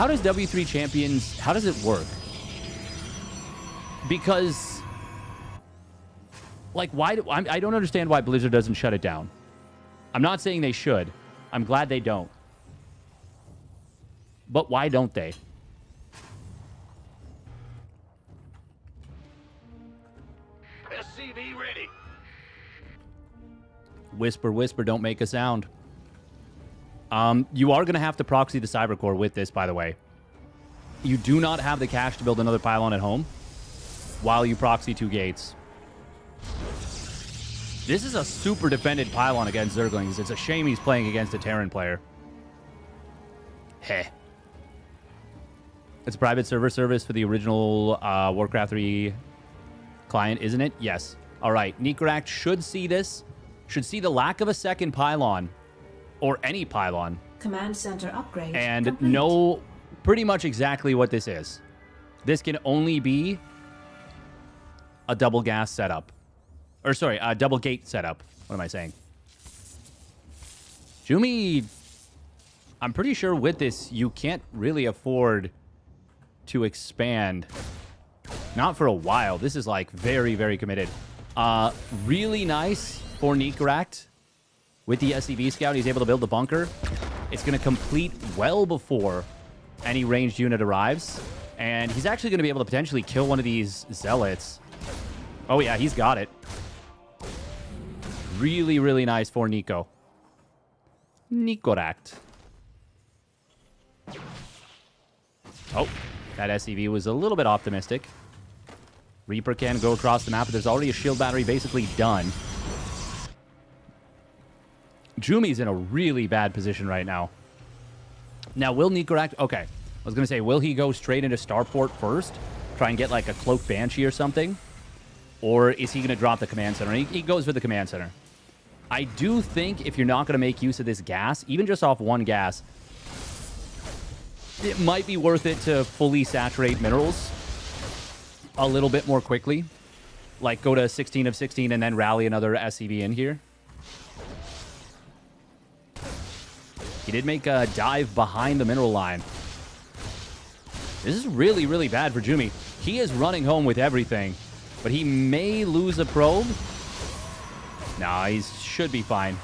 how does W3 Champions, how does it work? Because, like, why do, I don't understand why Blizzard doesn't shut it down. I'm not saying they should. I'm glad they don't. But why don't they? SCV ready. Whisper, whisper, don't make a sound. You are going to have to proxy the Cybercore with this, by the way. You do not have the cash to build another pylon at home while you proxy 2 gates. This is a super defended pylon against Zerglings. It's a shame he's playing against a Terran player. Heh. It's a private server service for the original Warcraft 3 client, isn't it? Yes. All right. Nicoract should see this. Should see the lack of a second pylon. Or any pylon. Command center upgrade and complete. Know pretty much exactly what this is. This can only be a double gas setup. Or sorry, a double gate setup. What am I saying? Jumi, I'm pretty sure with this, you can't really afford to expand. Not for a while. This is like very, very committed. Really nice for Nicoract. With the SCV Scout, he's able to build the bunker. It's going to complete well before any ranged unit arrives. And he's actually going to be able to potentially kill one of these Zealots. Oh, yeah, he's got it. Really, really nice for Nico. Nicoract. Oh, that SCV was a little bit optimistic. Reaper can go across the map, but there's already a shield battery basically done. Jumi's in a really bad position right now. Now, will Nicoract... Okay, I was going to say, will he go straight into Starport first? Try and get, like, a Cloaked Banshee or something? Or is he going to drop the Command Center? He goes for the Command Center. I do think if you're not going to make use of this gas, even just off 1 gas, it might be worth it to fully saturate minerals a little bit more quickly. Like, go to 16 of 16 and then rally another SCV in here. He did make a dive behind the mineral line. This is really, really bad for Jumi. He is running home with everything, but he may lose a probe. Nah, he should be fine.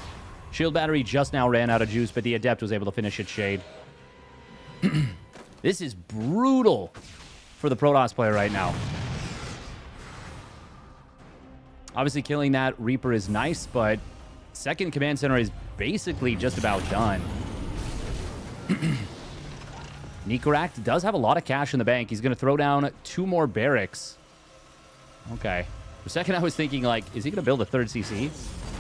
Shield battery just now ran out of juice, but the Adept was able to finish its shade. This is brutal for the Protoss player right now. Obviously, killing that Reaper is nice, but second Command Center is basically just about done. Nicoract does have a lot of cash in the bank. He's going to throw down 2 more barracks. Okay. For a second, I was thinking, like, is he going to build a 3rd CC?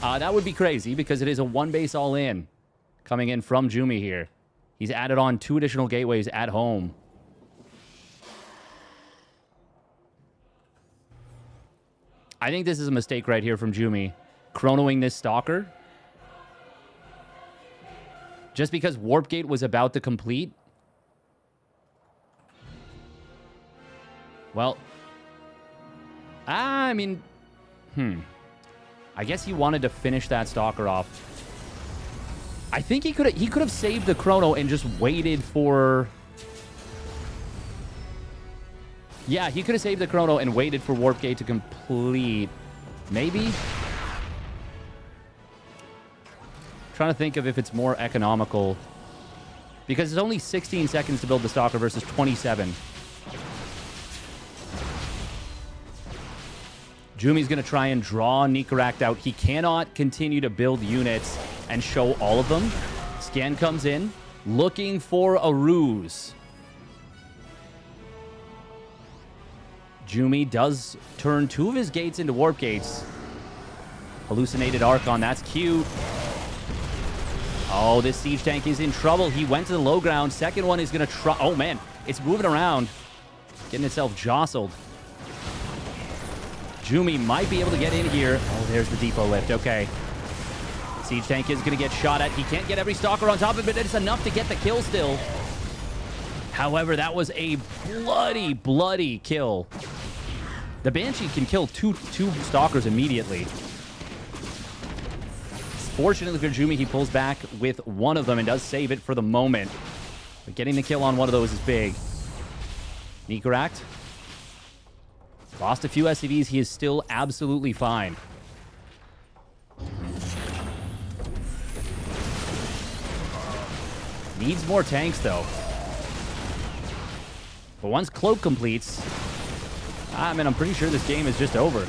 That would be crazy because it is a 1 base all-in coming in from Jumi here. He's added on 2 additional gateways at home. I think this is a mistake right here from Jumi. Chronoing this Stalker. Just because Warp Gate was about to complete. Well, I mean, I guess he wanted to finish that Stalker off. I think he could have saved the Chrono and just waited for... Yeah, he could have saved the Chrono and waited for Warp Gate to complete. Maybe? Trying to think of if it's more economical. Because it's only 16 seconds to build the Stalker versus 27. Jumi's going to try and draw Nicoract out. He cannot continue to build units and show all of them. Scan comes in, looking for a ruse. Jumi does turn 2 of his gates into warp gates. Hallucinated Archon, that's cute. Oh, this siege tank is in trouble. He went to the low ground. Second one is going to try... Oh, man. It's moving around. Getting itself jostled. Jumi might be able to get in here. Oh, there's the depot lift. Okay. Siege tank is going to get shot at. He can't get every Stalker on top of it, but it's enough to get the kill still. However, that was a bloody, bloody kill. The Banshee can kill two Stalkers immediately. Fortunately for Jumi, he pulls back with one of them and does save it for the moment. But getting the kill on one of those is big. Nicoract. Lost a few SCVs. He is still absolutely fine. Needs more tanks, though. But once Cloak completes, I'm pretty sure this game is just over.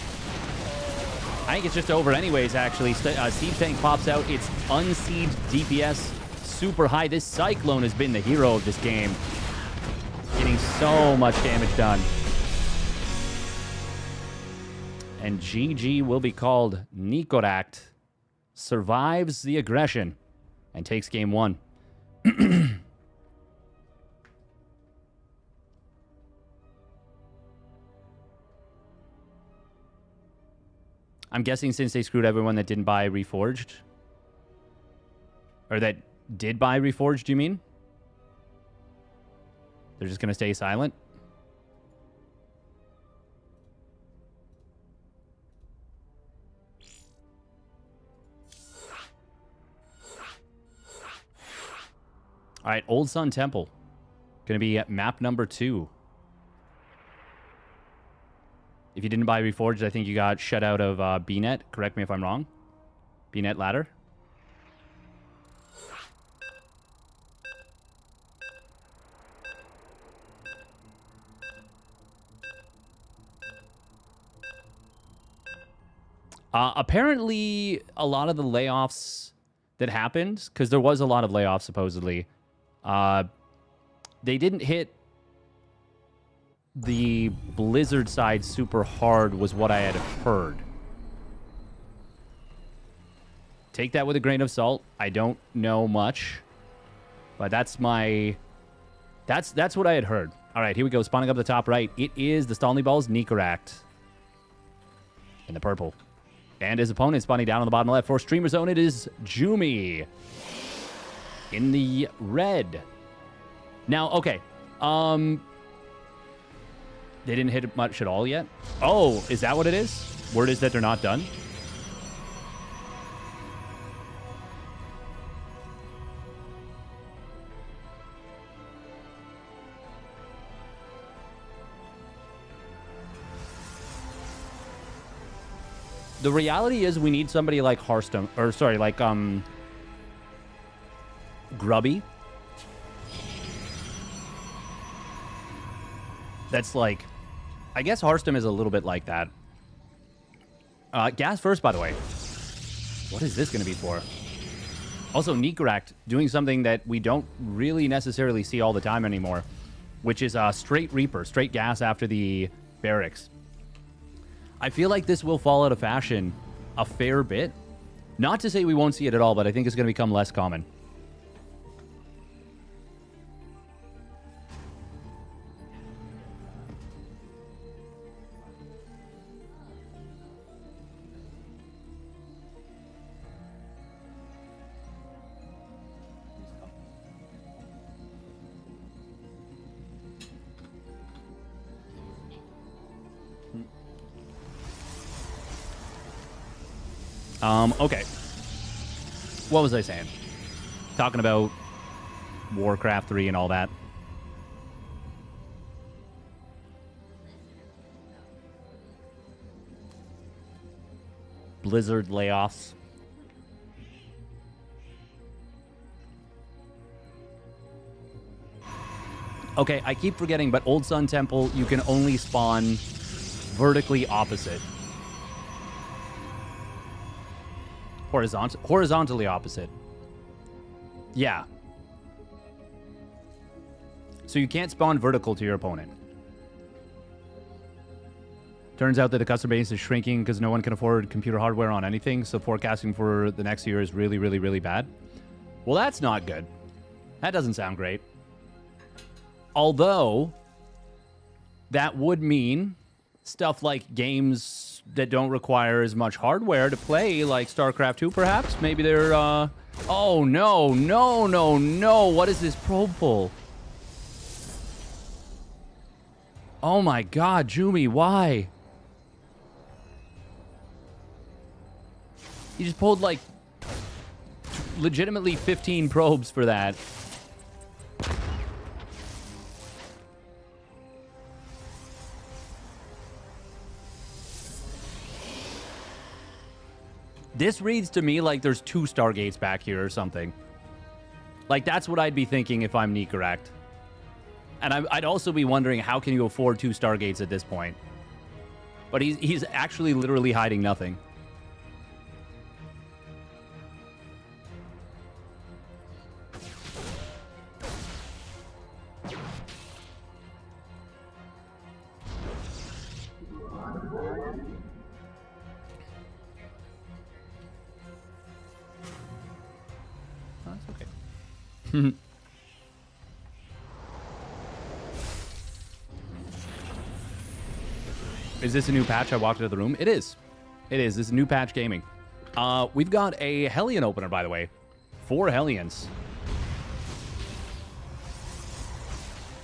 I think it's just over anyways, actually. Siege Tank pops out. It's unsieged DPS super high. This Cyclone has been the hero of this game. Getting so much damage done. And GG will be called. Nicoract survives the aggression and takes game 1. I'm guessing since they screwed everyone that didn't buy Reforged. Or that did buy Reforged, do you mean? They're just going to stay silent? All right, Old Sun Temple. Going to be at map number 2. If you didn't buy Reforged, I think you got shut out of BNet. Correct me if I'm wrong. BNet ladder. Apparently, a lot of the layoffs that happened, because there was a lot of layoffs supposedly, they didn't hit the Blizzard side super hard was what I had heard. Take that with a grain of salt. I don't know much, but that's what I had heard. All right, here we go. Spawning up the top right. It is the Stalny Balls Nicoract in the purple. And his opponent spawning down on the bottom left. For Streamer Zone, it is Jumi in the red. Now, okay. They didn't hit it much at all yet? Oh, is that what it is? Word is that they're not done? The reality is we need somebody like Hearthstone, or sorry, like Grubby. That's like, I guess Hearthstone is a little bit like that. Gas first, by the way. What is this going to be for? Also, Nicoract doing something that we don't really necessarily see all the time anymore, which is straight Reaper, straight gas after the barracks. I feel like this will fall out of fashion a fair bit. Not to say we won't see it at all, but I think it's going to become less common. Okay. What was I saying? Talking about Warcraft 3 and all that. Blizzard layoffs. Okay, I keep forgetting, but Old Sun Temple, you can only spawn vertically opposite. Horizontally opposite. Yeah. So you can't spawn vertical to your opponent. Turns out that the customer base is shrinking because no one can afford computer hardware on anything, so forecasting for the next year is really, really, really bad. Well, that's not good. That doesn't sound great. Although, that would mean stuff like games that don't require as much hardware to play, like StarCraft 2, perhaps. Maybe they're, Oh, no, no, no, no. What is this probe pull? Oh, my God, Jumi, why? You just pulled, like, legitimately 15 probes for that. This reads to me like there's 2 Stargates back here or something. Like, that's what I'd be thinking if I'm Nicoract. And I'd also be wondering, how can you afford 2 Stargates at this point? But he's actually literally hiding nothing. Oh, that's okay. Is this a new patch? I walked into the room. It is. It is. This is new patch gaming. We've got a Hellion opener, by the way. 4 Hellions.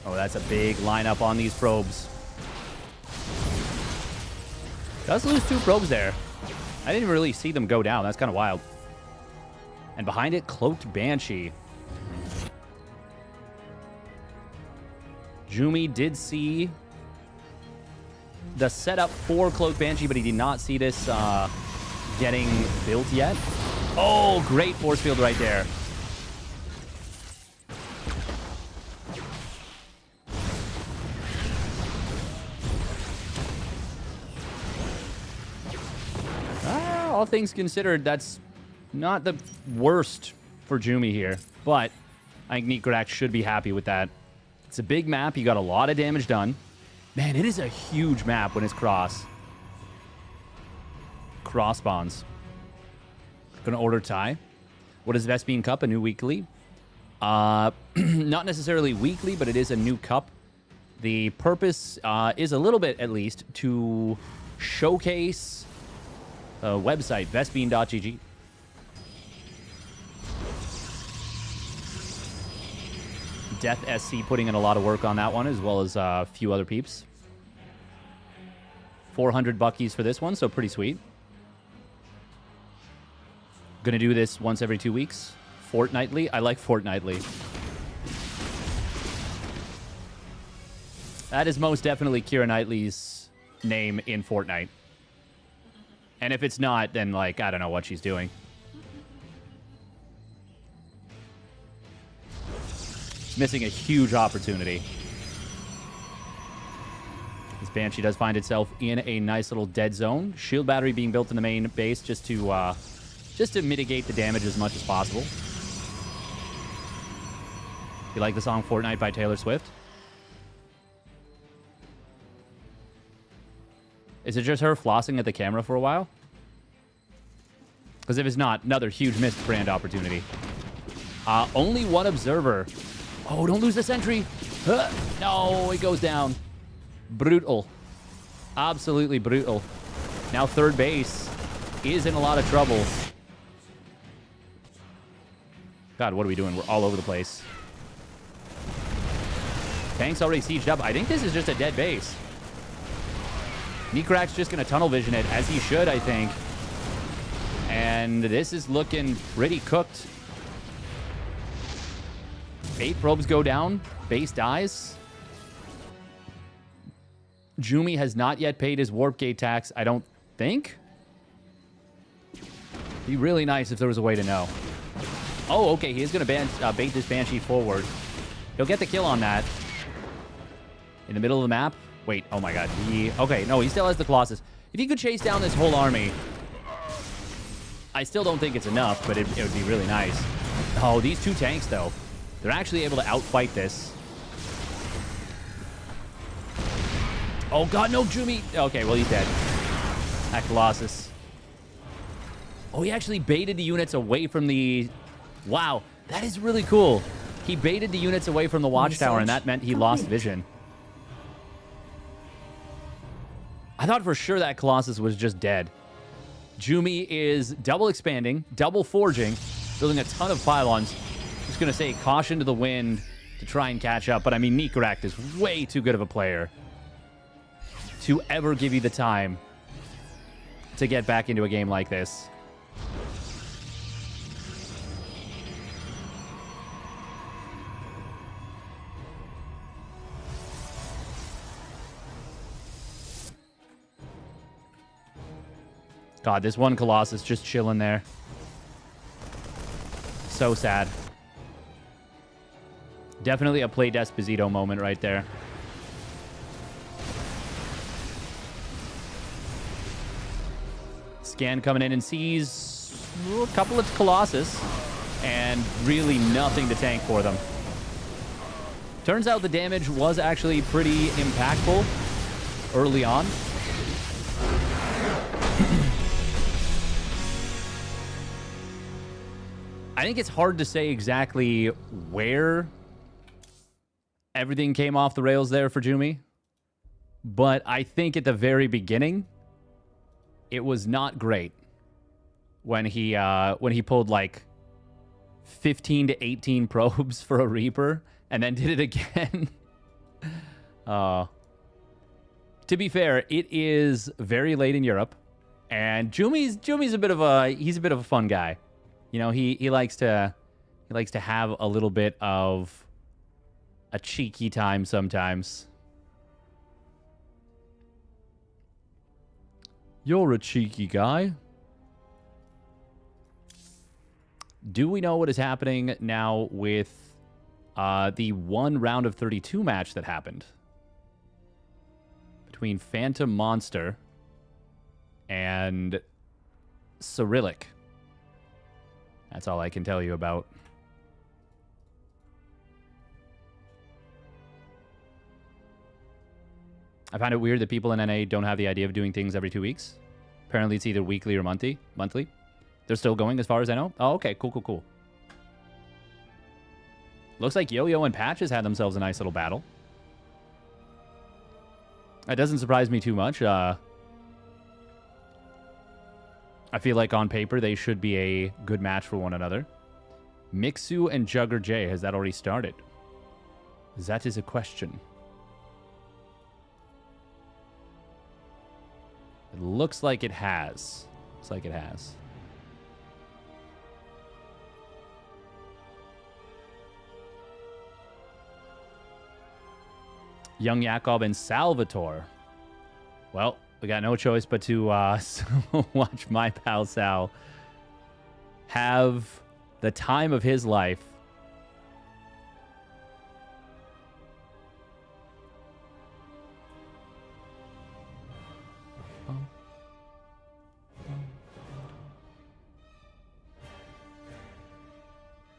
Oh, that's a big lineup on these probes. Does lose 2 probes there. I didn't really see them go down. That's kind of wild. And behind it, Cloaked Banshee. Jumi did see the setup for Cloaked Banshee, but he did not see this getting built yet. Oh, great force field right there. All things considered, that's not the worst for Jumi here, but I think Nicoract should be happy with that. It's a big map. You got a lot of damage done. Man, it is a huge map when it's cross spawns. Gonna order Thai. What is Vespene Cup? A new weekly? Not necessarily weekly, but it is a new cup. The purpose is a little bit, at least, to showcase a website, vespene.gg. Death SC putting in a lot of work on that one, as well as a few other peeps. 400 buckies for this one, so pretty sweet. Gonna do this once every 2 weeks. Fortnightly. I like fortnightly. That is most definitely Keira Knightley's name in Fortnite. And if it's not, then, like, I don't know what she's doing. She's missing a huge opportunity. This Banshee does find itself in a nice little dead zone. Shield battery being built in the main base just to mitigate the damage as much as possible. You like the song Fortnite by Taylor Swift? Is it just her flossing at the camera for a while? Because if it's not, another huge missed brand opportunity. Only 1 observer. Oh, don't lose the sentry. No, it goes down. Brutal. Absolutely brutal. Now third base is in a lot of trouble. God, what are we doing? We're all over the place. Tank's already sieged up. I think this is just a dead base. Nicoract's just going to tunnel vision it, as he should, I think. And this is looking pretty cooked. 8 probes go down. Base dies. Jumi has not yet paid his warp gate tax, I don't think. Be really nice if there was a way to know. Oh, okay, he is going to bait this Banshee forward. He'll get the kill on that. In the middle of the map. Wait, oh my god. Okay, no, he still has the Colossus. If he could chase down this whole army, I still don't think it's enough, but it would be really nice. Oh, these 2 tanks, though. They're actually able to outfight this. Oh god, no, Jumi! Okay, well, he's dead. That Colossus. Oh, he actually baited the units away from the... Wow, that is really cool. He baited the units away from the watchtower, and that meant he lost vision. I thought for sure that Colossus was just dead. Jumi is double expanding, double forging, building a ton of pylons. Just going to say caution to the wind to try and catch up. But, I mean, Nicoract is way too good of a player to ever give you the time to get back into a game like this. God, this one Colossus just chilling there. So sad. Definitely a play Desposito moment right there. Scan coming in and sees a couple of Colossus and really nothing to tank for them. Turns out the damage was actually pretty impactful early on. I think it's hard to say exactly where everything came off the rails there for Jumi. But I think at the very beginning, it was not great when he pulled like 15 to 18 probes for a Reaper and then did it again. To be fair, it is very late in Europe, and Jumi's a bit of a fun guy. You know, he likes to have a little bit of a cheeky time sometimes. You're a cheeky guy. Do we know what is happening now with the one round of 32 match that happened between Phantom Monster and Cyrillic? That's all I can tell you about. I find it weird that people in NA don't have the idea of doing things every 2 weeks. Apparently it's either weekly or monthly. They're still going as far as I know. Oh, okay. Cool. Looks like Yo-Yo and Patches had themselves a nice little battle. That doesn't surprise me too much. I feel like on paper they should be a good match for one another. Mixu and Jugger J, has that already started? That is a question. It looks like it has. YoungYakov and Salvatore. Well, we got no choice but to watch my pal Sal have the time of his life.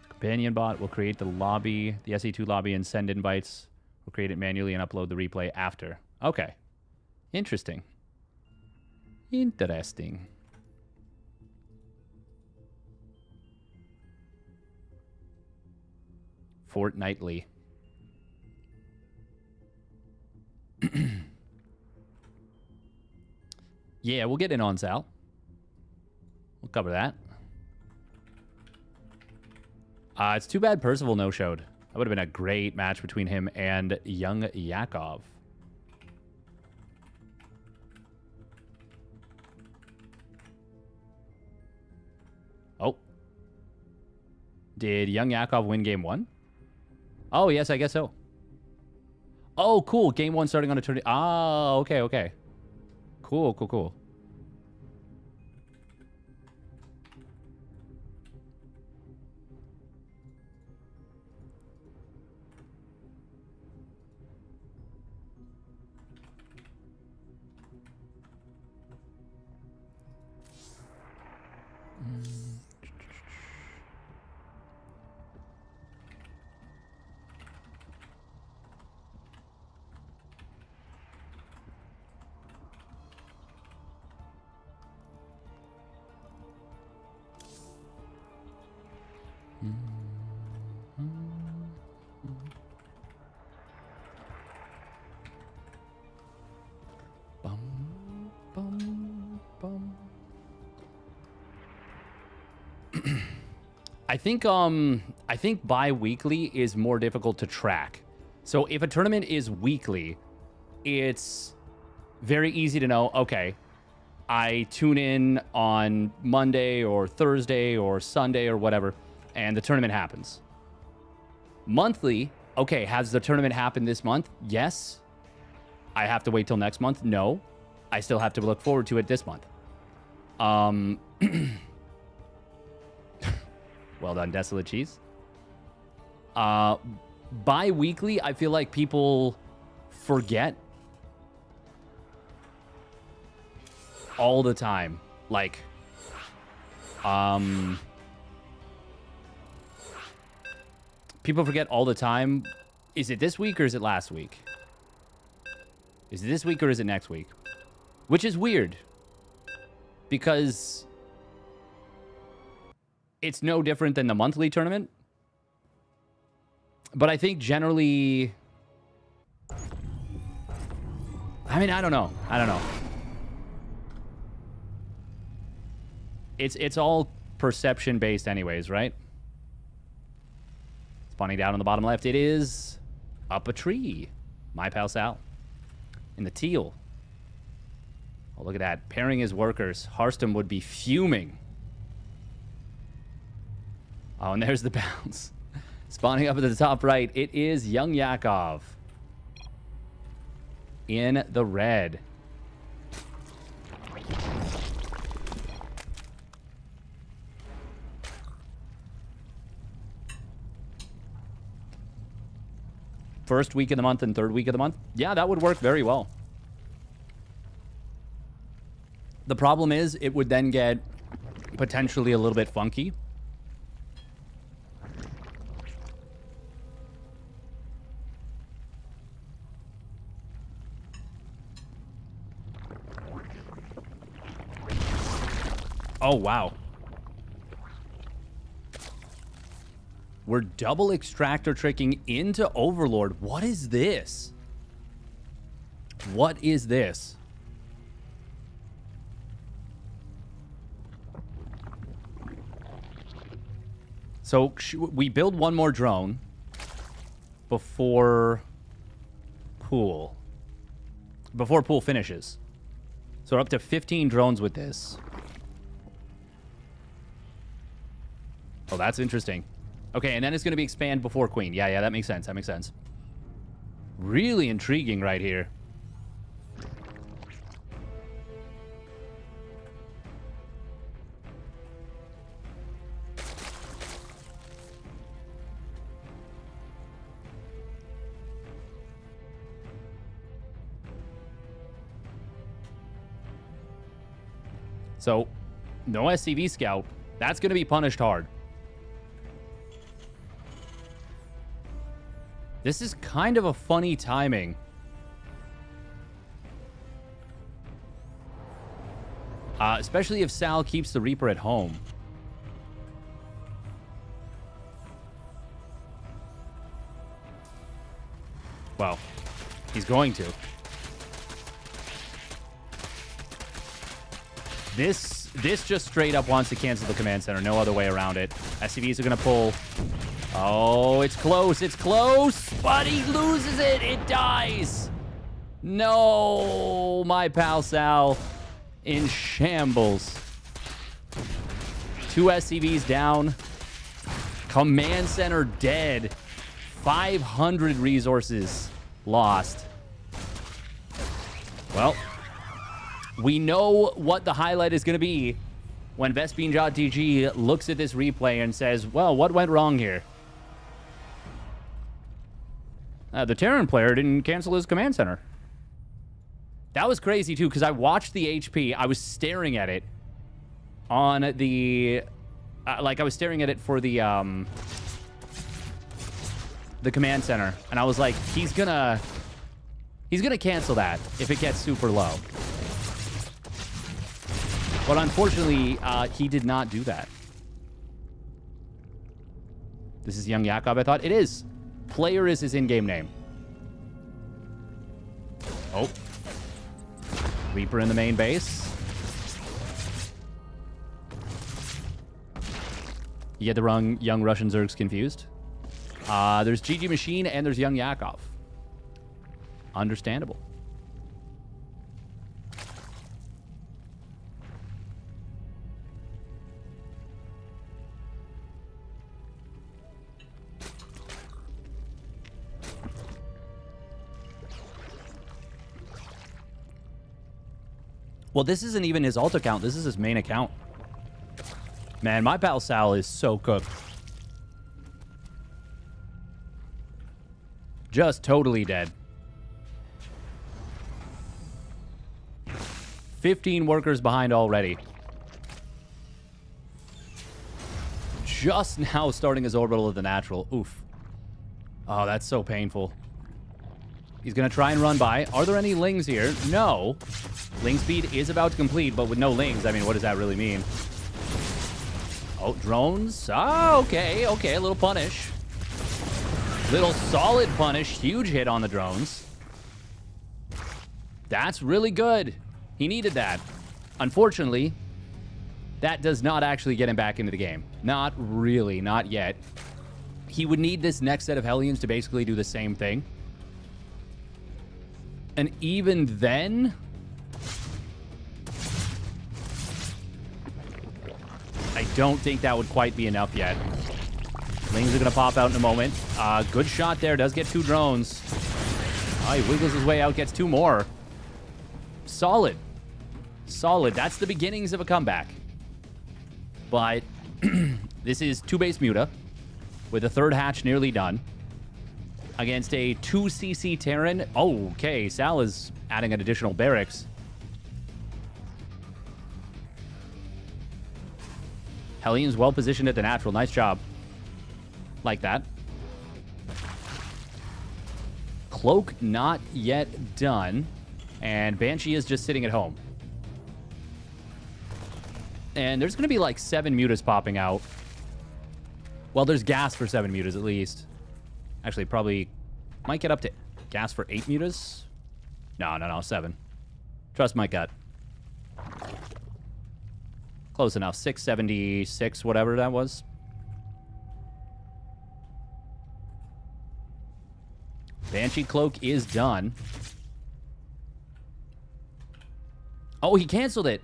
Companion bot will create the lobby, the SE2 lobby, and send invites. We'll create it manually and upload the replay after. Okay. Interesting. Fortnightly. Yeah, we'll get in on Sal. We'll cover that. It's too bad Percival no-showed. That would have been a great match between him and YoungYakov. Oh. Did YoungYakov win game 1? Oh, yes, I guess so. Oh, cool. Game 1 starting on a turn. Ah, okay. Cool. I think bi-weekly is more difficult to track. So if a tournament is weekly, it's very easy to know, okay, I tune in on Monday or Thursday or Sunday or whatever, and the tournament happens. Monthly, okay, has the tournament happened this month? Yes. I have to wait till next month? No. I still have to look forward to it this month. Well done, Desolate Cheese. Bi-weekly, I feel like people forget all the time. Like, people forget all the time. Is it this week or is it last week? Is it this week or is it next week? Which is weird. Because it's no different than the monthly tournament. But I think generally... I mean, I don't know. It's all perception-based anyways, right? Spawning down on the bottom left, it is up a tree. My pal Sal. In the teal. Oh, look at that. Pairing his workers. Harston would be fuming. Oh, and there's the bounce. Spawning up at the top right, it is YoungYakov. In the red. First week of the month and third week of the month? Yeah, that would work very well. The problem is, it would then get potentially a little bit funky. Oh, wow. We're double extractor tricking into Overlord. What is this? What is this? So we build one more drone before pool. Before pool finishes. So we're up to 15 drones with this. Oh, that's interesting. Okay, and then it's going to be expand before Queen. Yeah, that makes sense. That makes sense. Really intriguing right here. So, no SCV scout. That's going to be punished hard. This is kind of a funny timing. Especially if Sal keeps the Reaper at home. Well, he's going to. This just straight up wants to cancel the command center. No other way around it. SCVs are going to pull. Oh, it's close. It's close. But he loses it. It dies. No, my pal Sal in shambles. 2 SCVs down. Command center dead. 500 resources lost. Well, we know what the highlight is going to be when Vespene.dg looks at this replay and says, well, what went wrong here? The Terran player didn't cancel his command center. That was crazy, too, because I watched the HP. I was staring at it on the... I was staring at it for the command center. And I was like, he's gonna cancel that if it gets super low. But unfortunately, he did not do that. This is YoungYakov, I thought. It is. Player is his in-game name. Oh. Reaper in the main base. You get the wrong young Russian Zergs confused. There's GG Machine and there's YoungYakov. Understandable. Well, this isn't even his alt account. This is his main account. Man, my pal Sal is so cooked. Just totally dead. 15 workers behind already. Just now starting his orbital of the natural. Oof. Oh, that's so painful. He's going to try and run by. Are there any lings here? No. Ling speed is about to complete, but with no lings, I mean, what does that really mean? Oh, drones? Oh, okay, okay, a little punish. Little solid punish. Huge hit on the drones. That's really good. He needed that. Unfortunately, that does not actually get him back into the game. Not really, not yet. He would need this next set of Hellions to basically do the same thing. And even then, I don't think that would quite be enough yet. Lings are going to pop out in a moment. Good shot there. Does get 2 drones. Oh, he wiggles his way out. Gets 2 more. Solid. Solid. That's the beginnings of a comeback. But this is 2-base Muta with a 3rd hatch nearly done. Against a 2cc Terran. Oh, okay. Sal is adding an additional barracks. Hellions well positioned at the natural. Nice job. Like that. Cloak not yet done. And Banshee is just sitting at home. And there's going to be like 7 mutas popping out. Well, there's gas for 7 mutas at least. Actually, probably might get up to gas for 8 mutas. No, 7. Trust my gut. Close enough. 676, whatever that was. Banshee Cloak is done. Oh, he canceled it.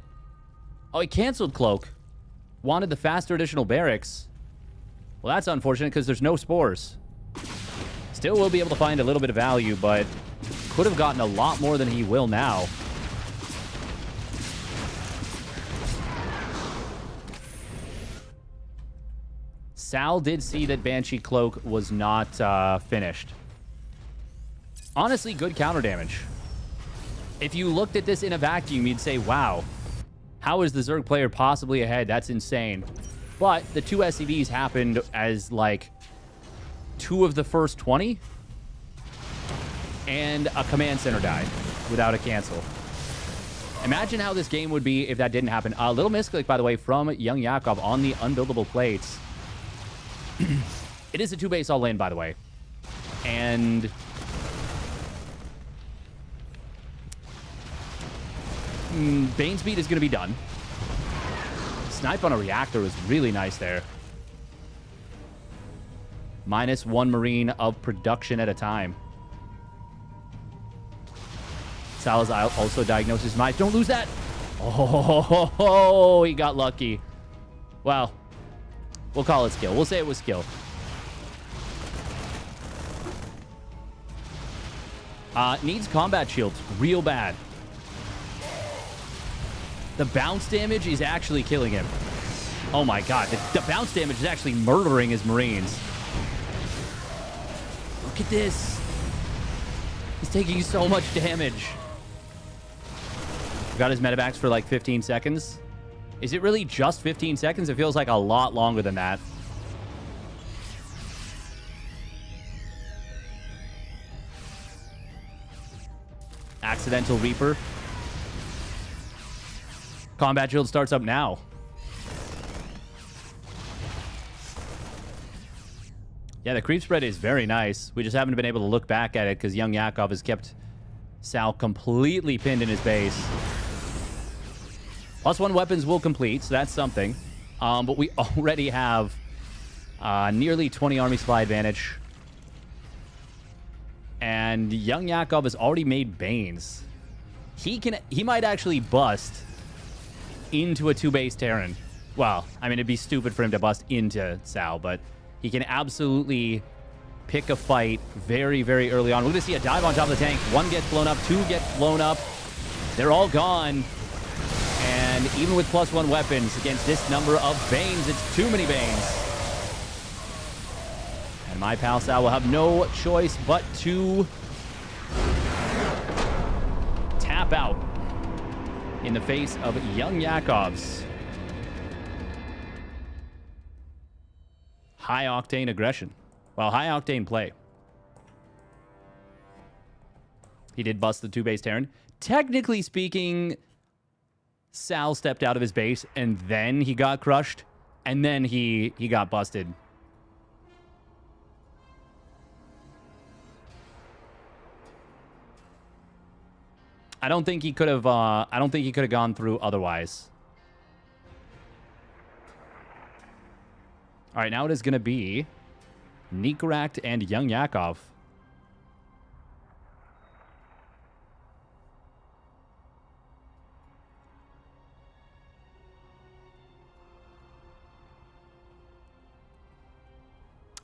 Oh, he canceled Cloak. Wanted the faster additional barracks. Well, that's unfortunate because there's no spores. Still will be able to find a little bit of value, but could have gotten a lot more than he will now. Sal did see that Banshee Cloak was not finished. Honestly, good counter damage. If you looked at this in a vacuum, you'd say, wow, how is the Zerg player possibly ahead? That's insane. But the 2 SCVs happened as, like, 2 of the first 20. And a command center died without a cancel. Imagine how this game would be if that didn't happen. A little misclick, by the way, from YoungYakov on the unbuildable plates. It is a 2-base all-in, by the way. And Bane speed is going to be done. Snipe on a reactor was really nice there. -1 Marine of production at a time. Salazar also diagnosed his might. Don't lose that. Oh, he got lucky. Well, we'll call it skill. We'll say it was skill. Needs combat shields real bad. The bounce damage is actually killing him. Oh my god, the bounce damage is actually murdering his Marines. Look at this. He's taking so much damage. Got his medevacs for like 15 seconds. Is it really just 15 seconds? It feels like a lot longer than that. Accidental Reaper. Combat shield starts up now. Yeah, the creep spread is very nice. We just haven't been able to look back at it because YoungYakov has kept Sal completely pinned in his base. +1 weapons will complete, so that's something. But we already have nearly 20 army supply advantage. And YoungYakov has already made Banes. He might actually bust into a 2-base Terran. Well, I mean, it'd be stupid for him to bust into Sal, but he can absolutely pick a fight very, very early on. We're going to see a dive on top of the tank. 1 gets blown up, 2 get blown up. They're all gone. And even with +1 weapons against this number of Banes, it's too many Banes. And my pal Sal will have no choice but to tap out in the face of YoungYakov's high-octane aggression. Well, high-octane play. He did bust the 2-base Terran. Technically speaking, Sal stepped out of his base, and then he got crushed, and then he got busted. I don't think he could have. I don't think he could have gone through otherwise. All right, now it is going to be Nicoract and YoungYakov.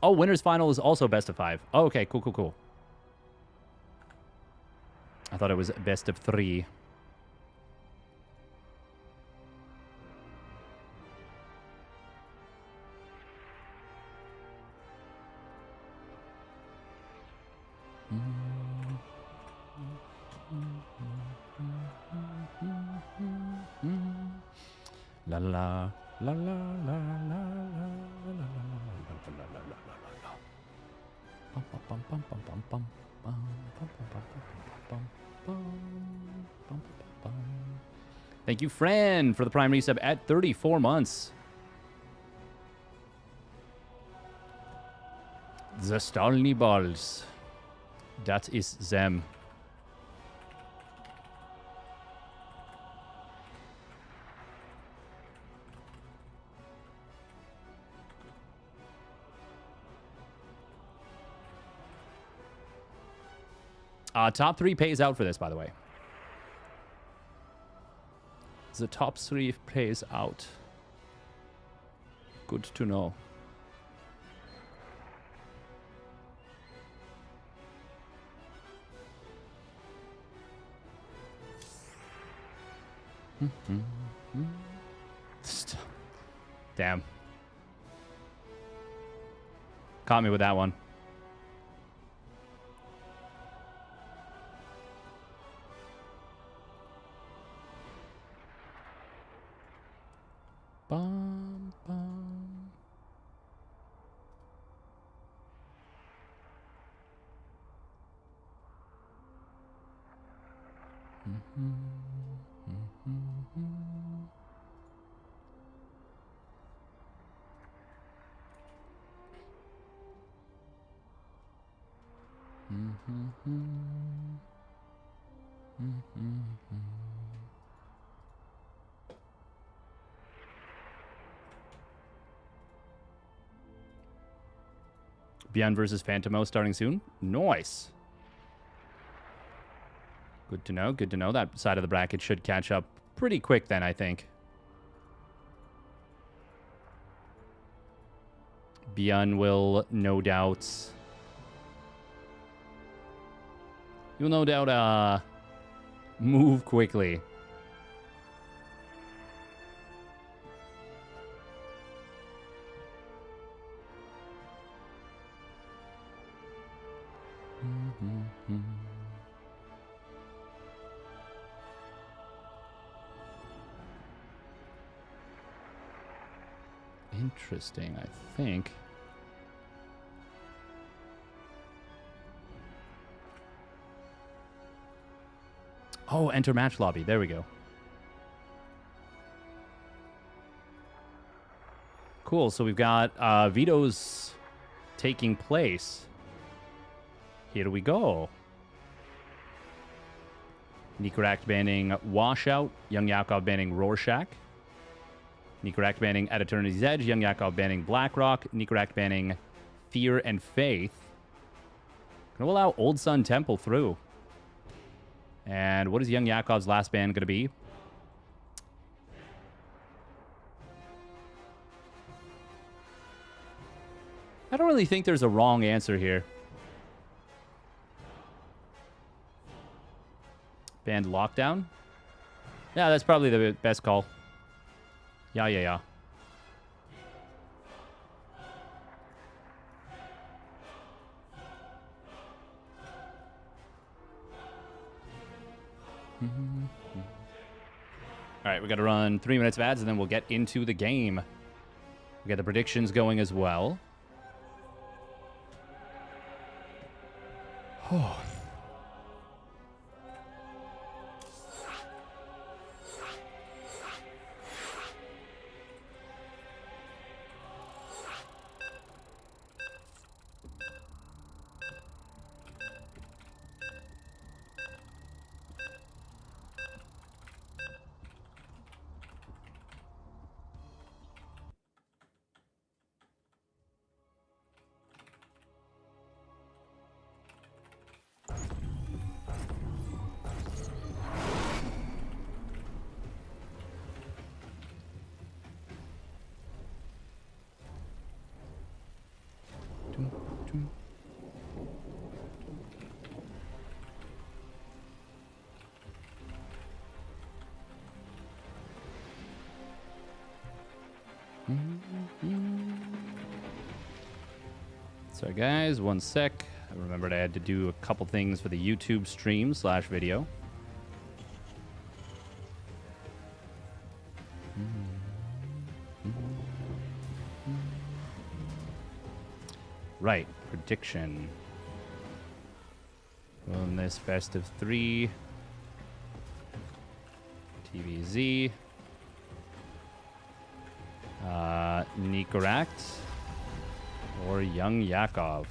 Oh, winner's final is also best of 5. Oh, okay, cool, cool, cool. I thought it was best of 3. La la la la la la la la. Thank you, Fran, for the Prime resub at 34 months. The Stalny Balls. That is them. Top 3 pays out for this, by the way. The top 3 pays out. Good to know. Damn. Caught me with that one. Bum, bum. ByuN versus Phantomo starting soon. Nice. Good to know. Good to know. That side of the bracket should catch up pretty quick then, I think. ByuN will no doubt... You'll no doubt move quickly. Interesting, I think. Oh, enter match lobby. There we go. Cool. So we've got vetoes taking place. Here we go. Nicoract banning Washout. YoungYakov banning Rorschach. Nicoract banning At Eternity's Edge. YoungYakov banning Blackrock. Nicoract banning Fear and Faith. Gonna allow Old Sun Temple through. And what is YoungYakov's last ban going to be? I don't really think there's a wrong answer here. Banned Lockdown? Yeah, that's probably the best call. Yeah. All right, we got to run 3 minutes of ads, and then we'll get into the game. We got the predictions going as well. Oh. Sorry, guys, 1 sec. I remembered I had to do a couple things for the YouTube stream / video. Right, prediction. On this best of 3. TVZ. Nicoract. Or YoungYakov.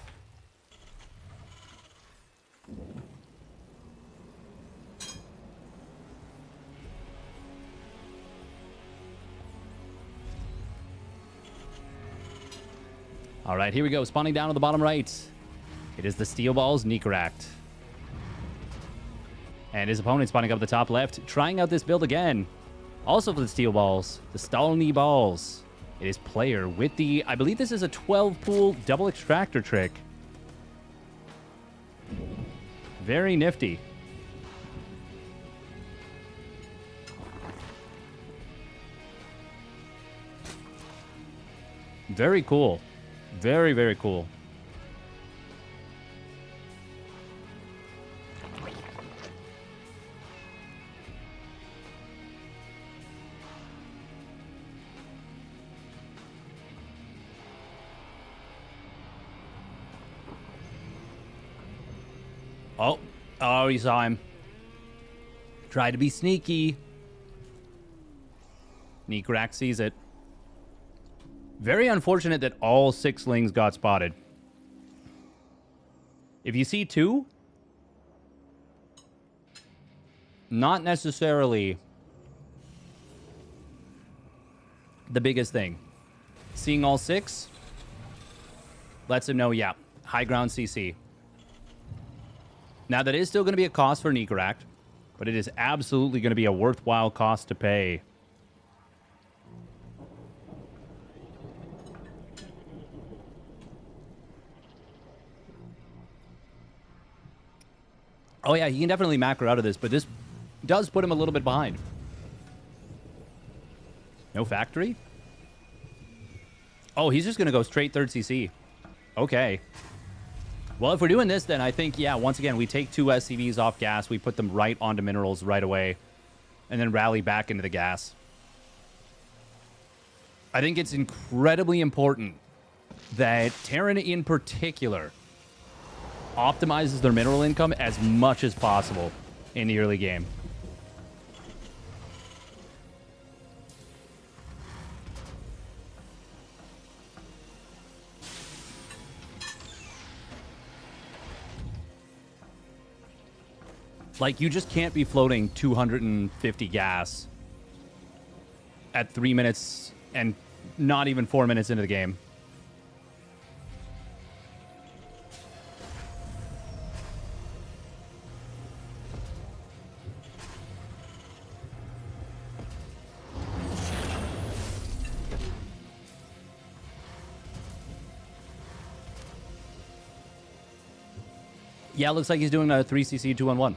All right, here we go. Spawning down to the bottom right. It is the Steel Balls Nicoract. And his opponent spawning up the top left, trying out this build again. Also for the Steel Balls, the Stalny Balls. It is Player with the, I believe this is a 12-pool double extractor trick. Very nifty. Very cool. Very, very cool. Oh, he saw him. Tried to be sneaky. Nicoract sees it. Very unfortunate that all 6 lings got spotted. If you see 2, not necessarily the biggest thing. Seeing all 6 lets him know, yeah, high ground CC. Now, that is still going to be a cost for Nicoract, but it is absolutely going to be a worthwhile cost to pay. Oh, yeah, he can definitely macro out of this, but this does put him a little bit behind. No factory? Oh, he's just going to go straight 3rd CC. Okay. Well, if we're doing this, then I think, yeah, once again, we take 2 SCVs off gas, we put them right onto minerals right away, and then rally back into the gas. I think it's incredibly important that Terran in particular optimizes their mineral income as much as possible in the early game. Like, you just can't be floating 250 gas at 3 minutes and not even 4 minutes into the game. Yeah, it looks like he's doing a 3cc 2-on-1.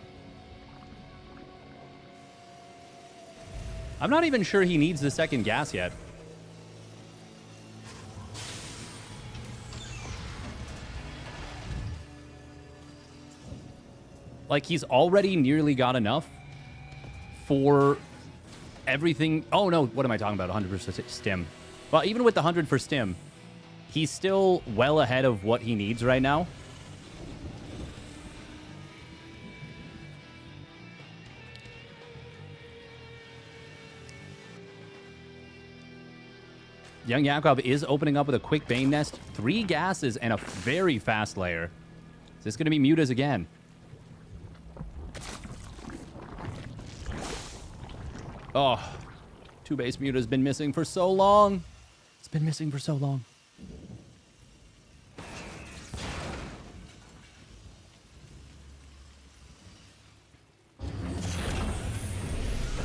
I'm not even sure he needs the second gas yet. Like, he's already nearly got enough for everything. Oh, no. What am I talking about? 100% stim. Well, even with the 100 for stim, he's still well ahead of what he needs right now. YoungYakov is opening up with a quick Bane Nest, 3 gases, and a very fast layer. Is this going to be mutas again? Oh, 2 base mutas been missing for so long. It's been missing for so long.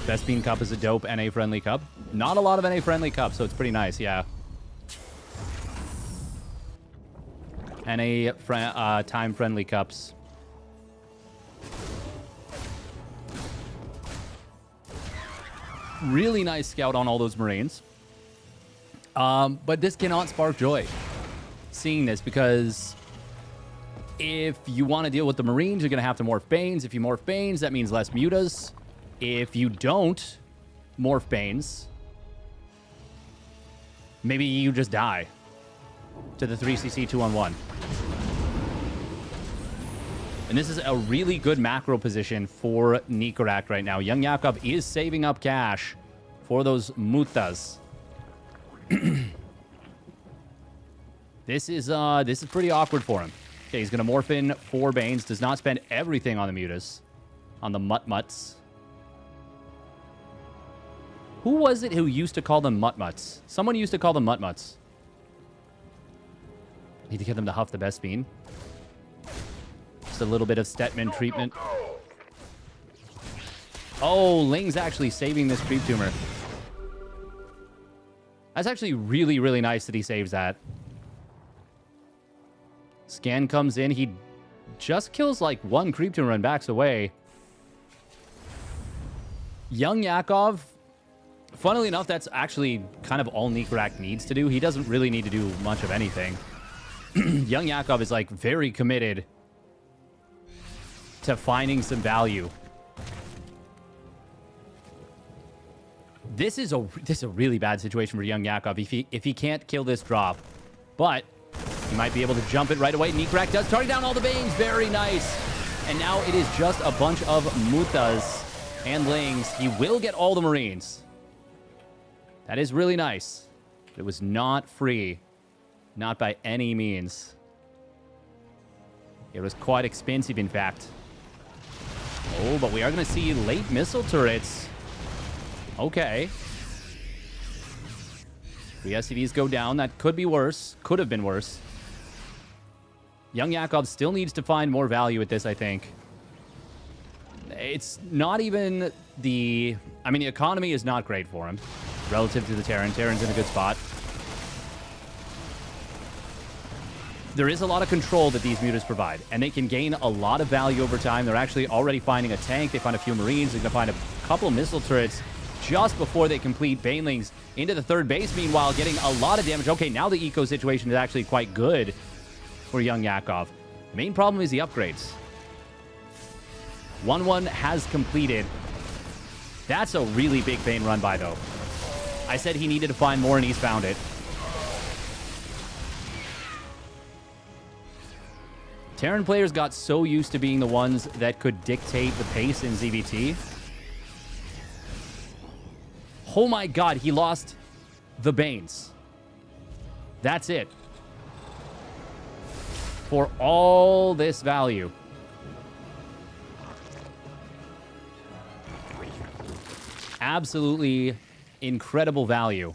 Vespene Cup is a dope NA-friendly cup. Not a lot of NA-friendly cups, so it's pretty nice, yeah. Time-friendly cups. Really nice scout on all those Marines. But this cannot spark joy, seeing this, because if you want to deal with the Marines, you're going to have to morph Banes. If you morph Banes, that means less mutas. If you don't morph Banes, maybe you just die to the 3cc 2-on-1. And this is a really good macro position for Nicoract right now. YoungYakov is saving up cash for those mutas. This is pretty awkward for him. Okay, he's going to morph in 4 Banes. Does not spend everything on the mutas, on the mutt-mutts. Who was it who used to call them mutt-mutts? Someone used to call them mutt-mutts. Need to get them to huff the Vespene. Just a little bit of Stetman treatment. Oh, Ling's actually saving this creep tumor. That's actually really, really nice that he saves that. Scan comes in. He just kills like 1 creep tumor and backs away. YoungYakov, funnily enough, that's actually kind of all Nicoract needs to do. He doesn't really need to do much of anything. YoungYakov is like very committed to finding some value. This is a really bad situation for YoungYakov if he can't kill this drop. But he might be able to jump it right away. Nicoract does, target down all the Banes. Very nice. And now it is just a bunch of mutas and Lings. He will get all the Marines. That is really nice. It was not free. Not by any means. It was quite expensive, in fact. Oh, but we are going to see late missile turrets. Okay. The SCVs go down. That could be worse. Could have been worse. YoungYakov still needs to find more value at this, I think. It's not even the... I mean, the economy is not great for him relative to the Terran. Terran's in a good spot. There is a lot of control that these mutas provide, and they can gain a lot of value over time. They're actually already finding a tank. They find a few Marines. They're going to find a couple of missile turrets just before they complete Banelings into the 3rd base. Meanwhile, getting a lot of damage. Okay, now the eco situation is actually quite good for YoungYakov. The main problem is the upgrades. 1-1 has completed. That's a really big Bane run by, though. I said he needed to find more, and he's found it. Terran players got so used to being the ones that could dictate the pace in ZVT. Oh my god, he lost the Banes. That's it. For all this value. Absolutely incredible value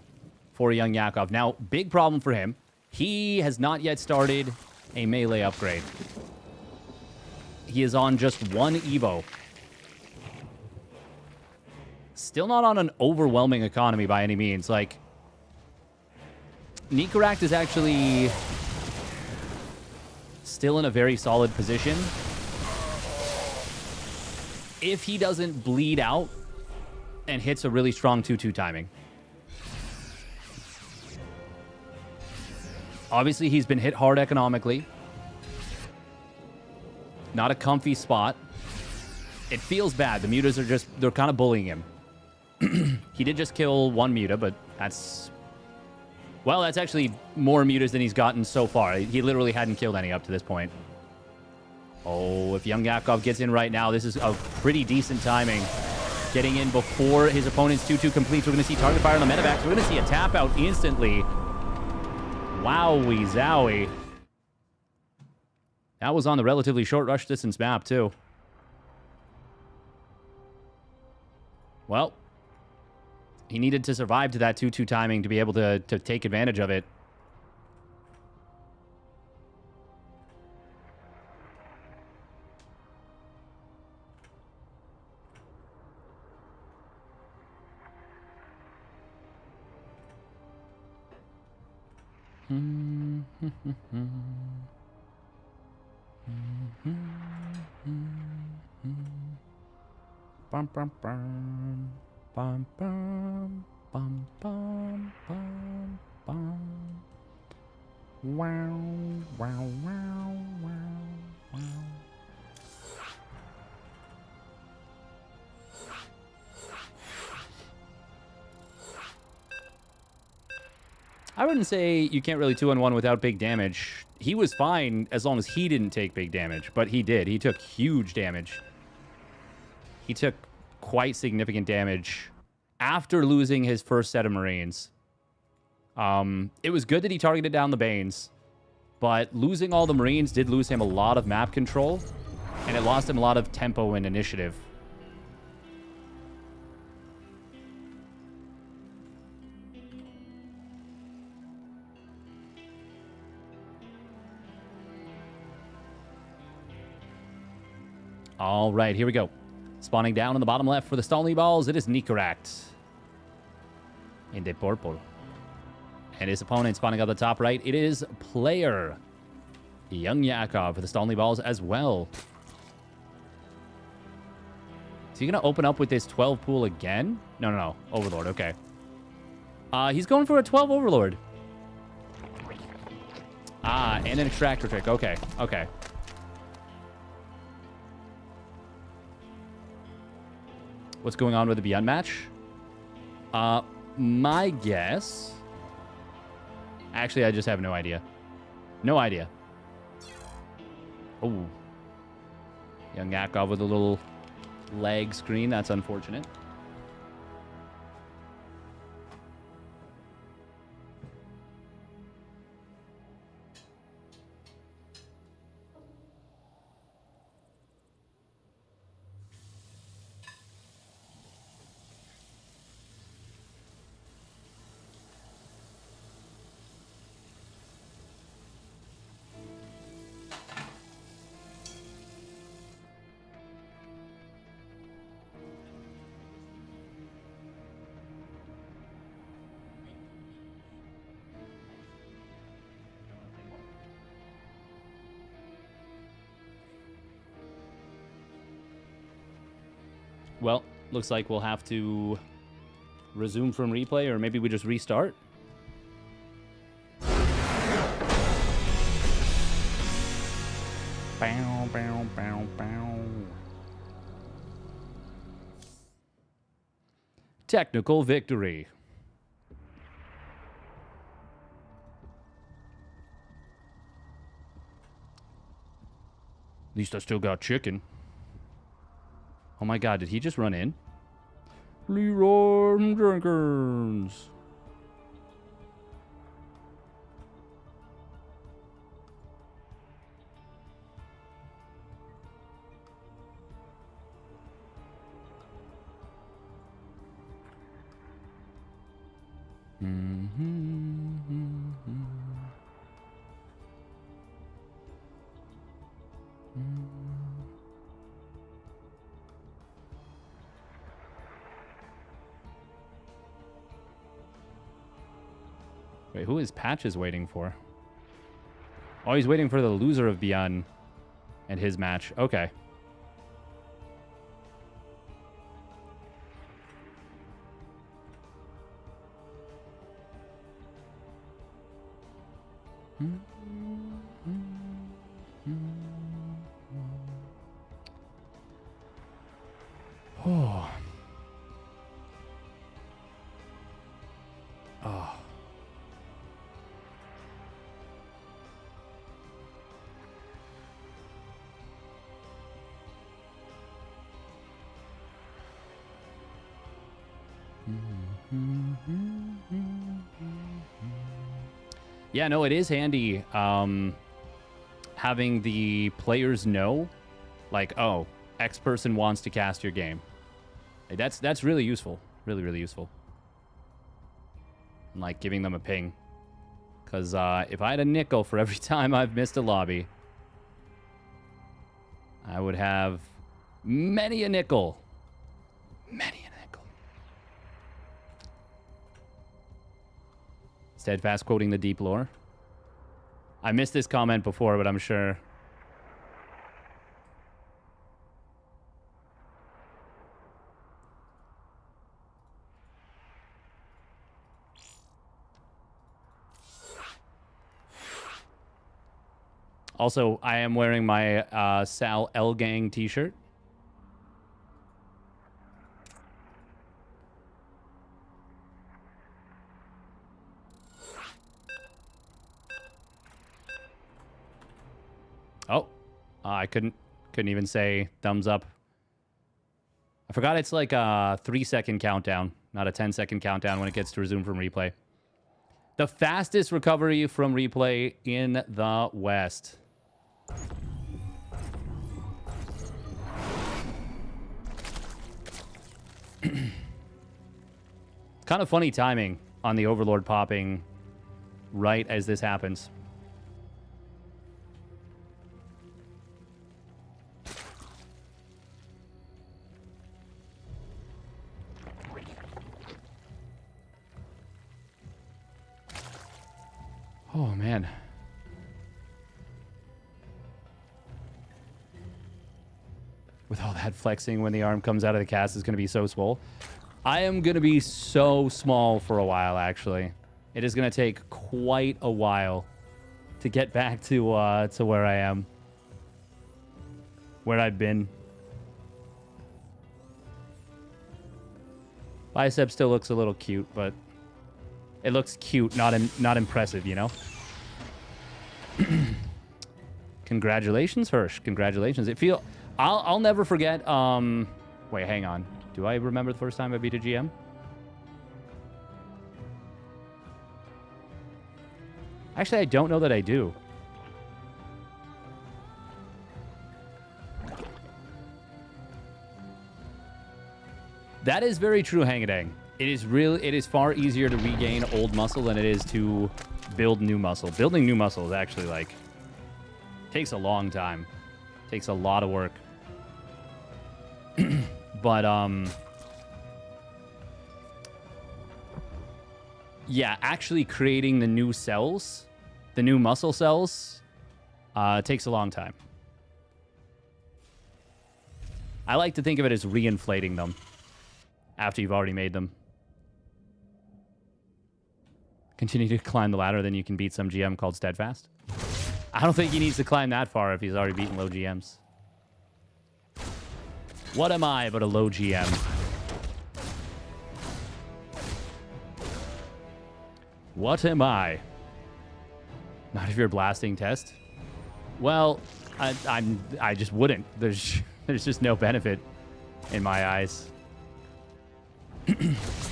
for YoungYakov. Now, big problem for him. He has not yet started a melee upgrade. He is on just 1 Evo. Still not on an overwhelming economy by any means. Like, Nicoract is actually still in a very solid position. If he doesn't bleed out and hits a really strong 2-2 timing. Obviously, he's been hit hard economically. Not a comfy spot. It feels bad. The mutas are just, they're kind of bullying him. He did just kill one muta, but that's... Well, that's actually more mutas than he's gotten so far. He literally hadn't killed any up to this point. Oh, if YoungYakov gets in right now, this is a pretty decent timing. Getting in before his opponent's 2-2 completes. We're going to see target fire on the medevacs. We're going to see a tap out instantly. Wowie zowie. That was on the relatively short rush distance map, too. Well, he needed to survive to that 2-2 timing to be able to take advantage of it. Bum, bum, bum. Bum, bum, bum, bum, bum, bum. Wow, wow, wow, wow, wow. I wouldn't say you can't really 2-on-1 without big damage. He was fine as long as he didn't take big damage, but he did. He took huge damage. He took quite significant damage after losing his first set of Marines. It was good that he targeted down the Banes, but losing all the Marines did lose him a lot of map control, and it lost him a lot of tempo and initiative. All right, here we go. Spawning down on the bottom left for the Stalny Balls, it is Nicoract in the purple. And his opponent spawning on the top right, it is player YoungYakov for the Stalny Balls as well. Is he going to open up with this 12 pool again? No. Overlord, okay. He's going for a 12 Overlord. And an Extractor trick. Okay. What's going on with the ByuN match? My guess... Actually, I just have no idea. No idea. Oh. YoungYakov with a little lag screen. That's unfortunate. Well, looks like we'll have to resume from replay, or maybe we just restart. Bow, bow, bow, bow. Technical victory. At least I still got chicken. Oh my god, did he just run in? Leroy Jenkins. Wait, who is Patches waiting for? Oh, he's waiting for the loser of ByuN and his match. Okay. Oh. Oh. Yeah, no, it is handy having the players know, like, oh, X person wants to cast your game. Like, that's really useful. Really, really useful. And, like, giving them a ping. Because if I had a nickel for every time I've missed a lobby, I would have many a nickel. Many a nickel. Steadfast quoting the deep lore. I missed this comment before, but I'm sure. Also, I am wearing my Sal L Gang t-shirt. Oh, I couldn't even say thumbs up. I forgot it's like a 3-second countdown, not a 10-second countdown when it gets to resume from replay. The fastest recovery from replay in the West. Kind of funny timing on the Overlord popping right as this happens. Oh, man. With all that flexing when the arm comes out of the cast is going to be so swole. I am going to be so small for a while, actually. It is going to take quite a while to get back to where I am. Where I've been. Bicep still looks a little cute, but it looks cute, not impressive, you know? Congratulations, Hirsch. Congratulations. I'll never forget, wait, hang on. Do I remember the first time I beat a GM? Actually, I don't know that I do. That is very true, Hangadang. It is far easier to regain old muscle than it is to build new muscle. Building new muscle is actually, like, takes a long time. Takes a lot of work. But, yeah, actually creating the new cells, the new muscle cells, takes a long time. I like to think of it as reinflating them after you've already made them. Continue to climb the ladder, then you can beat some GM called Steadfast. I don't think he needs to climb that far if he's already beaten low GMs. What am I but a low GM? What am I? Not if you're blasting test. Well, I just wouldn't. There's just no benefit in my eyes.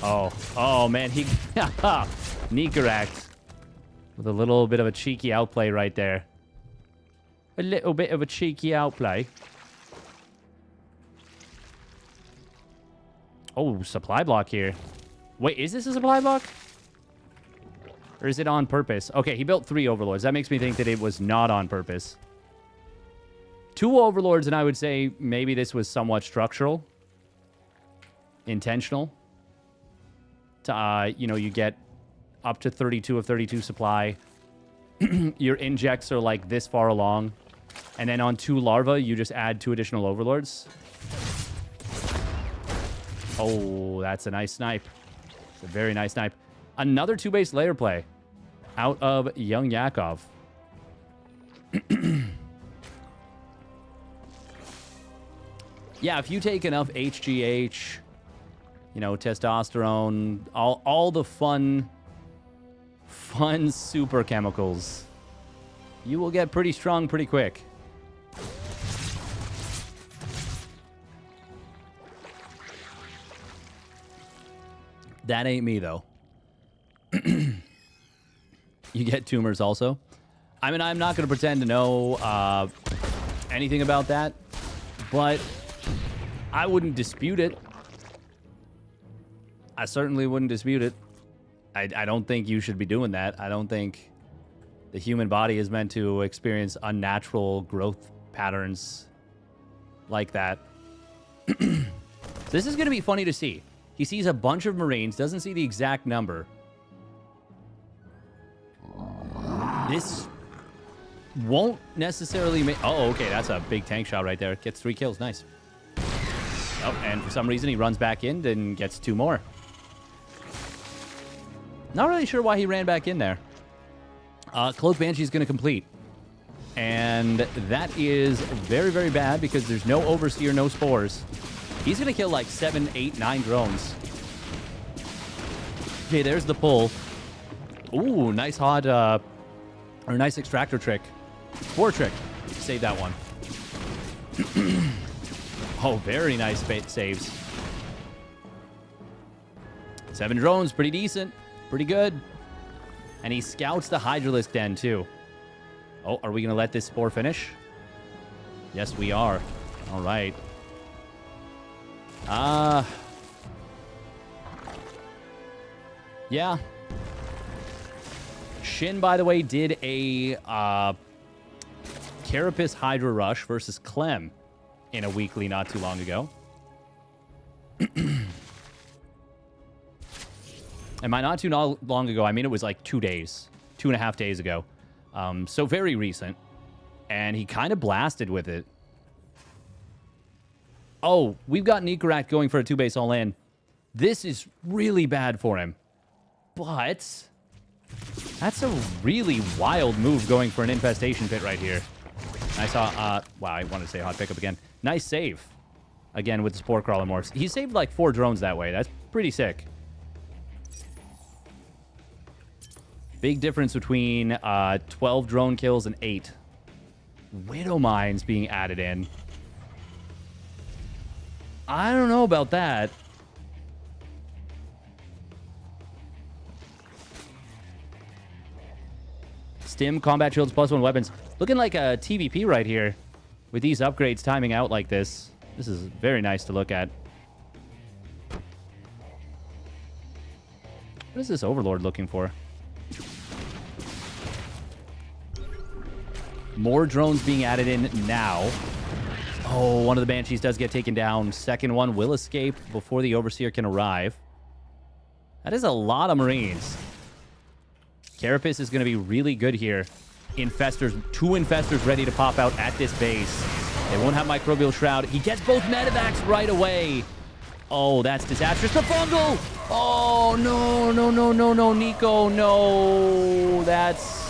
oh man, he Nicoract with a little bit of a cheeky outplay right there. A little bit of a cheeky outplay. Oh, supply block here. Wait, is this a supply block? Or is it on purpose? Okay, he built 3 overlords. That makes me think that it was not on purpose. 2 overlords, and I would say maybe this was somewhat structural. Intentional. You know, you get up to 32 of 32 supply. Your injects are like this far along. And then on 2 larvae, you just add 2 additional overlords. Oh, that's a nice snipe. It's a very nice snipe. Another 2-base layer play out of YoungYakov. Yeah, if you take enough HGH, you know, testosterone, all the fun super chemicals, you will get pretty strong pretty quick. That ain't me, though. You get tumors also. I mean, I'm not going to pretend to know anything about that, but I wouldn't dispute it. I certainly wouldn't dispute it. I don't think you should be doing that. I don't think the human body is meant to experience unnatural growth patterns like that. This is going to be funny to see. He sees a bunch of Marines, doesn't see the exact number. This won't necessarily make... Oh, okay, that's a big tank shot right there. Gets 3 kills, nice. Oh, and for some reason he runs back in and gets 2 more. Not really sure why he ran back in there. Cloak Banshee's going to complete. And that is very, very bad because there's no Overseer, no Spores. He's going to kill like 7, 8, 9 drones. Okay, there's the pull. Ooh, nice hot, or nice extractor trick. Spore trick. Save that one. Oh, very nice saves. 7 drones, pretty decent. Pretty good. And he scouts the Hydralisk Den, too. Oh, are we going to let this Spore finish? Yes, we are. All right. Yeah. Shin, by the way, did a Carapace Hydra Rush versus Clem in a weekly not too long ago. And by not too long ago, I mean it was like 2 days, 2.5 days ago. So very recent. And he kind of blasted with it. Oh, we've got Nicoract going for a 2-base all-in. This is really bad for him. But that's a really wild move going for an Infestation Pit right here. Nice, wow, I wanted to say hot pickup again. Nice save. Again, with the Spore Crawler morphs. He saved like 4 drones that way. That's pretty sick. Big difference between 12 drone kills and 8. Widow Mines being added in. I don't know about that. Stim, combat shields, +1 weapons. Looking like a TVP right here. With these upgrades timing out like this. This is very nice to look at. What is this Overlord looking for? More drones being added in now. Oh, one of the Banshees does get taken down. Second one will escape before the Overseer can arrive. That is a lot of Marines. Carapace is going to be really good here. Infestors, 2 Infestors ready to pop out at this base. They won't have Microbial Shroud. He gets both Medivacs right away. Oh, that's disastrous. The Fungal! Oh, no, no, no, no, no, Nico, no. That's...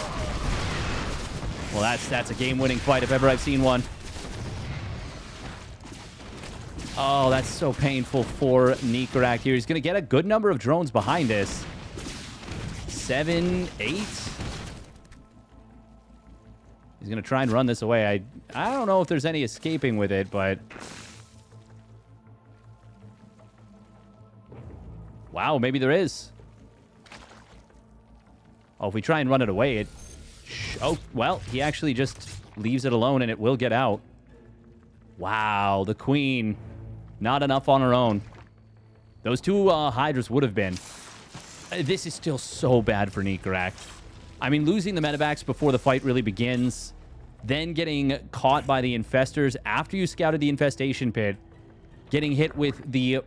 Well, that's a game-winning fight if ever I've seen one. Oh, that's so painful for Nicoract here. He's going to get a good number of drones behind this. 7, 8. He's going to try and run this away. I don't know if there's any escaping with it, but... Wow, maybe there is. Oh, if we try and run it away, it... Oh, well, he actually just leaves it alone and it will get out. Wow, the Queen. Not enough on her own. Those 2 Hydras would have been. This is still so bad for Nicoract. I mean, losing the Medivacs before the fight really begins, then getting caught by the Infestors after you scouted the Infestation Pit, getting hit with the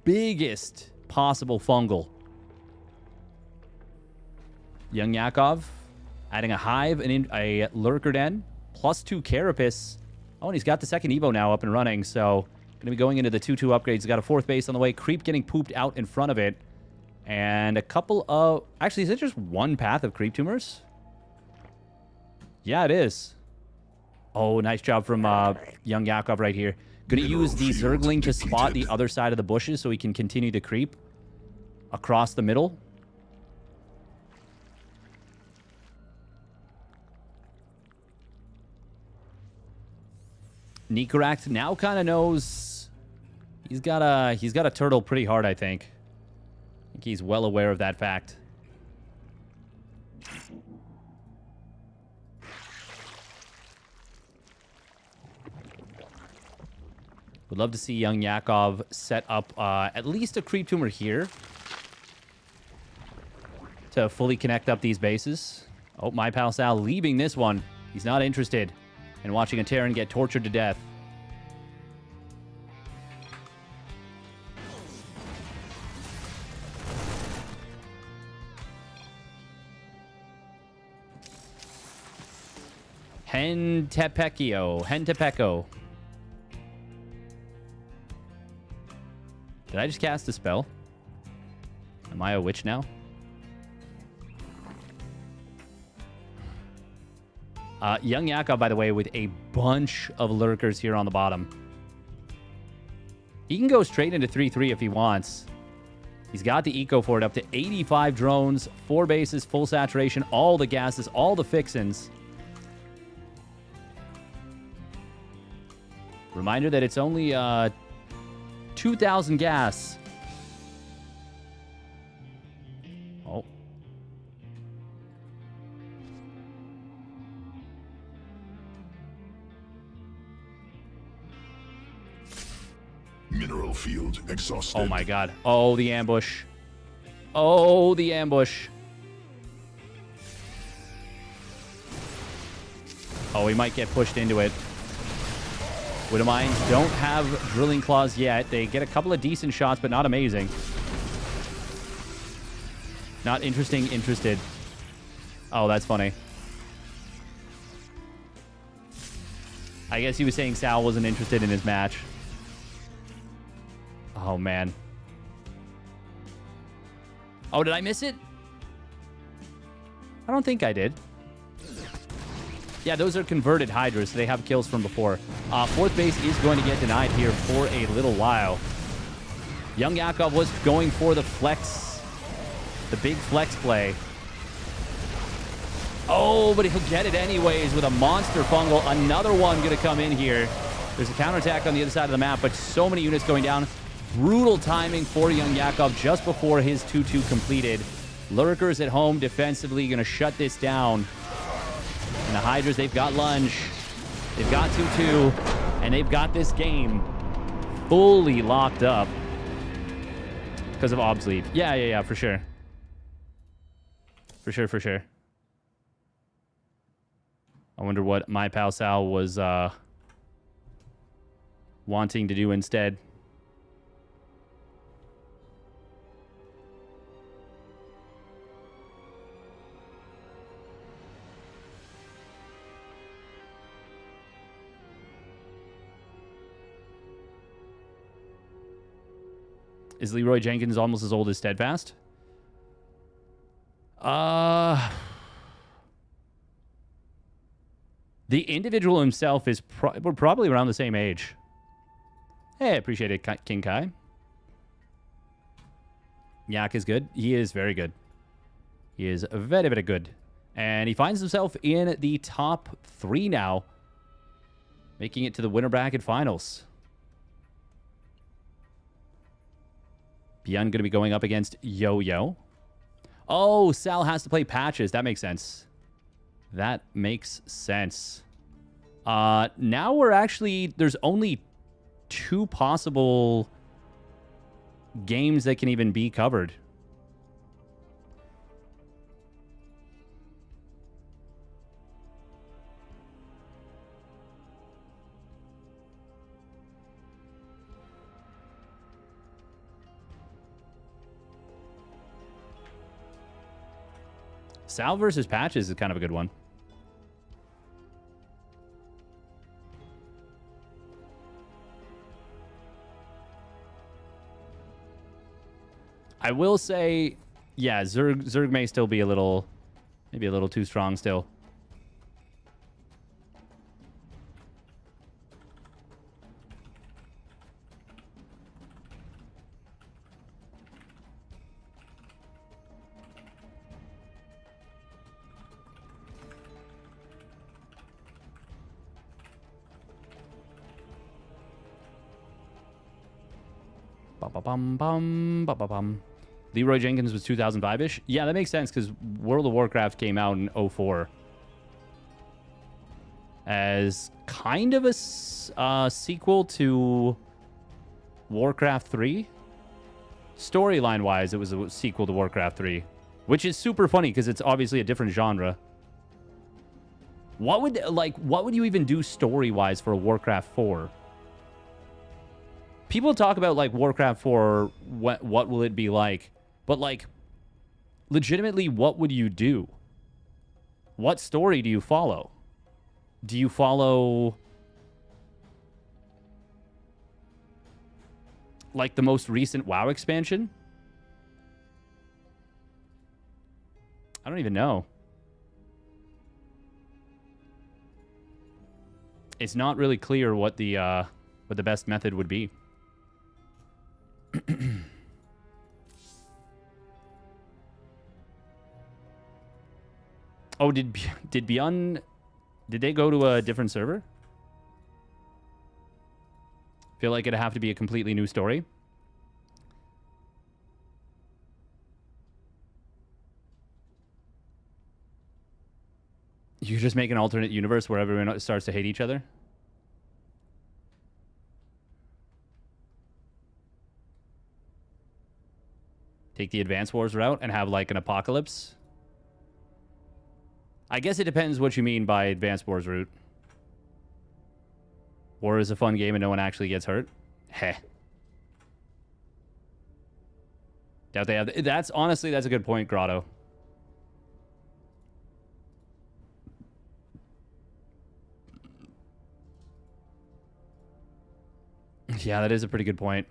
biggest possible fungal. YoungYakov adding a Hive and a Lurker Den, +2 Carapace. Oh, and he's got the second Evo now up and running, so going to be going into the 2-2 upgrades. He's got a 4th base on the way. Creep getting pooped out in front of it. And a couple of... Actually, is it just 1 path of Creep Tumors? Yeah, it is. Oh, nice job from YoungYakov right here. Going to use the Zergling to spot the other side of the bushes so he can continue to creep across the middle. Nicoract now kind of knows he's got a turtle pretty hard, I think. I think he's well aware of that fact. Would love to see YoungYakov set up at least a creep tumor here to fully connect up these bases. Oh, my pal Sal leaving this one. He's not interested in watching a Terran get tortured to death. Hentepeko. Did I just cast a spell? Am I a witch now? YoungYakov, by the way, with a bunch of lurkers here on the bottom. He can go straight into 3-3 if he wants. He's got the eco for it, up to 85 drones, 4 bases, full saturation, all the gases, all the fixins. Reminder that it's only 2,000 gas. Oh. Mineral field exhausted. Oh my god. Oh, the ambush. Oh, the ambush. Oh, we might get pushed into it. Widow Mines don't have drilling claws yet. They get a couple of decent shots, but not amazing. Not interested. Oh, that's funny. I guess he was saying Sal wasn't interested in his match. Oh, man. Oh, did I miss it? I don't think I did. Yeah, those are converted Hydras, so they have kills from before. Fourth base is going to get denied here for a little while. YoungYakov was going for the flex, the big flex play. Oh, but he'll get it anyways with a monster fungal. Another one going to come in here. There's a counterattack on the other side of the map, but so many units going down. Brutal timing for YoungYakov just before his 2-2 completed. Lurkers at home defensively going to shut this down. And the Hydras, they've got lunge. They've got 2-2. And they've got this game fully locked up because of Ob's lead. Yeah, for sure. For sure. I wonder what my pal Sal was wanting to do instead. Is Leroy Jenkins almost as old as Steadfast? The individual himself is we're probably around the same age. Hey, appreciate it, King Kai. Yak is good. He is very good. He is very, very good. And he finds himself in the top 3 now, making it to the winner bracket finals. ByuN going to be going up against Yo-Yo. Oh, Sal has to play patches. That makes sense. That makes sense. Now we're actually... There's only 2 possible games that can even be covered. Sal versus Patches is kind of a good one. I will say, yeah, Zerg may still be a little, maybe a little too strong still. Bum, bum, bum, bum. Leroy Jenkins was 2005-ish. Yeah, that makes sense because World of Warcraft came out in 04 as kind of a sequel to Warcraft 3. Storyline-wise, it was a sequel to Warcraft 3, which is super funny because it's obviously a different genre. What would you even do story-wise for a Warcraft 4? People talk about like Warcraft 4, what will it be like? But like, legitimately, what would you do? What story do you follow? Do you follow like the most recent WoW expansion? I don't even know. It's not really clear what the best method would be. Oh, did ByuN, did they go to a different server? Feel like it'd have to be a completely new story. You just make an alternate universe where everyone starts to hate each other? Take the Advance Wars route and have like an apocalypse? I guess it depends what you mean by Advance Wars route. War is a fun game and no one actually gets hurt? Heh. Doubt they have... That's honestly, that's a good point, Grotto. Yeah, that is a pretty good point.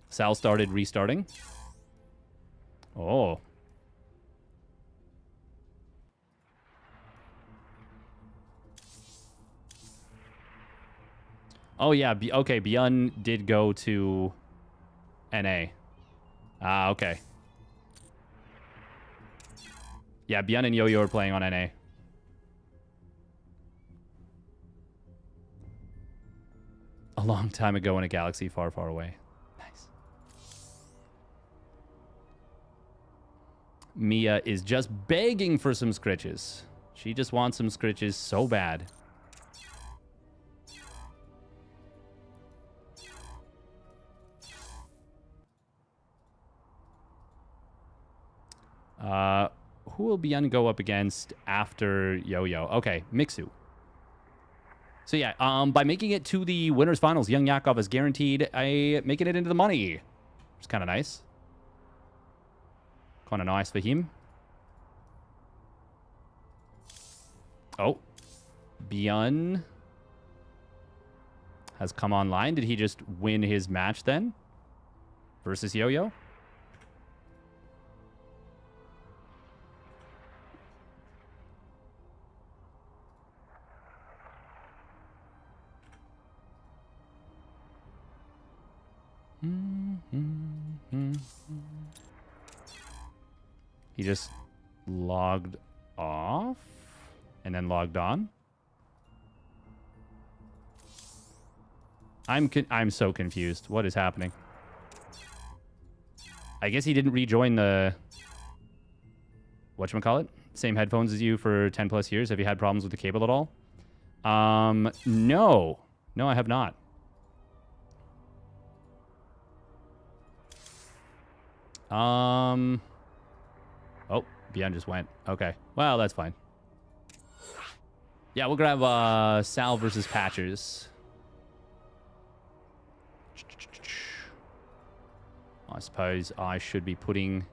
Sal started restarting. Oh. Oh, yeah. Okay, ByuN did go to NA. Ah, okay. Yeah, ByuN and Yo-Yo are playing on NA. A long time ago in a galaxy far, far away. Nice. Mia is just begging for some scritches. She just wants some scritches so bad. Who will ByuN go up against after Yo-Yo? Okay, Mixu. So yeah, by making it to the winners finals, YoungYakov is guaranteed making it into the money. Which is kind of nice. Kind of nice for him. Oh, ByuN has come online. Did he just win his match then? Versus Yo-Yo? He just logged off and then logged on. I'm so confused. What is happening? I guess he didn't rejoin the whatchamacallit? Same headphones as you for 10 plus years. Have you had problems with the cable at all? No. No, I have not. Oh, ByuN just went. Okay. Well, that's fine. Yeah, we'll grab Sal versus Patchers. I suppose I should be putting...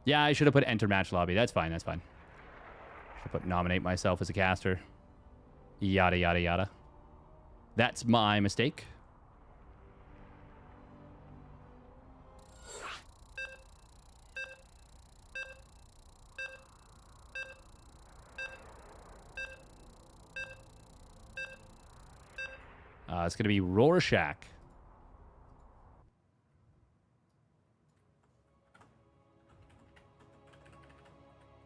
Yeah, I should have put enter match lobby. That's fine, that's fine. Should put nominate myself as a caster. Yada, yada, yada. That's my mistake. It's going to be Rorschach.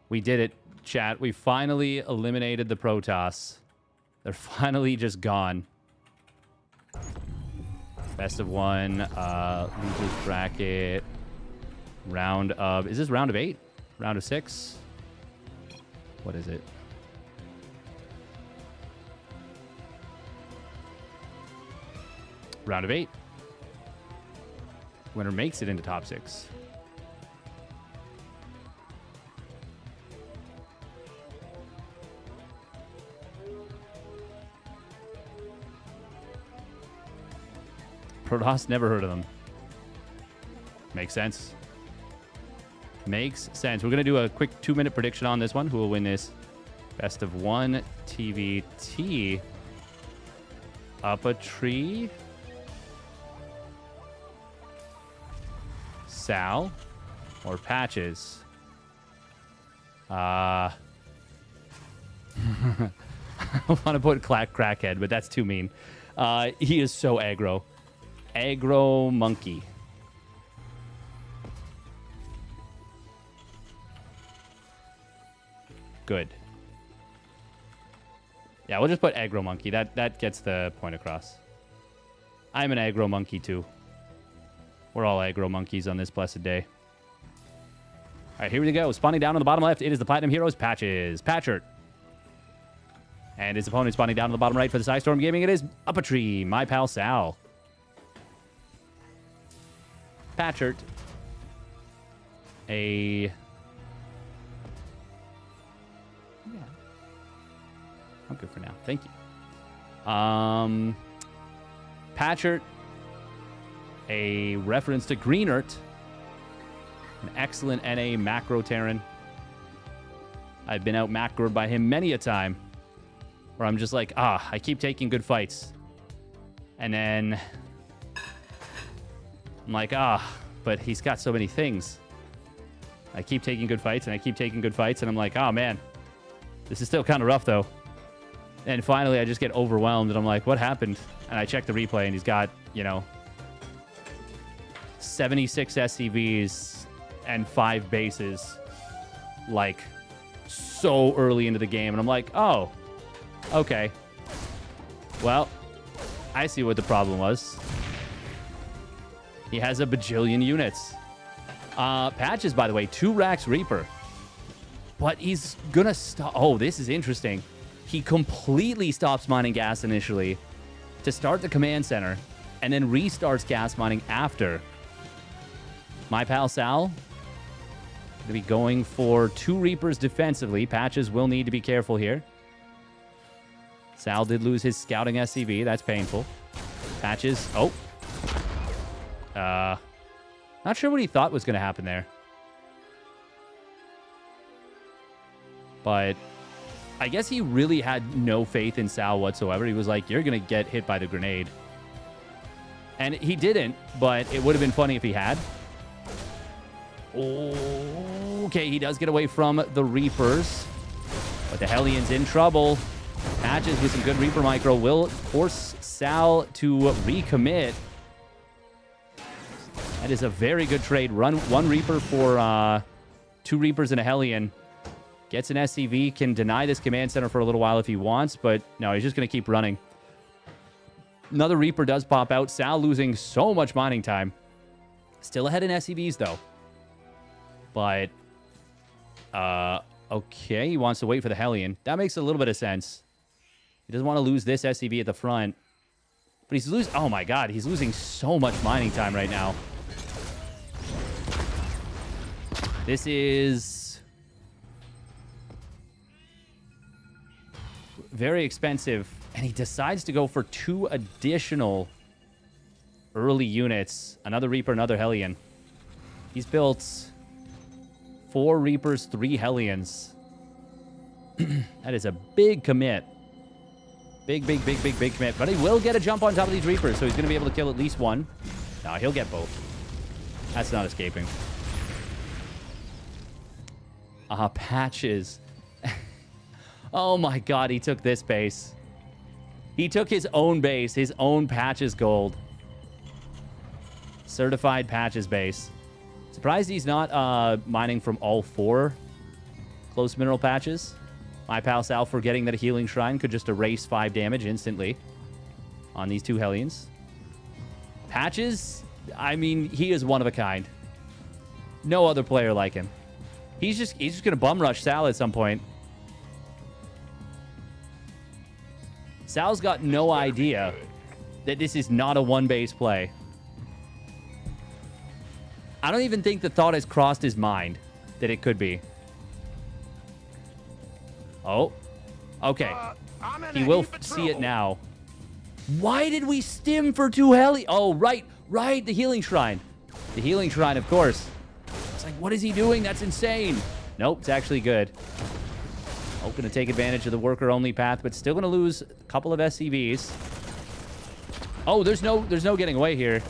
We did it. chat. We finally eliminated the Protoss. They're finally just gone. Best of 1. Losers bracket. Round of... Is this round of 8? Round of 6? What is it? Round of 8. Winner makes it into top 6. Protoss, never heard of them. Makes sense. Makes sense. We're going to do a quick 2-minute prediction on this one. Who will win this? Best of 1 TVT. Up a tree. Sal or Patches? I want to put Crackhead, but that's too mean. He is so aggro. Aggro monkey. Good. Yeah, we'll just put aggro monkey. That gets the point across. I'm an aggro monkey too. We're all aggro monkeys on this blessed day. All right, here we go. Spawning down on the bottom left, it is the Platinum Heroes Patches. Patchert. And his opponent spawning down on the bottom right for the Psystorm Gaming, it is Up a Tree, my pal Sal. Patchert. Yeah. I'm good for now. Thank you. Patchert. A reference to Greenert. An excellent NA macro Terran. I've been out macroed by him many a time. Where I'm just like, I keep taking good fights. And then I'm like, but he's got so many things. I keep taking good fights, and I keep taking good fights, and I'm like, man, this is still kind of rough, though. And finally, I just get overwhelmed, and I'm like, what happened? And I check the replay, and he's got, 76 SCVs and 5 bases, like, so early into the game. And I'm like, oh, okay. Well, I see what the problem was. He has a bajillion units. Patches, by the way, 2 racks Reaper. But he's gonna stop. Oh, this is interesting. He completely stops mining gas initially to start the command center and then restarts gas mining after. My pal Sal gonna be going for 2 Reapers defensively. Patches will need to be careful here. Sal did lose his scouting SCV. That's painful. Patches. Oh. Not sure what he thought was going to happen there. But I guess he really had no faith in Sal whatsoever. He was like, you're going to get hit by the grenade. And he didn't, but it would have been funny if he had. Okay, he does get away from the Reapers. But the Hellions in trouble. Patches with some good Reaper micro will force Sal to recommit. That is a very good trade. Run 1 Reaper for 2 Reapers and a Hellion. Gets an SCV, can deny this command center for a little while if he wants, but no, he's just going to keep running. Another Reaper does pop out. Sal losing so much mining time. Still ahead in SCVs, though. But, okay, he wants to wait for the Hellion. That makes a little bit of sense. He doesn't want to lose this SCV at the front. But he's losing... Oh, my God. He's losing so much mining time right now. This is... very expensive. And he decides to go for 2 additional early units. Another Reaper, another Hellion. He's built 4 Reapers, 3 Hellions. That is a big commit. Big commit. But he will get a jump on top of these Reapers, so he's going to be able to kill at least 1. No, he'll get both. That's not escaping. Patches. Oh my God, he took this base. He took his own base, his own Patches gold. Certified Patches base. Surprised he's not mining from all 4 Close mineral patches. My pal Sal forgetting that a healing shrine could just erase 5 damage instantly on these 2 Hellions. Patches, I mean, he is one of a kind. No other player like him. He's just going to bum rush Sal at some point. Sal's got no idea that this is not a one-base play. I don't even think the thought has crossed his mind that it could be. Oh. Okay. He will see it now. Why did we stim for 2 heli? Oh, right. Right. The healing shrine. The healing shrine, of course. It's like, what is he doing? That's insane. Nope. It's actually good. Hoping to take advantage of the worker-only path, but still going to lose a couple of SCVs. Oh, there's no getting away here.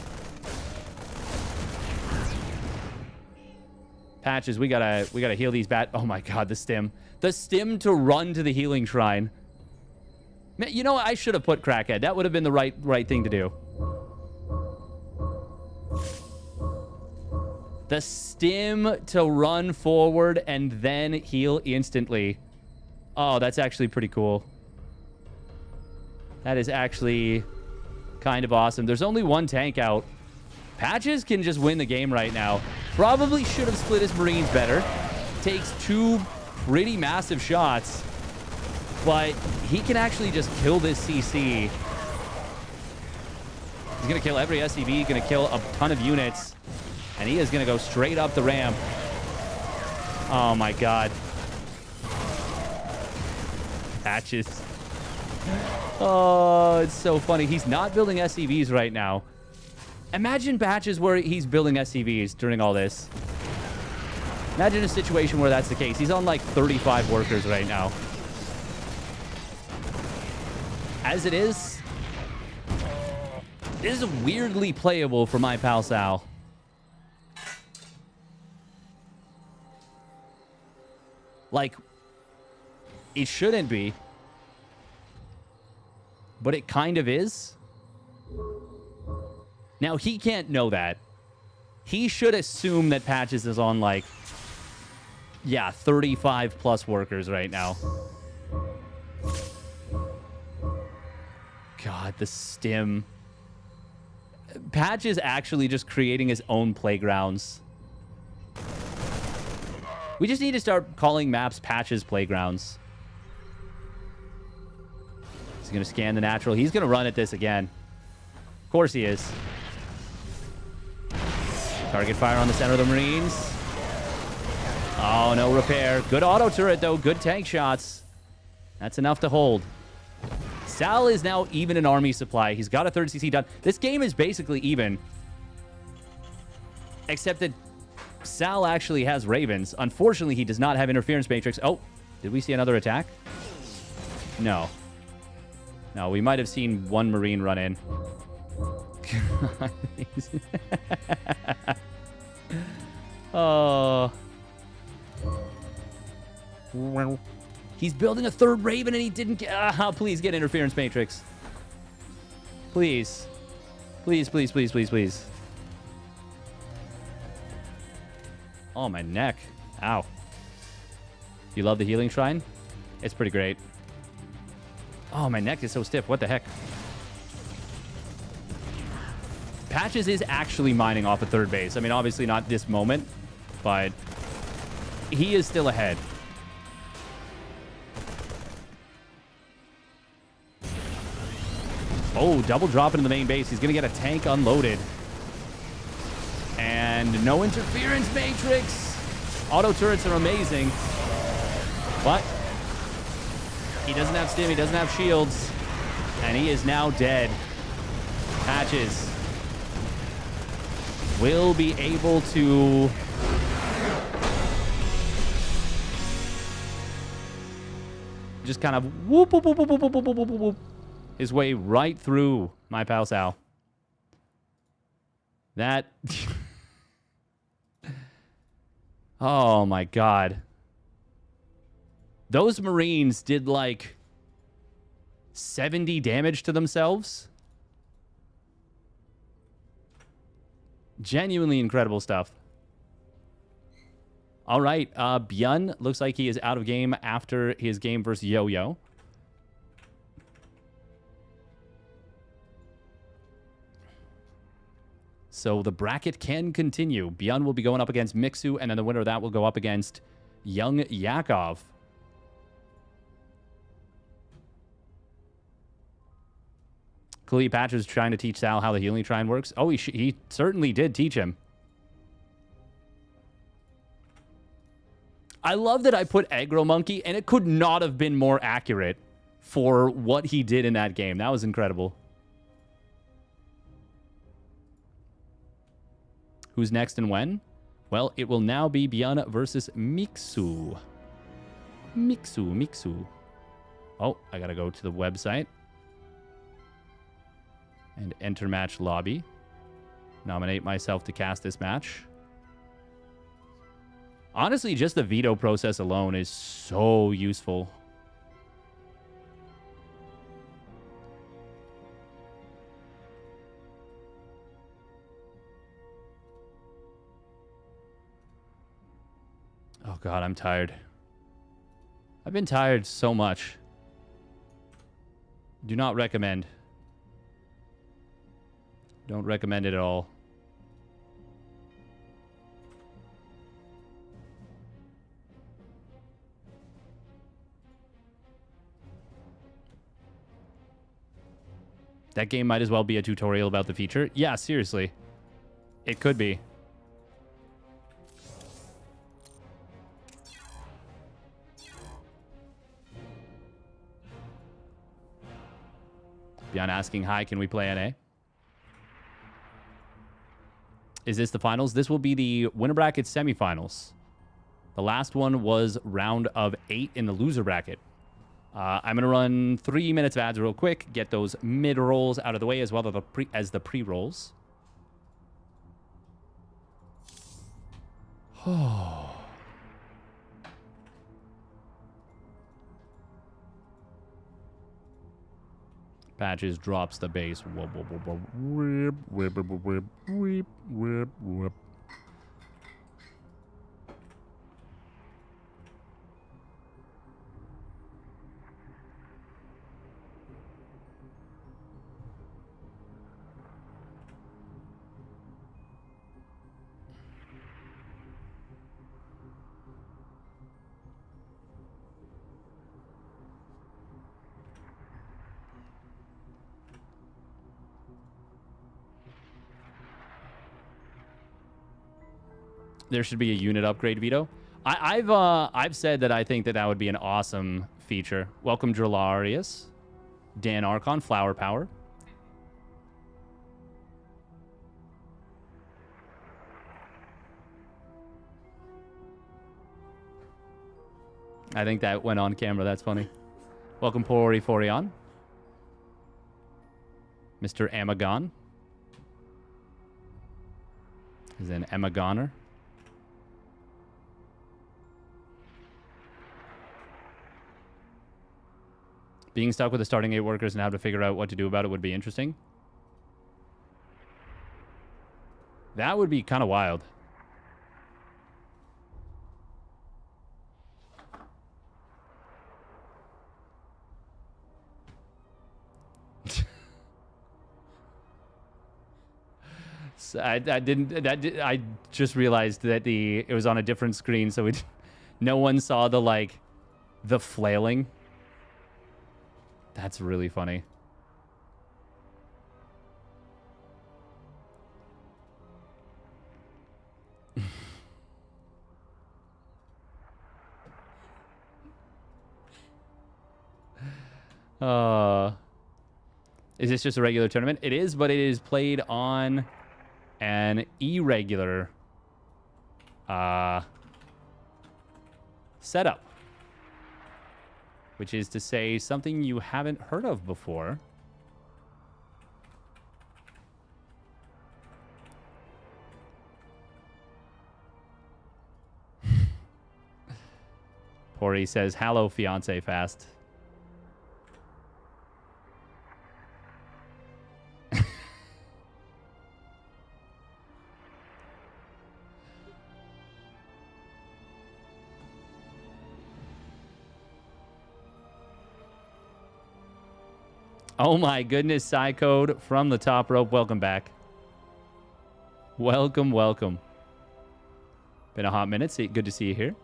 Patches, we gotta heal these bat. Oh my god, the stim. The stim to run to the healing shrine. Man, you know what? I should have put Crackhead. That would have been the right thing to do. The stim to run forward and then heal instantly. Oh, that's actually pretty cool. That is actually kind of awesome. There's only 1 tank out. Patches can just win the game right now. Probably should have split his Marines better. Takes 2 pretty massive shots. But he can actually just kill this CC. He's going to kill every SCV. He's going to kill a ton of units. And he is going to go straight up the ramp. Oh my god. Patches. Oh, it's so funny. He's not building SCVs right now. Imagine Patches where he's building SCVs during all this. Imagine a situation where that's the case. He's on like 35 workers right now. As it is, this is weirdly playable for my pal Sal. Like, it shouldn't be. But it kind of is. Now, he can't know that. He should assume that Patches is on, like, yeah, 35 plus workers right now. God, the stim. Patches actually just creating his own playgrounds. We just need to start calling maps Patches Playgrounds. He's going to scan the natural. He's going to run at this again. Of course he is. Target fire on the center of the Marines. Oh, no repair. Good auto turret, though. Good tank shots. That's enough to hold. Sal is now even in army supply. He's got a 3rd CC done. This game is basically even. Except that Sal actually has Ravens. Unfortunately, he does not have Interference Matrix. Oh, did we see another attack? No. No, we might have seen 1 Marine run in. Oh. He's building a 3rd Raven and he didn't get... please get Interference Matrix. Please. Please, please, please, please, please. Oh, my neck. Ow. You love the healing shrine? It's pretty great. Oh, my neck is so stiff. What the heck? Patches is actually mining off a 3rd base. I mean, obviously not this moment, but he is still ahead. Oh, double drop into the main base. He's going to get a tank unloaded. And no Interference Matrix. Auto turrets are amazing. But he doesn't have stim. He doesn't have shields. And he is now dead. Patches will be able to... just kind of whoop, whoop, whoop, whoop, whoop, whoop, whoop, whoop, whoop, his way right through my pal Sal. That... oh, my God. Those Marines did, like, 70 damage to themselves. Genuinely incredible stuff. All right. ByuN looks like he is out of game after his game versus Yo-Yo. So the bracket can continue. ByuN will be going up against Mixu, and then the winner of that will go up against YoungYakov. Cleopatra's trying to teach Sal how the healing shrine works. Oh, he certainly did teach him. I love that I put Aggro Monkey, and it could not have been more accurate for what he did in that game. That was incredible. Who's next and when? Well, it will now be ByuN versus Mixu. Mixu. Oh, I gotta go to the website. And enter match lobby. Nominate myself to cast this match. Honestly, just the veto process alone is so useful. Oh God, I'm tired. I've been tired so much. Do not recommend. Don't recommend it at all. That game might as well be a tutorial about the feature. Yeah, seriously. It could be. ByuN asking, hi, can we play NA? Is this the finals? This will be the winner bracket semifinals. The last one was round of 8 in the loser bracket. I'm going to run 3 minutes of ads real quick, get those mid-rolls out of the way as well as the pre-rolls. Oh. Patches drops the bass. There should be a unit upgrade veto. I've said that I think that would be an awesome feature. Welcome, Drillarius. Dan Archon, Flower Power. I think that went on camera. That's funny. Welcome, Pori Forion. Mr. Amagon. Is an Amagoner. Being stuck with the starting 8 workers and how to figure out what to do about it would be interesting. That would be kind of wild. So I just realized that it was on a different screen, so no one saw the flailing. That's really funny. Is this just a regular tournament? It is, but it is played on an irregular setup. Which is to say something you haven't heard of before. Pori says, hello, fiance fast. Oh my goodness, Psycode from the top rope. Welcome back. Welcome, welcome. Been a hot minute. Good to see you here.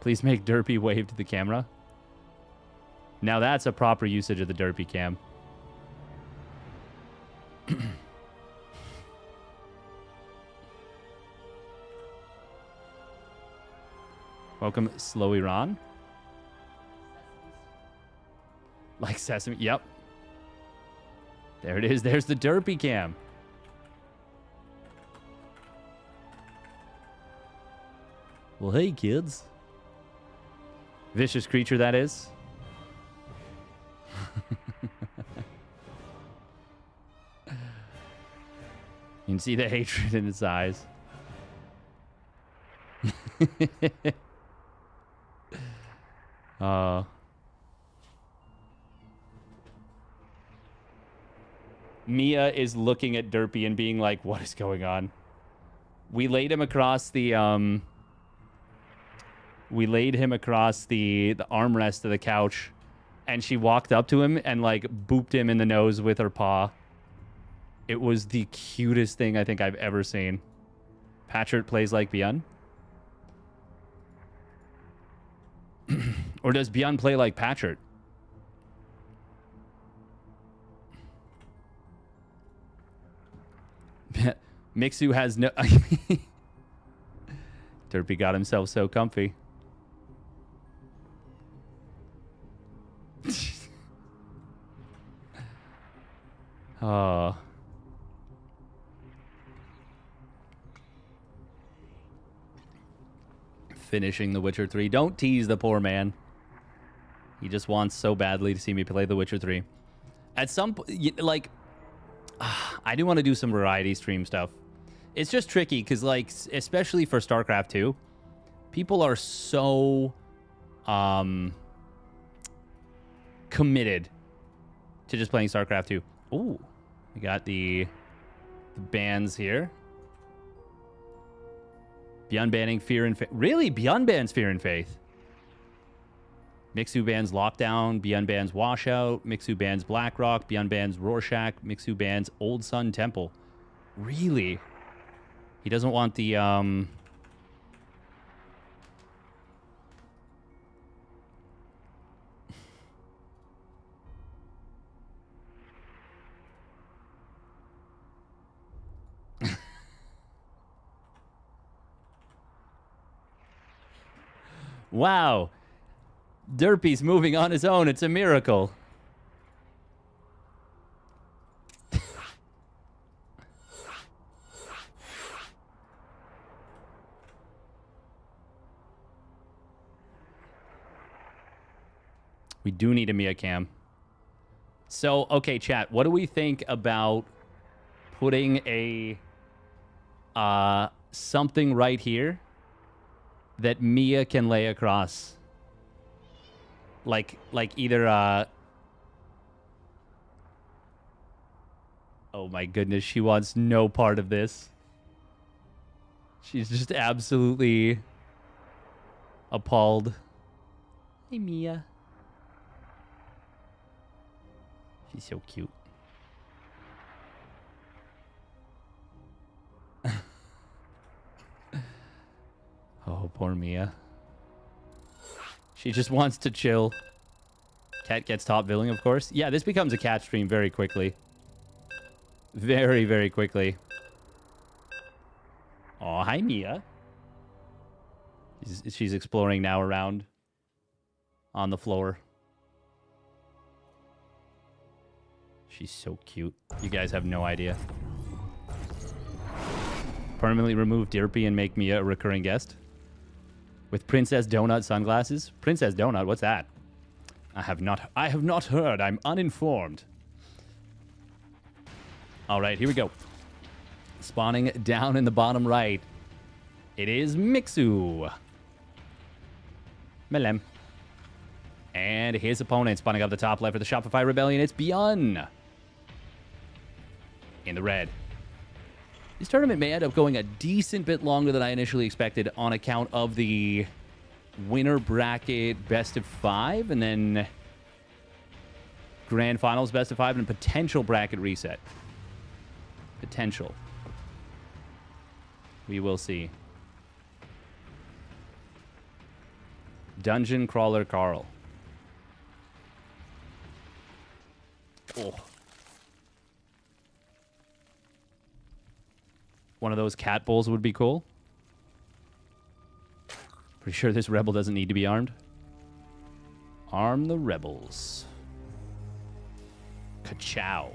Please make Derpy wave to the camera. Now that's a proper usage of the Derpy cam. Welcome, Slow Iran. Like Sesame. Yep. There it is. There's the Derpy cam. Well, hey, kids. Vicious creature, that is. You can see the hatred in its eyes. Mia is looking at Derpy and being like, what is going on? We laid him across the armrest of the couch, and she walked up to him and like booped him in the nose with her paw. It was the cutest thing I think I've ever seen. Patchert plays like ByuN. Or does ByuN play like Patchert? Mixu has no... Derpy got himself so comfy. Oh. Finishing The Witcher 3. Don't tease the poor man. He just wants so badly to see me play The Witcher 3. At some point, like... I do want to do some variety stream stuff. It's just tricky because, like, especially for StarCraft 2, people are so committed to just playing StarCraft 2. Ooh, we got the bans here. ByuN banning Fear and Faith. Really? ByuN bans Fear and Faith. Mixu bans Lockdown. ByuN bans Washout. Mixu bans Blackrock. ByuN bans Rorschach. Mixu bans Old Sun Temple. Really? He doesn't want the, Wow. Derpy's moving on his own. It's a miracle. We do need a Mia cam. So, okay, chat. What do we think about putting a something right here that Mia can lay across? Like either oh my goodness, she wants no part of this. She's just absolutely appalled. Hey, Mia. She's so cute. Oh, poor Mia. She just wants to chill. Cat gets top billing, of course. Yeah, this becomes a cat stream very quickly. Very, very quickly. Oh, hi, Mia. She's exploring now around on the floor. She's so cute. You guys have no idea. Permanently remove Derpy and make Mia a recurring guest. With Princess Donut sunglasses? Princess Donut, what's that? I have not heard. I'm uninformed. All right, here we go. Spawning down in the bottom right. It is Mixu. Melem. And his opponent spawning up the top left for the Shopify Rebellion. It's ByuN. In the red. This tournament may end up going a decent bit longer than I initially expected on account of the winner bracket best of 5 and then Grand Finals, best of 5, and potential bracket reset. Potential. We will see. Dungeon Crawler Carl. Oh. One of those cat bowls would be cool. Pretty sure this rebel doesn't need to be armed. Arm the rebels. Ka-chow.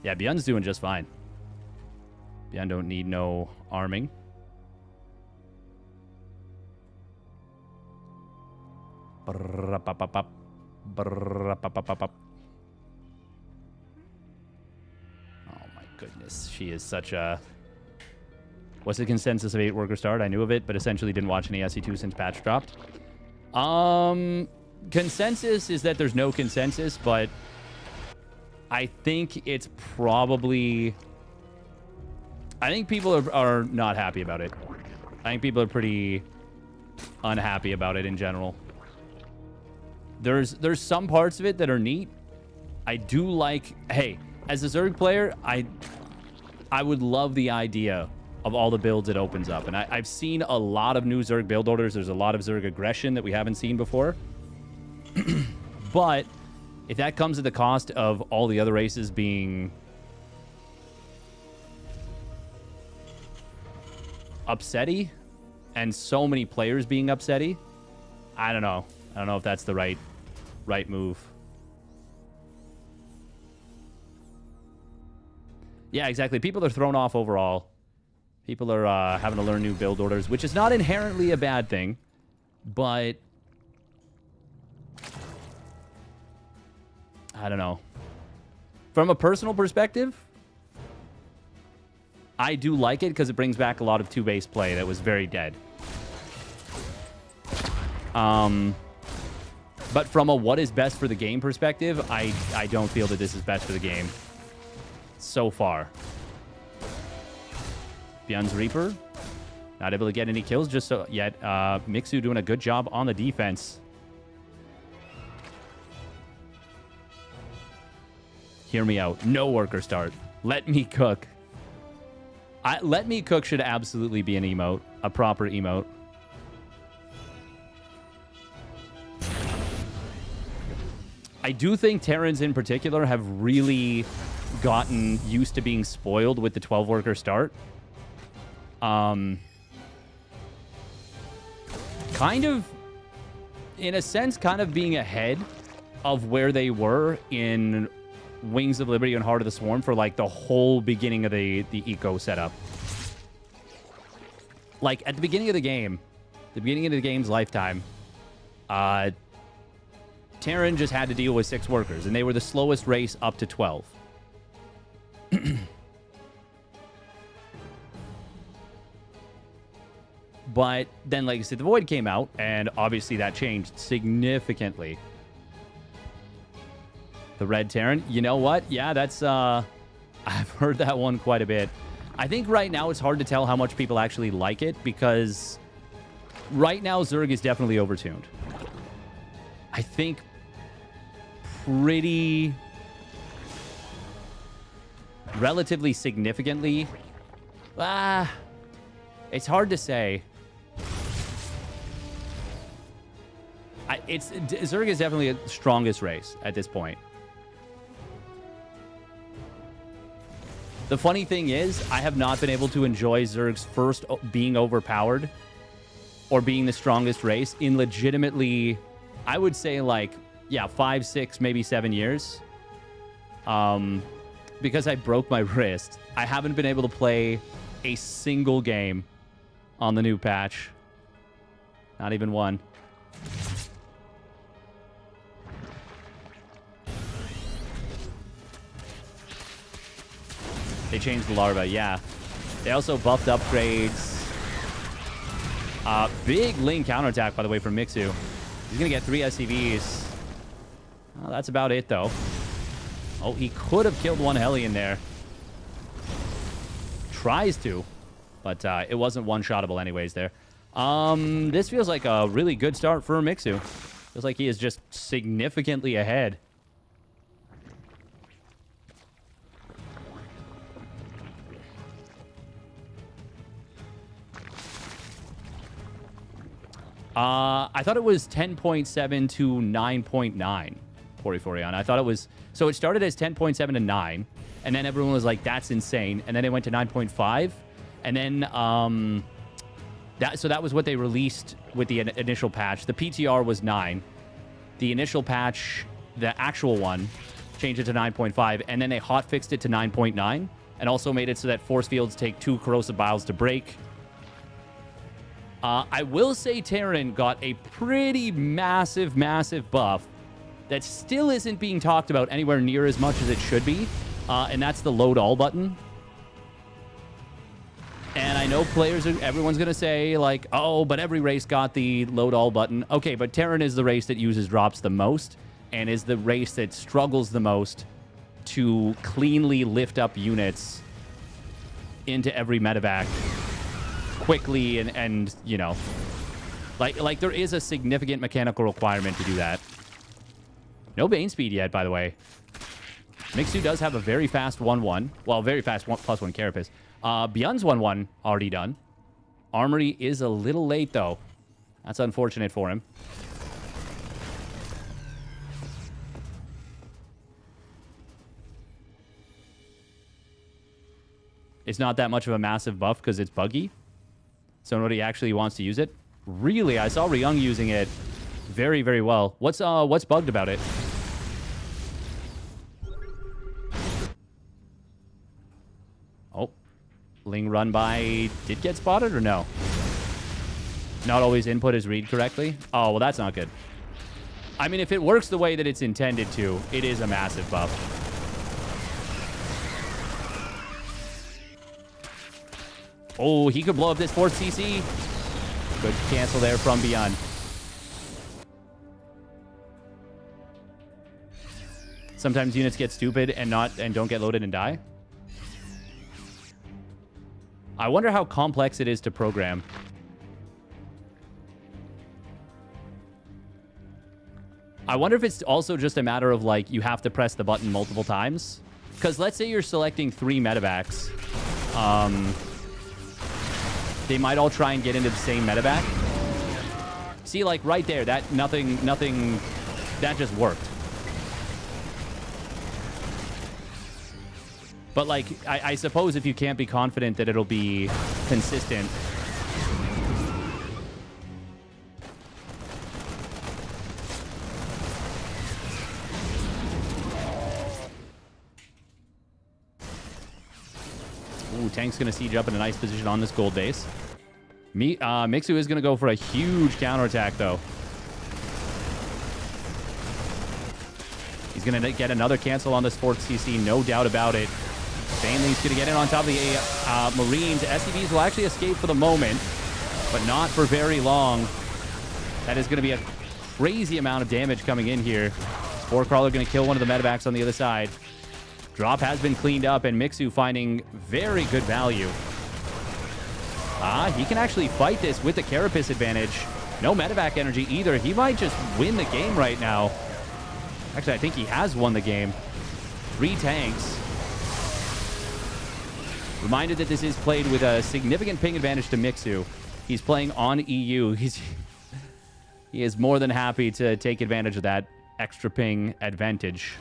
Yeah, ByuN's doing just fine. ByuN don't need no arming. Brrrapapapap. Brrrapapapap. Oh my goodness. She is such a... What's the consensus of 8 worker start? I knew of it, but essentially didn't watch any SC2 since patch dropped. Consensus is that there's no consensus, but I think it's probably... I think people are not happy about it. I think people are pretty unhappy about it in general. There's some parts of it that are neat. I do like... Hey, as a Zerg player, I would love the idea of all the builds it opens up. And I've seen a lot of new Zerg build orders. There's a lot of Zerg aggression that we haven't seen before. But if that comes at the cost of all the other races being upsetty and so many players being upsetty, I don't know. I don't know if that's the right move. Yeah, exactly. People are thrown off overall. People are having to learn new build orders, which is not inherently a bad thing, but I don't know. From a personal perspective, I do like it because it brings back a lot of two-base play that was very dead. But from a what is best for the game perspective, I don't feel that this is best for the game so far. ByuN's Reaper, not able to get any kills just so yet. Mixu doing a good job on the defense. Hear me out. No worker start. Let me cook. Let me cook should absolutely be an emote, a proper emote. I do think Terrans in particular have really gotten used to being spoiled with the 12 worker start. Kind of, in a sense, kind of being ahead of where they were in Wings of Liberty and Heart of the Swarm for like the whole beginning of the eco setup. Like at the beginning of the game, the beginning of the game's lifetime, Terran just had to deal with 6 workers, and they were the slowest race up to 12. But then Legacy of the Void came out, and obviously that changed significantly. The Red Terran, you know what? Yeah, that's... I've heard that one quite a bit. I think right now it's hard to tell how much people actually like it, because right now Zerg is definitely overtuned. I think pretty... relatively significantly. It's hard to say. Zerg is definitely the strongest race at this point. The funny thing is, I have not been able to enjoy Zerg's first being overpowered or being the strongest race in legitimately, I would say like, yeah, 5, 6, maybe 7 years. Because I broke my wrist, I haven't been able to play a single game on the new patch. Not even one. They changed the larva, yeah. They also buffed upgrades. Big Ling counterattack, by the way, from Mixu. He's going to get 3 SCVs. Oh, that's about it, though. Oh, he could have killed one Hellion there. Tries to, but it wasn't one-shottable anyways there. This feels like a really good start for Mixu. Feels like he is just significantly ahead. I thought it was 10.7 to 9.9. Poriforion. I thought it was... So it started as 10.7 to 9, and then everyone was like, that's insane. And then it went to 9.5, and then... So that was what they released with the initial patch. The PTR was 9. The initial patch, the actual one, changed it to 9.5, and then they hotfixed it to 9.9, and also made it so that force fields take 2 corrosive biles to break. I will say Terran got a pretty massive, massive buff that still isn't being talked about anywhere near as much as it should be, and that's the load all button. And I know everyone's going to say, like, oh, but every race got the load all button. Okay, but Terran is the race that uses drops the most, and is the race that struggles the most to cleanly lift up units into every medevac quickly, and you know, like there is a significant mechanical requirement to do that. No Bane speed yet, by the way. Mixu does have a very fast 1-1. Well, very fast +1 Carapace. ByuN's 1-1 already done. Armory is a little late, though. That's unfortunate for him. It's not that much of a massive buff because it's buggy. So nobody actually wants to use it. Really, I saw Ryung using it very, very well. What's bugged about it? Oh, Ling run by did get spotted or no? Not always input is read correctly. Oh, well, that's not good. I mean, if it works the way that it's intended to, it is a massive buff. Oh, he could blow up this 4th CC. Good cancel there from ByuN. Sometimes units get stupid and don't get loaded and die. I wonder how complex it is to program. I wonder if it's also just a matter of, like, you have to press the button multiple times. Because let's say you're selecting 3 medevacs. They might all try and get into the same medevac. See, like, right there, that nothing, that just worked. But, like, I suppose if you can't be confident that it'll be consistent. Ooh, Tank's going to siege up in a nice position on this gold base. Mixu is going to go for a huge counterattack, though. He's going to get another cancel on this 4th CC, no doubt about it. Bane's going to get in on top of the Marines. SCVs will actually escape for the moment, but not for very long. That is going to be a crazy amount of damage coming in here. Spore Crawler going to kill one of the medevacs on the other side. Drop has been cleaned up, and Mixu finding very good value. He can actually fight this with the Carapace advantage. No medevac energy either. He might just win the game right now. Actually, I think he has won the game. 3 tanks. Reminded that this is played with a significant ping advantage to Mixu. He's playing on EU. He is more than happy to take advantage of that extra ping advantage.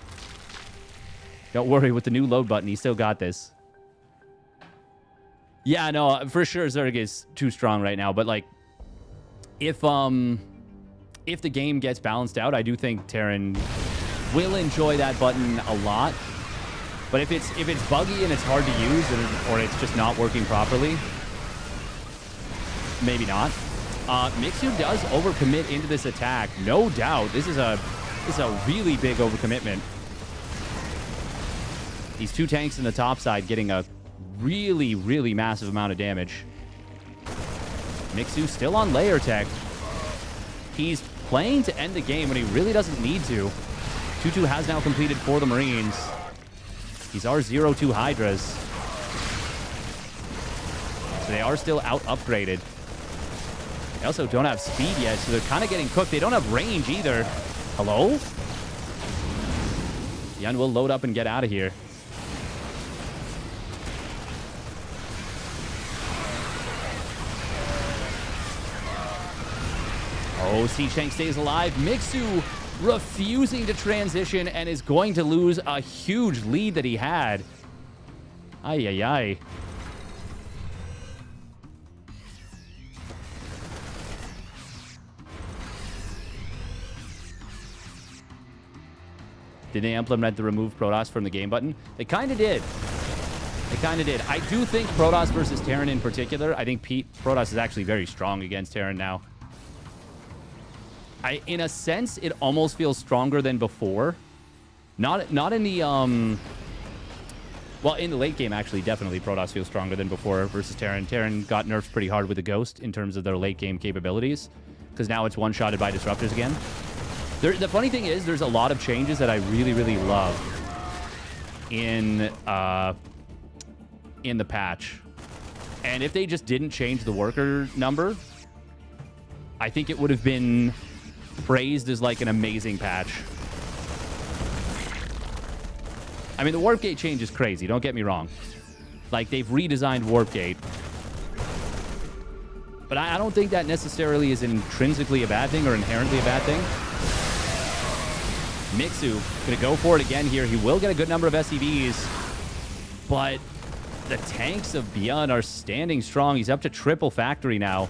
Don't worry, with the new load button, he still got this. Yeah, no, for sure Zerg is too strong right now, but, like, if the game gets balanced out, I do think Terran will enjoy that button a lot. But if it's buggy and it's hard to use, or it's just not working properly, maybe not. Mixu does overcommit into this attack, no doubt. This is a really big overcommitment. These 2 tanks in the top side getting a really, really massive amount of damage. Mixu still on layer tech. He's playing to end the game when he really doesn't need to. 2-2 has now completed for the Marines. These are 0-2 Hydras. So they are still out upgraded. They also don't have speed yet, so they're kind of getting cooked. They don't have range either. Hello? ByuN will load up and get out of here. Oh, Siege Tank stays alive. Mixu refusing to transition and is going to lose a huge lead that he had. Ay, ay, ay. Did they implement the remove Protoss from the game button? They kind of did. They kind of did. I do think Protoss versus Terran in particular, I think Protoss is actually very strong against Terran now. In a sense, it almost feels stronger than before. Not in the, well, in the late game, actually, definitely Protoss feels stronger than before versus Terran. Terran got nerfed pretty hard with the Ghost in terms of their late game capabilities, because now it's one-shotted by Disruptors again. The funny thing is, there's a lot of changes that I really, really love in the patch. And if they just didn't change the worker number, I think it would have been praised as like an amazing patch. I mean, the Warp Gate change is crazy, don't get me wrong. Like, they've redesigned Warp Gate. But I don't think that necessarily is intrinsically a bad thing or inherently a bad thing. Mixu going to go for it again here. He will get a good number of SCVs, but the tanks of ByuN are standing strong. He's up to triple factory now.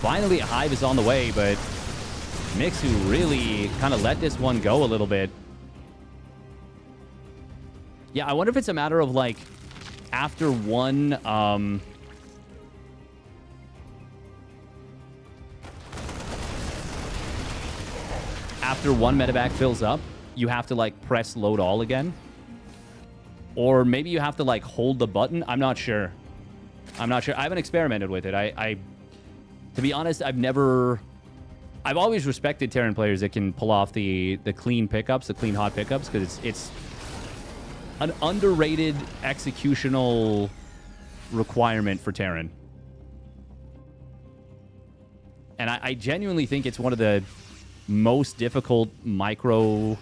Finally, a hive is on the way, but Mixu really kind of let this one go a little bit. Yeah, I wonder if it's a matter of, like, after one... after one medevac fills up, you have to, like, press load all again. Or maybe you have to, like, hold the button. I'm not sure. I'm not sure. I haven't experimented with it. To be honest, I've always respected Terran players that can pull off the clean pickups, the clean hot pickups, because it's an underrated executional requirement for Terran. And I genuinely think it's one of the most difficult micro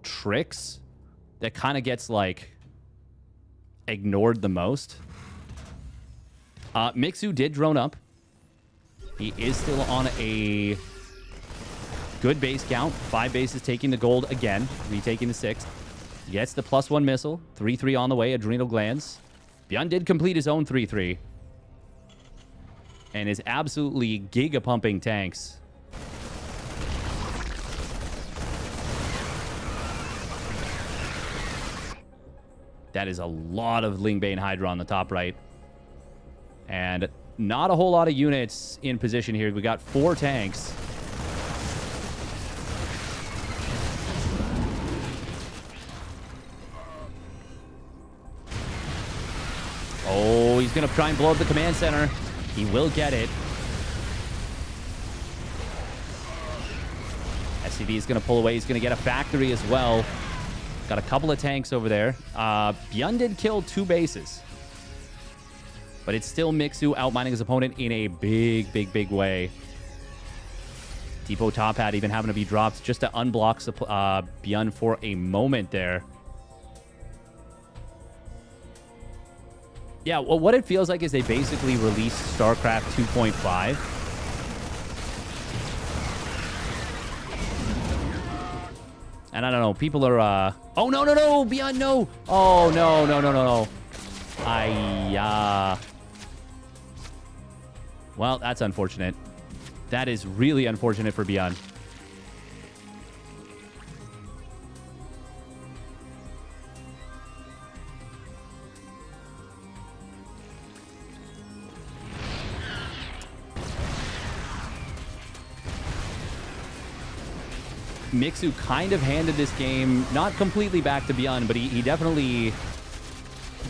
tricks that kind of gets, like, ignored the most. Mixu did drone up. He is still on a good base count. 5 bases taking the gold again, retaking the 6th. Gets the +1 missile. 3-3 on the way, Adrenal Glands. ByuN did complete his own 3-3. And is absolutely giga-pumping tanks. That is a lot of Lingbane Hydra on the top right. And not a whole lot of units in position here. We got 4 tanks. Oh, he's going to try and blow up the command center. He will get it. SCV is going to pull away. He's going to get a factory as well. Got a couple of tanks over there. ByuN did kill 2 bases. But it's still Mixu outmining his opponent in a big, big, big way. Depot top hat even having to be dropped just to unblock ByuN for a moment there. Yeah, well, what it feels like is they basically released StarCraft 2.5. And I don't know, people are, oh, no, no, no, ByuN, no! Oh, no, no, no, no, no. Well, that's unfortunate. That is really unfortunate for ByuN. Mixu kind of handed this game, not completely back to ByuN, but he definitely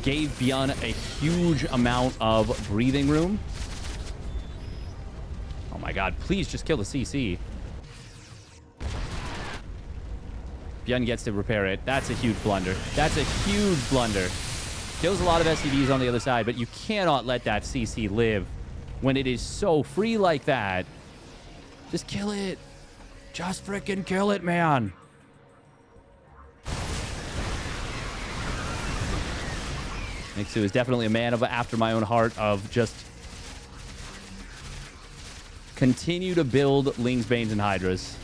gave ByuN a huge amount of breathing room. Oh my god, please just kill the CC. ByuN gets to repair it. That's a huge blunder. That's a huge blunder. Kills a lot of SCVs on the other side, but you cannot let that CC live. when it is so free like that. Just kill it. Just freaking kill it, man. Mixu is definitely a man after my own heart of just continue to build Lings, Banes, and Hydras.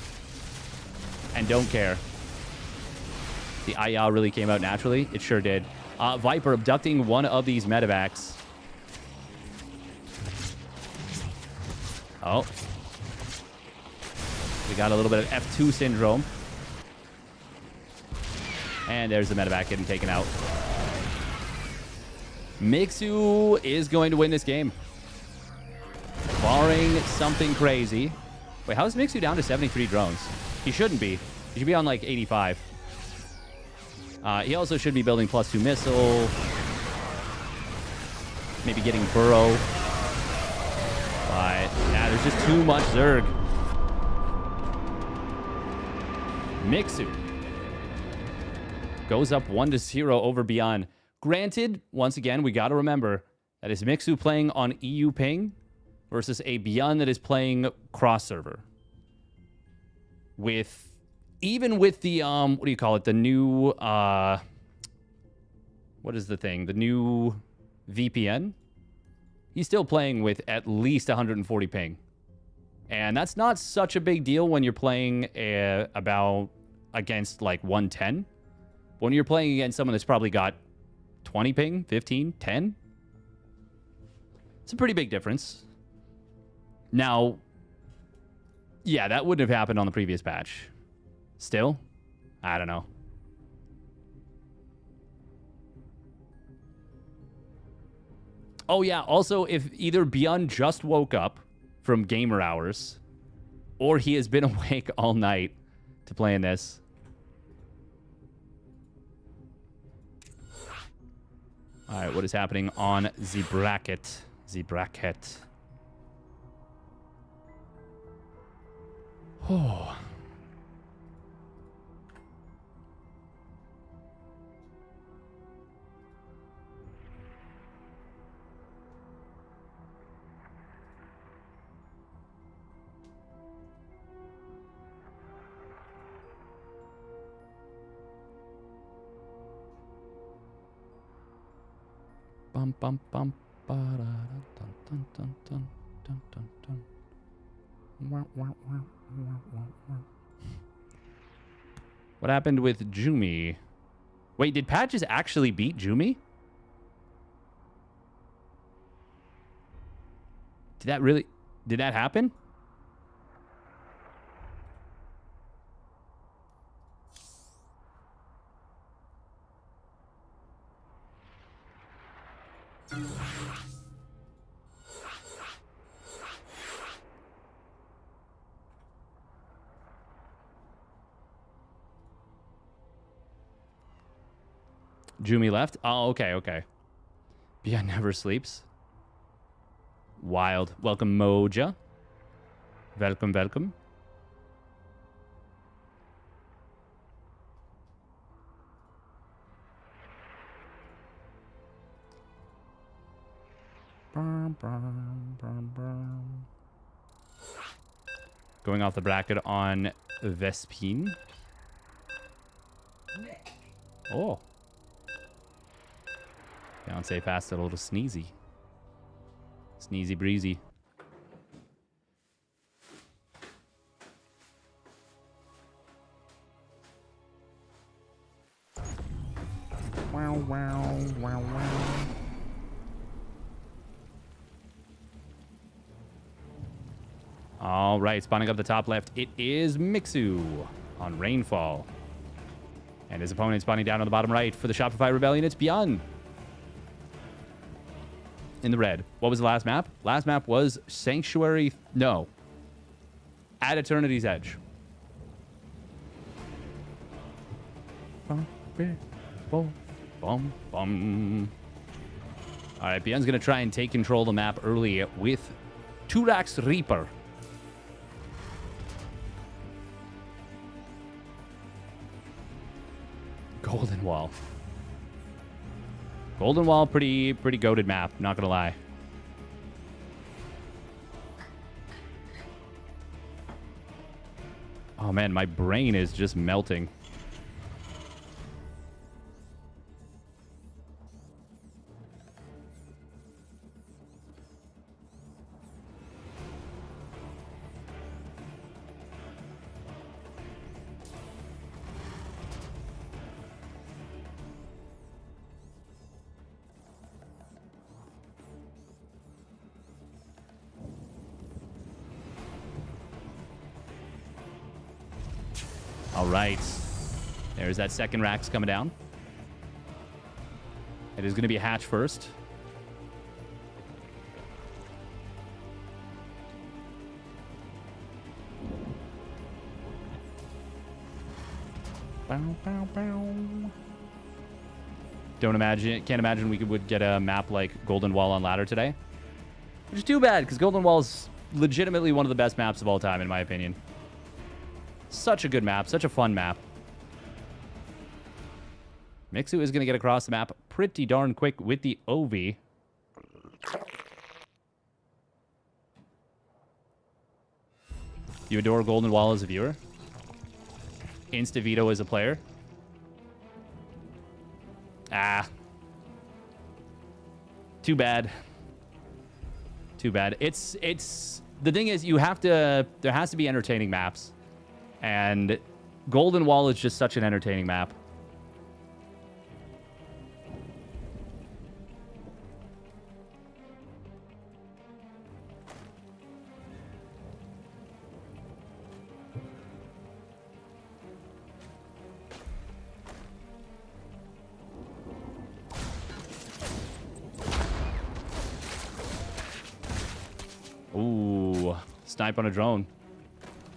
And don't care. The Aya really came out naturally. It sure did. Viper abducting one of these medevacs. Oh. We got a little bit of F2 syndrome. And there's the medevac getting taken out. Mixu is going to win this game. Barring something crazy. Wait, how is Mixu down to 73 drones? He shouldn't be. He should be on like 85. He also should be building +2 missile. Maybe getting burrow. But yeah, there's just too much Zerg. Mixu goes up 1-0 over ByuN. Granted, once again, we got to remember that is Mixu playing on EU ping versus a ByuN that is playing cross server. Even with the what do you call it? The new what is the thing? The new VPN. He's still playing with at least 140 ping. And that's not such a big deal when you're playing against like 110. When you're playing against someone that's probably got 20 ping, 15, 10. It's a pretty big difference. Now, yeah, that wouldn't have happened on the previous patch. Still, I don't know. Oh, yeah. Also, if either ByuN just woke up from gamer hours or he has been awake all night to playing this. All right, what is happening on the bracket? The bracket. Oh. Bum bum bum ba da dun dun dun dun dun dun dun. What happened with Jumi? Wait, did Patches actually beat Jumi? Did that happen? Jumi left? Oh, okay, okay. ByuN never sleeps. Wild. Welcome, Moja. Welcome, welcome. Going off the bracket on Vespene. Oh. Beyonce passed a little sneezy. Sneezy breezy. Wow, wow, wow, wow. All right, spawning up the top left, it is Mixu on Rainfall. And his opponent spawning down on the bottom right for the Shopify Rebellion, it's ByuN. In the red. What was the last map? Last map was Sanctuary... No. At Eternity's Edge. Bum, bum, bum, bum. All right, ByuN's going to try and take control of the map early with Turax Reaper. Golden Wall. Golden Wall, pretty goated map, not gonna lie. Oh, man, my brain is just melting. All right. There's that second Rax coming down. It is going to be a hatch first. Bow, bow, bow. Can't imagine we would get a map like Golden Wall on ladder today. Which is too bad, because Golden Wall is legitimately one of the best maps of all time, in my opinion. Such a good map. Such a fun map. Mixu is going to get across the map pretty darn quick with the OV. You adore Golden Wall as a viewer? Insta-veto as a player? Ah. Too bad. Too bad. It's... The thing is, you have to... There has to be entertaining maps. And Golden Wall is just such an entertaining map. Ooh, snipe on a drone.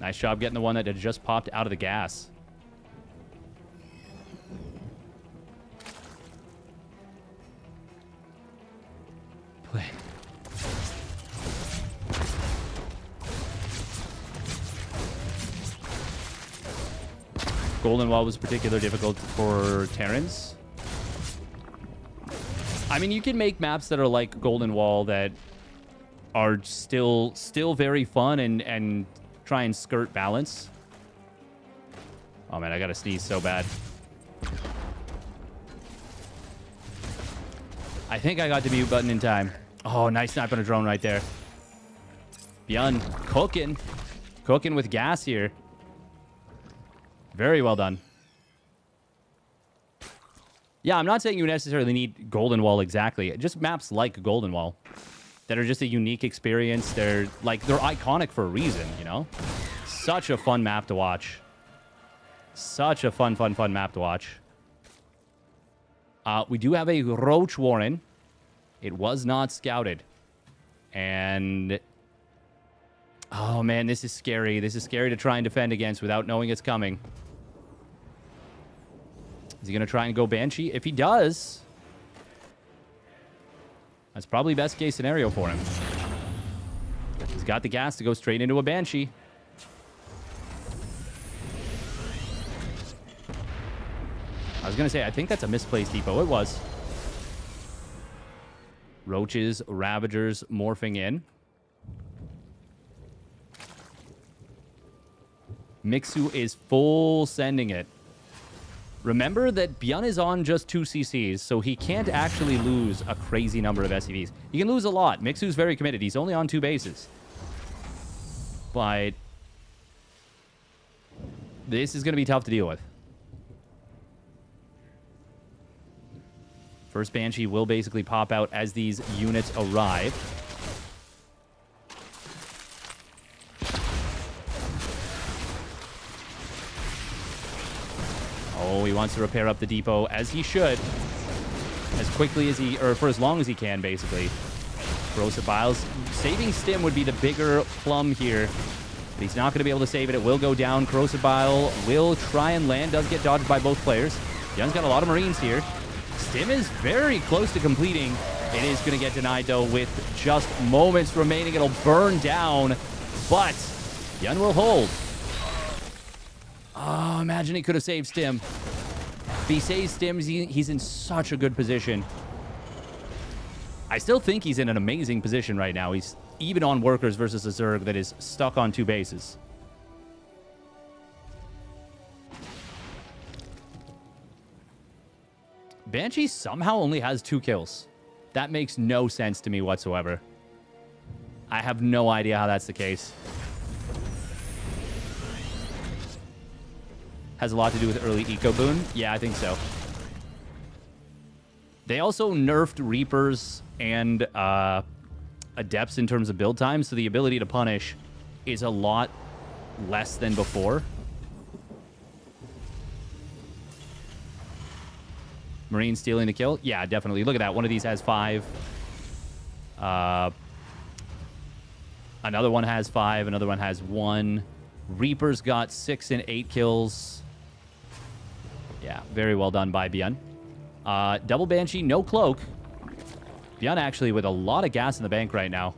Nice job getting the one that had just popped out of the gas. Play. Golden Wall was particularly difficult for Terrans. I mean, you can make maps that are like Golden Wall that are still very fun and try and skirt balance. Oh man, I gotta sneeze so bad. I think I got the mute button in time. Oh, nice snipe on a drone right there. ByuN cooking with gas here. Very well done. Yeah, I'm not saying you necessarily need Golden Wall exactly. Just maps like Golden Wall that are just a unique experience. They're iconic for a reason, you know? Such a fun map to watch. Such a fun map to watch. We do have a Roach Warren. It was not scouted. And... oh, man, this is scary. This is scary to try and defend against without knowing it's coming. Is he going to try and go Banshee? If he does... that's probably best case scenario for him. He's got the gas to go straight into a Banshee. I was going to say, I think that's a misplaced depot. It was. Roaches, Ravagers morphing in. Mixu is full sending it. Remember that ByuN is on just 2 CCs, so he can't actually lose a crazy number of SCVs. He can lose a lot. Mixu's very committed. He's only on 2 bases. But this is going to be tough to deal with. First Banshee will basically pop out as these units arrive. Oh, he wants to repair up the depot, as he should. As quickly as he... or for as long as he can, basically. Corrosive Vials. Saving Stim would be the bigger plum here. But he's not going to be able to save it. It will go down. Corrosive Vial will try and land. Does get dodged by both players. ByuN's got a lot of Marines here. Stim is very close to completing. It is going to get denied, though, with just moments remaining. It'll burn down. But ByuN will hold. Oh, imagine he could have saved Stim. If he saves Stim, he's in such a good position. I still think he's in an amazing position right now. He's even on workers versus a Zerg that is stuck on 2 bases. Banshee somehow only has 2 kills. That makes no sense to me whatsoever. I have no idea how that's the case. Has a lot to do with early eco boon? Yeah, I think so. They also nerfed Reapers and Adepts in terms of build time, so the ability to punish is a lot less than before. Marine stealing the kill? Yeah, definitely. Look at that. One of these has 5. Another one has 5. Another one has 1. Reaper's got 6 and 8 kills. Yeah, very well done by ByuN. Double Banshee, no cloak. ByuN actually with a lot of gas in the bank right now.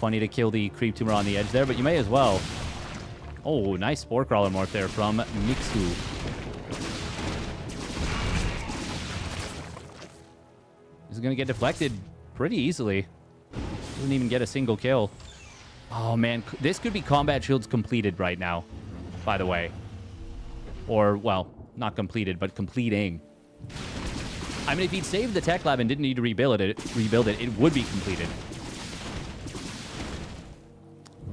Funny to kill the creep tumor on the edge there, but you may as well. Oh, nice Spore Crawler morph there from Mixu. This is going to get deflected pretty easily. Doesn't even get a single kill. Oh, man. This could be combat shields completed right now, by the way. Or, well, not completed, but completing. I mean, if he'd saved the tech lab and didn't need to rebuild it, it would be completed.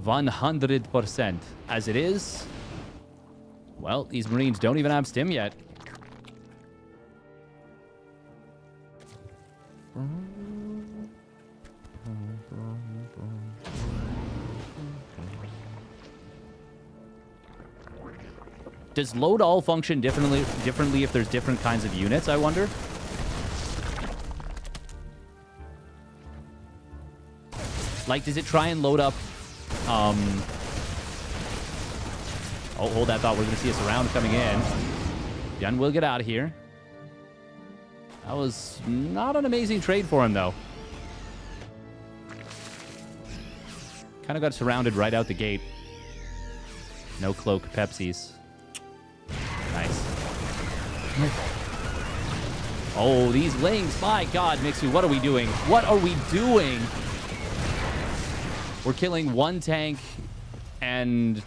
100%. As it is, well, these Marines don't even have stim yet. Does load all function differently if there's different kinds of units, I wonder? Like, does it try and load up... Oh, hold that thought. We're going to see a surround coming in. ByuN will get out of here. That was not an amazing trade for him, though. Kind of got surrounded right out the gate. No cloak Pepsis. Nice. Oh, these lings. My God, Mixu, what are we doing? What are we doing? We're killing 1 tank and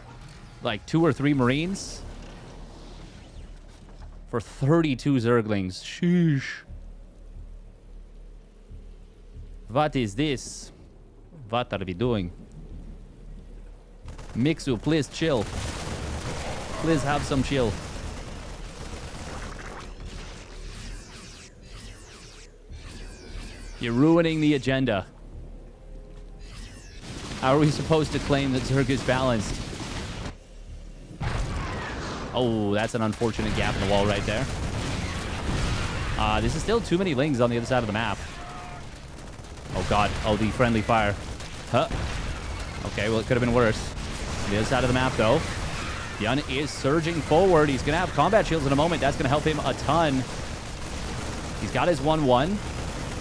like 2 or 3 Marines for 32 Zerglings. Sheesh. What is this? What are we doing? Mixu, please chill. Please have some chill. You're ruining the agenda. How are we supposed to claim that Zerg is balanced? Oh, that's an unfortunate gap in the wall right there. This is still too many lings on the other side of the map. Oh, God. Oh, the friendly fire. Huh. Okay, well, it could have been worse. On the other side of the map, though. ByuN is surging forward. He's going to have combat shields in a moment. That's going to help him a ton. He's got his 1-1.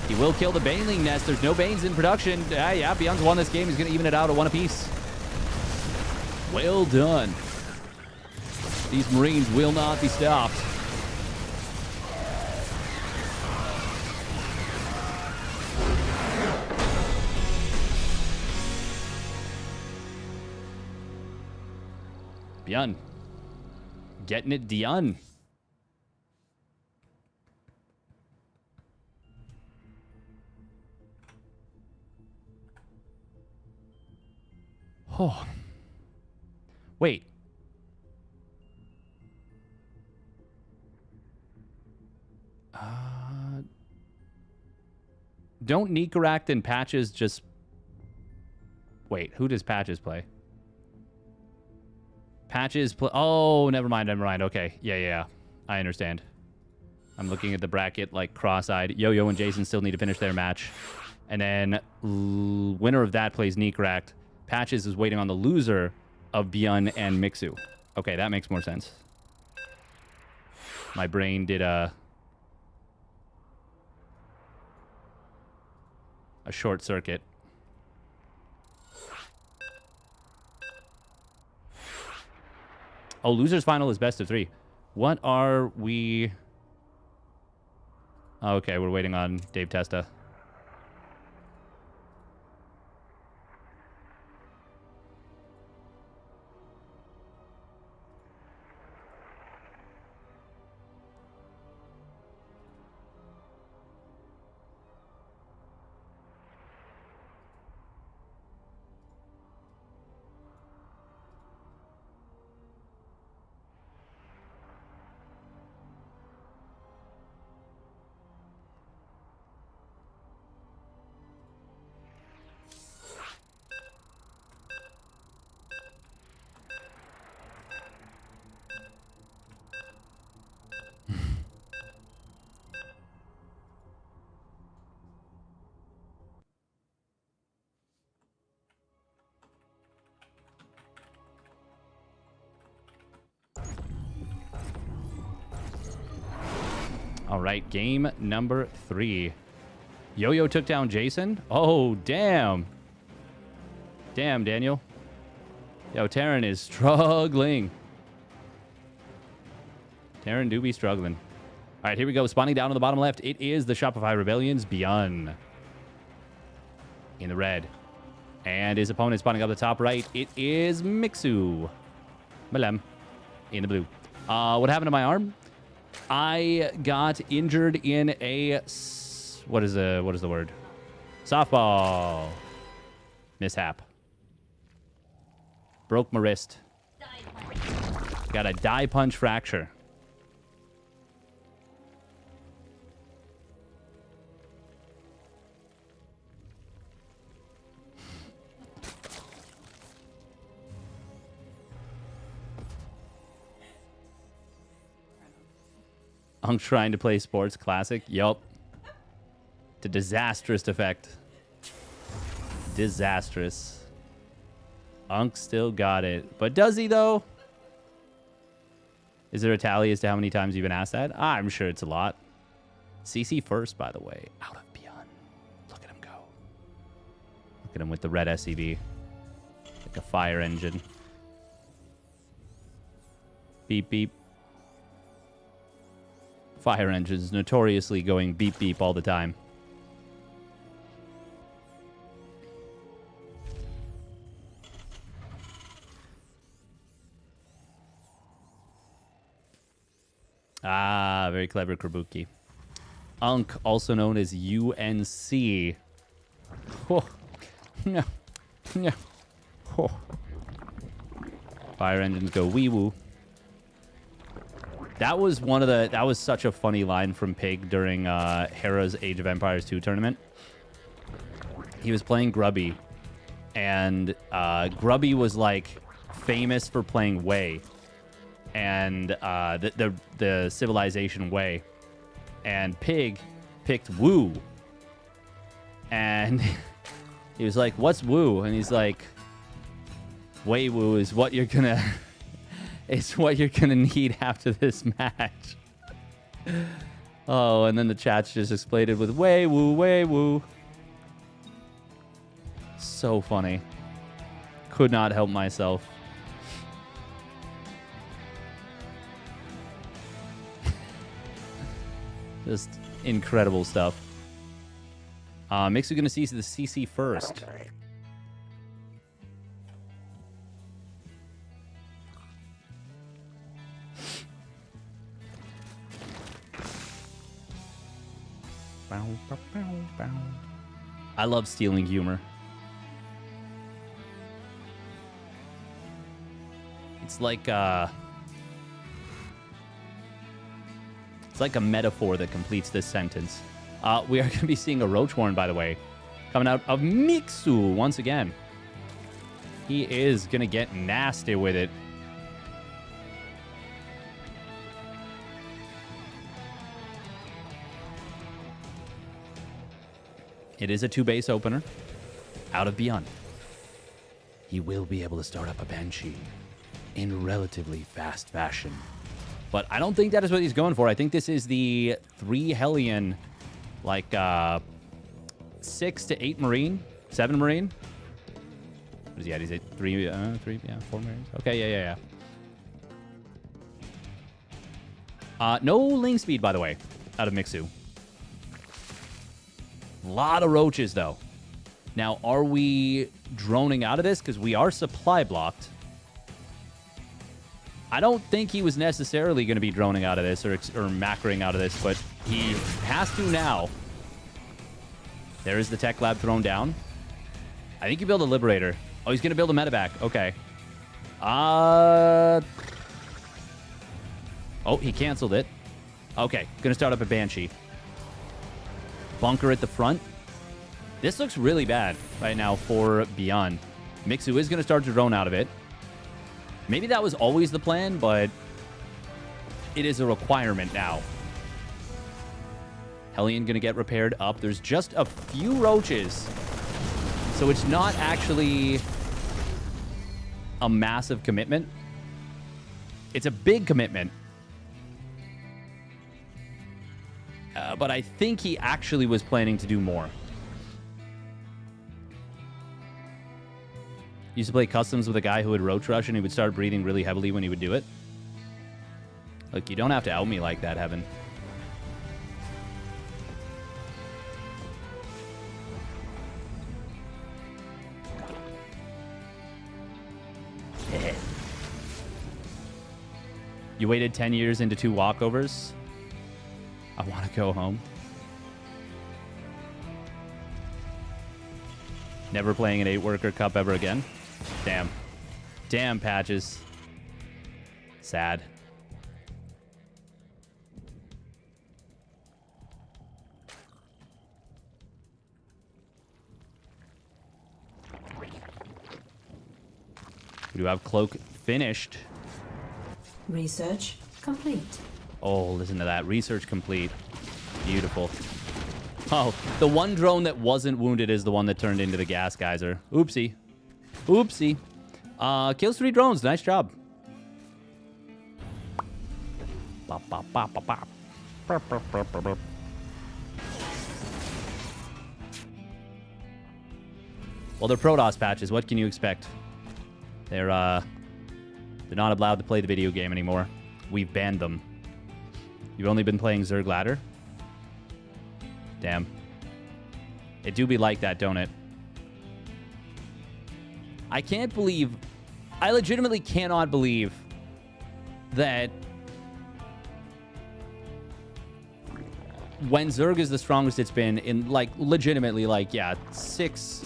He will kill the Baneling nest. There's no Banes in production. Yeah, ByuN's won this game. He's going to even it out at 1 apiece. Well done. These Marines will not be stopped. ByuN. Getting it done. Oh. Wait. Don't Nicoract and Patches just... Wait, who does Patches play? Patches play... Oh, never mind. Okay. Yeah. I understand. I'm looking at the bracket like cross-eyed. Yo-Yo and Jason still need to finish their match. And then winner of that plays Nicoract. Patches is waiting on the loser of ByuN and Mixu. Okay, that makes more sense. My brain did a short circuit. Oh, loser's final is best of 3. What are we... Okay, we're waiting on Dave Testa. All right, game number 3. Yo-Yo took down Jason. Oh, damn. Damn, Daniel. Yo, Terran is struggling. Terran do be struggling. All right, here we go. Spawning down on the bottom left. It is the Shopify Rebellion's ByuN. In the red. And his opponent spawning up the top right. It is Mixu. Malem. In the blue. What happened to my arm? I got injured in a... What is the word? Softball. Mishap. Broke my wrist. Got a die punch fracture. I'm trying to play sports classic. Yup. The disastrous effect. Disastrous. Unk still got it. But does he, though? Is there a tally as to how many times you've been asked that? I'm sure it's a lot. CC first, by the way. Out of ByuN. Look at him go. Look at him with the red SCV. Like a fire engine. Beep, beep. Fire engines notoriously going beep, beep all the time. Ah, very clever, Krabuki. Unk, also known as UNC. Oh. No. No. Oh. Fire engines go wee-woo. That was that was such a funny line from Pig during Hera's Age of Empires 2 tournament. He was playing Grubby, and Grubby was like famous for playing Wei, and the civilization Wei, and Pig picked Wu, and he was like, "What's Wu?" And he's like, "Wei Wu is what you're gonna." It's what you're going to need after this match. Oh, and then the chat's just exploded with way woo, way woo. So funny. Could not help myself. Just incredible stuff. Mixu going to see the CC first. I love stealing humor. It's like a metaphor that completes this sentence. We are going to be seeing a Roach Horn, by the way, coming out of Mixu once again. He is going to get nasty with it. It is a 2-base opener out of ByuN. He will be able to start up a Banshee in relatively fast fashion. But I don't think that is what he's going for. I think this is the 3 Hellion, like 6 to 8 Marine, 7 Marine. What is he at? He's at 4 Marines. Okay, yeah. No Ling speed, by the way, out of Mixu. A lot of roaches, though. Now, are we droning out of this? Because we are supply blocked. I don't think he was necessarily going to be droning out of this or macroing out of this, but he has to now. There is the tech lab thrown down. I think you build a Liberator. Oh, he's going to build a medevac. Okay. Oh, he canceled it. Okay, going to start up a Banshee. Bunker at the front. This looks really bad right now for ByuN. Mixu is going to start to drone out of it. Maybe that was always the plan, but it is a requirement now. Hellion going to get repaired up. There's just a few roaches. So it's not actually a massive commitment. It's a big commitment. But I think he actually was planning to do more. Used to play customs with a guy who would roach rush and he would start breathing really heavily when he would do it. Look, you don't have to out me like that, Heaven. You waited 10 years into 2 walkovers? I want to go home. Never playing an 8-worker cup ever again? Damn. Damn, Patches. Sad. We do have Cloak finished. Research complete. Oh, listen to that. Research complete. Beautiful. Oh, the one drone that wasn't wounded is the one that turned into the gas geyser. Oopsie. Oopsie. Kills 3 drones. Nice job. Bop, bop, bop, bop, bop. Burp, burp, burp, burp, burp. Well, they're Protoss patches. What can you expect? They're not allowed to play the video game anymore. We've banned them. You've only been playing Zerg Ladder? Damn. It do be like that, don't it? I can't believe... I legitimately cannot believe that when Zerg is the strongest it's been in, like, legitimately, like, yeah, 6...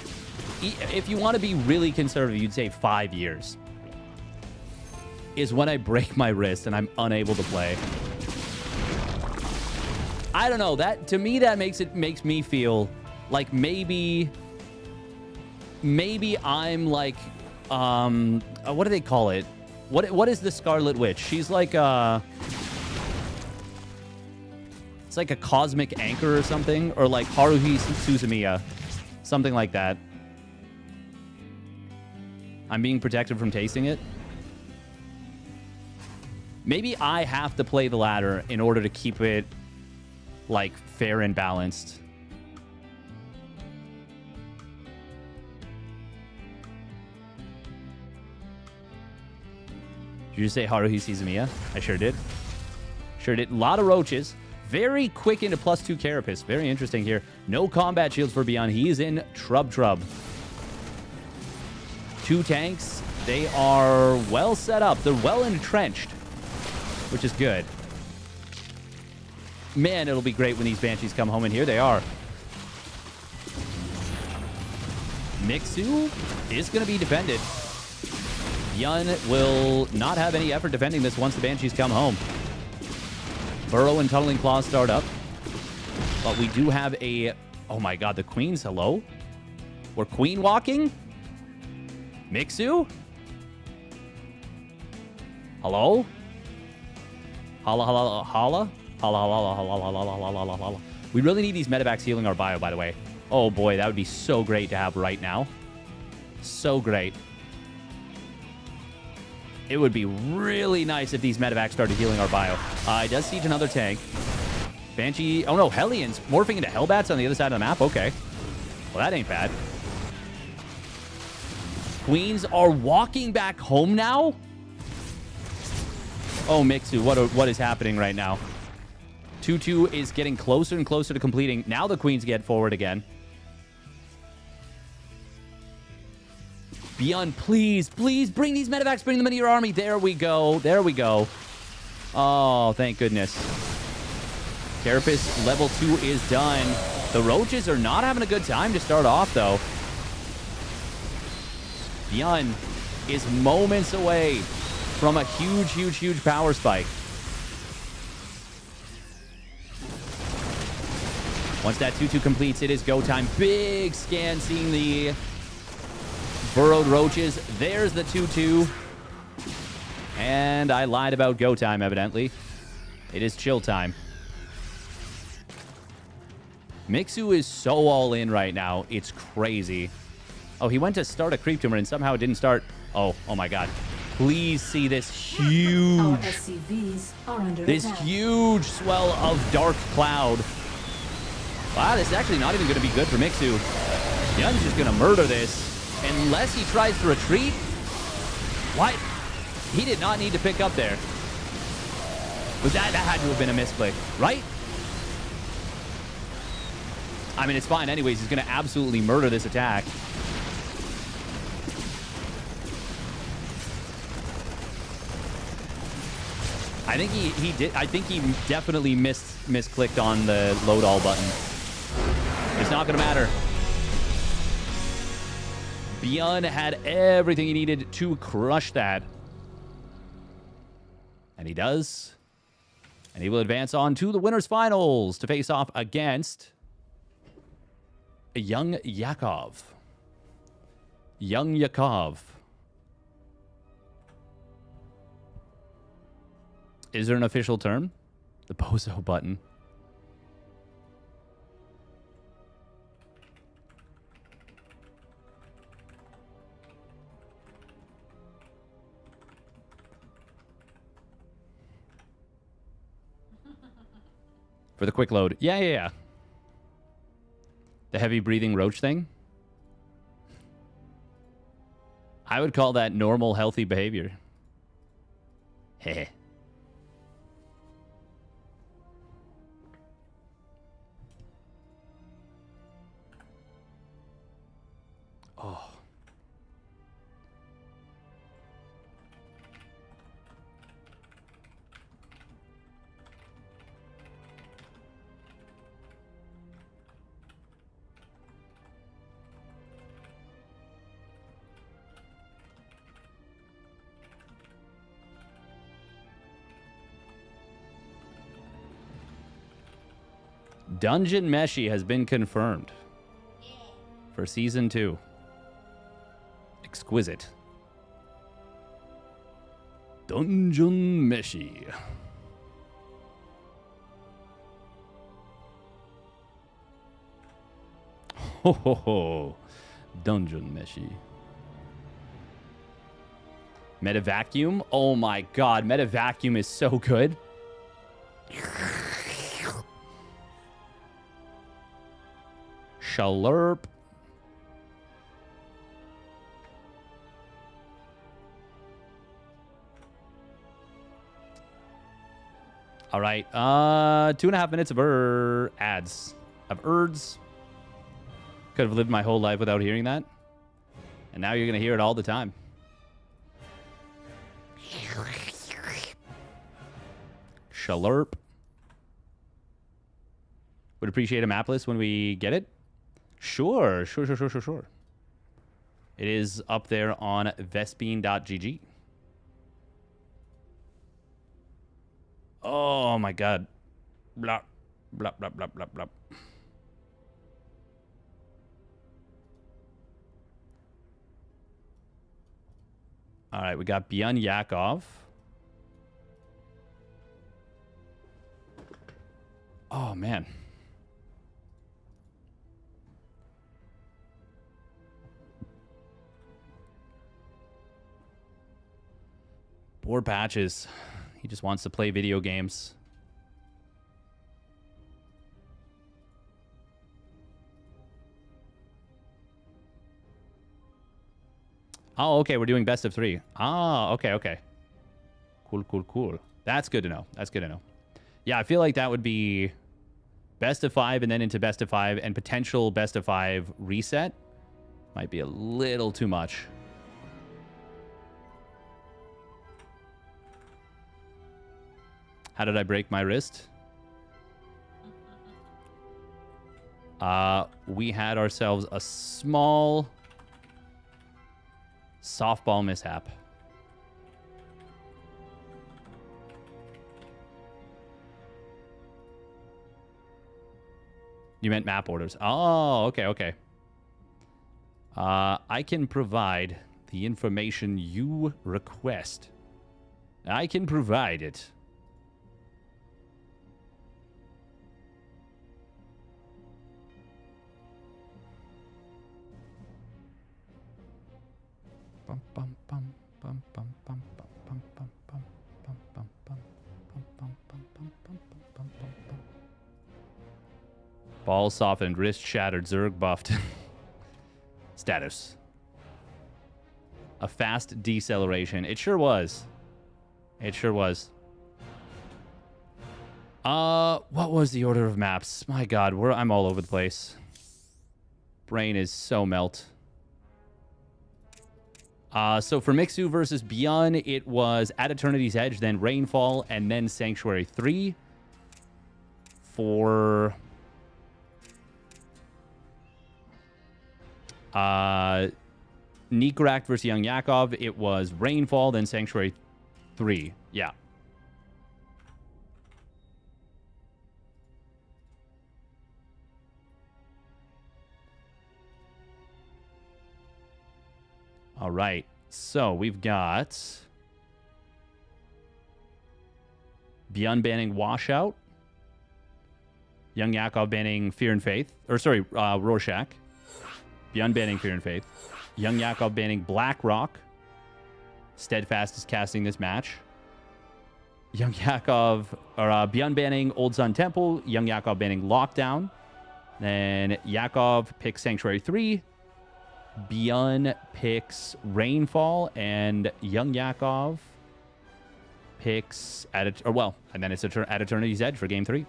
If you want to be really conservative, you'd say 5 years. Is when I break my wrist and I'm unable to play. I don't know. That to me, that makes me feel like maybe I'm like what do they call it? What is the Scarlet Witch? She's like it's like a cosmic anchor or something, or like Haruhi Suzumiya, something like that. I'm being protected from tasting it. Maybe I have to play the ladder in order to keep it, like, fair and balanced. Did you just say Haruhi Suzumiya? I sure did. Sure did. A lot of roaches. Very quick into +2 Carapace. Very interesting here. No combat shields for ByuN. He is in Trub. 2 tanks. They are well set up. They're well entrenched, which is good. Man, it'll be great when these Banshees come home, and here they are. Mixu is going to be defended. ByuN will not have any effort defending this once the Banshees come home. Burrow and Tunneling Claws start up. But we do have a... Oh my god, the Queens, hello? We're Queen walking? Mixu? Hello? Holla, holla, holla? Holla, holla, holla, holla, holla, holla, holla. We really need these medevacs healing our bio, by the way. Oh boy, that would be so great to have right now. So great. It would be really nice if these medevacs started healing our bio. It does siege another tank. Banshee... Oh no, Hellions morphing into Hellbats on the other side of the map. Okay. Well, that ain't bad. Queens are walking back home now? Oh, Mixu, what is happening right now? 2-2 is getting closer and closer to completing. Now the Queens get forward again. ByuN, please, please bring these medevacs, bring them into your army. There we go. There we go. Oh, thank goodness. Carapace level 2 is done. The Roaches are not having a good time to start off, though. ByuN is moments away from a huge, huge, huge power spike. Once that 2-2 completes, it is go time. Big scan seeing the burrowed Roaches. There's the 2-2. And I lied about go time, evidently. It is chill time. Mixu is so all in right now. It's crazy. Oh, he went to start a creep tumor and somehow it didn't start. Oh my god. please see this Our huge, SCVs are under this attack. huge swell of dark cloud. Wow, this is actually not even going to be good for Mixu. ByuN's just going to murder this unless he tries to retreat. What? He did not need to pick up there. But that had to have been a misclick, right? I mean, it's fine anyways. He's going to absolutely murder this attack. I think he did. I think he definitely misclicked on the load all button. It's not going to matter. ByuN had everything he needed to crush that. And he does. And he will advance on to the winners finals to face off against YoungYakov. YoungYakov. Is there an official term? The bozo button. For the quick load. Yeah. The heavy breathing roach thing. I would call that normal, healthy behavior. Heh. Oh. Dungeon Meshi has been confirmed for Season 2. Exquisite. Dungeon Meshi. Ho ho ho. Dungeon Meshi. Meta Vacuum? Oh my god, Meta Vacuum is so good. Shalurp. All right. 2.5 minutes of ads. Of erds. Could have lived my whole life without hearing that. And now you're going to hear it all the time. Shalurp. Would appreciate a map list when we get it. Sure. It is up there on Vespene.gg. Oh my god. Blah, blah, blah, blah, blah, blah. All right, we got YoungYakov. Oh, man. Board patches. He just wants to play video games. Oh, okay. We're doing best of 3. Ah, okay. Cool. That's good to know. Yeah, I feel like that would be best of 5 and then into best of 5 and potential best of 5 reset. Might be a little too much. How did I break my wrist? We had ourselves a small softball mishap. You meant map orders. Oh, okay. I can provide the information you request. I can provide it. Ball softened, wrist shattered, Zerg buffed. Status. A fast deceleration. It sure was. It sure was. What was the order of maps? My God, I'm all over the place. Brain is so melt. So for Mixu versus ByuN, it was At Eternity's Edge, then Rainfall, and then Sanctuary 3. For Nicoract versus YoungYakov, it was Rainfall, then Sanctuary 3. Yeah. All right. So we've got ByuN banning Washout. YoungYakov banning Fear and Faith. Or sorry, Rorschach. ByuN banning Fear and Faith. YoungYakov banning Blackrock. Steadfast is casting this match. YoungYakov, or ByuN banning Old Sun Temple. YoungYakov banning Lockdown. Then Yakov picks Sanctuary 3. ByuN picks Rainfall, and YoungYakov picks and then it's At Eternity's Edge for Game 3.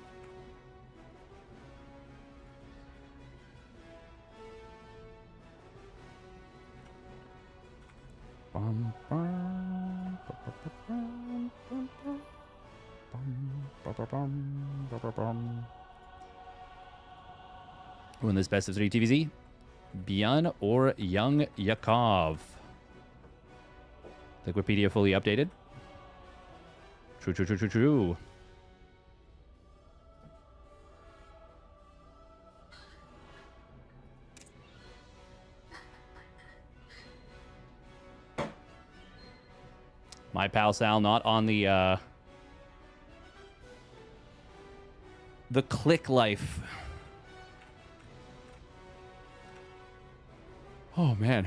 Win this best of 3 TVZ. ByuN or YoungYakov? Wikipedia fully updated. True. My pal Sal not on the click life. Oh, man.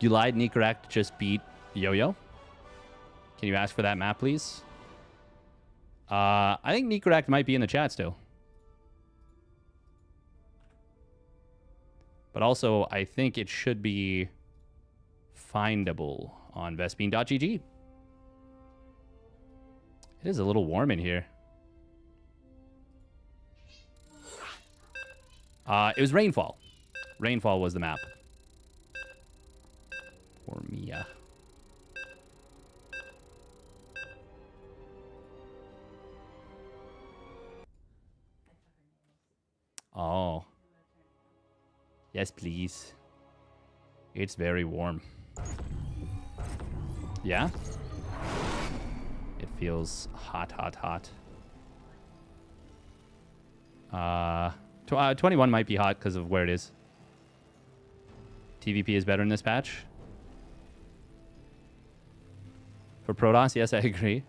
You lied. Nicoract just beat Yo-Yo. Can you ask for that map, please? I think Nicoract might be in the chat still. But also, I think it should be findable on Vespene.gg. It is a little warm in here. It was Rainfall. Rainfall was the map. For Mia. Oh. Yes, please. It's very warm. Yeah? It feels hot, hot, hot. 21 might be hot because of where it is. TVP is better in this patch. For Protoss, yes, I agree.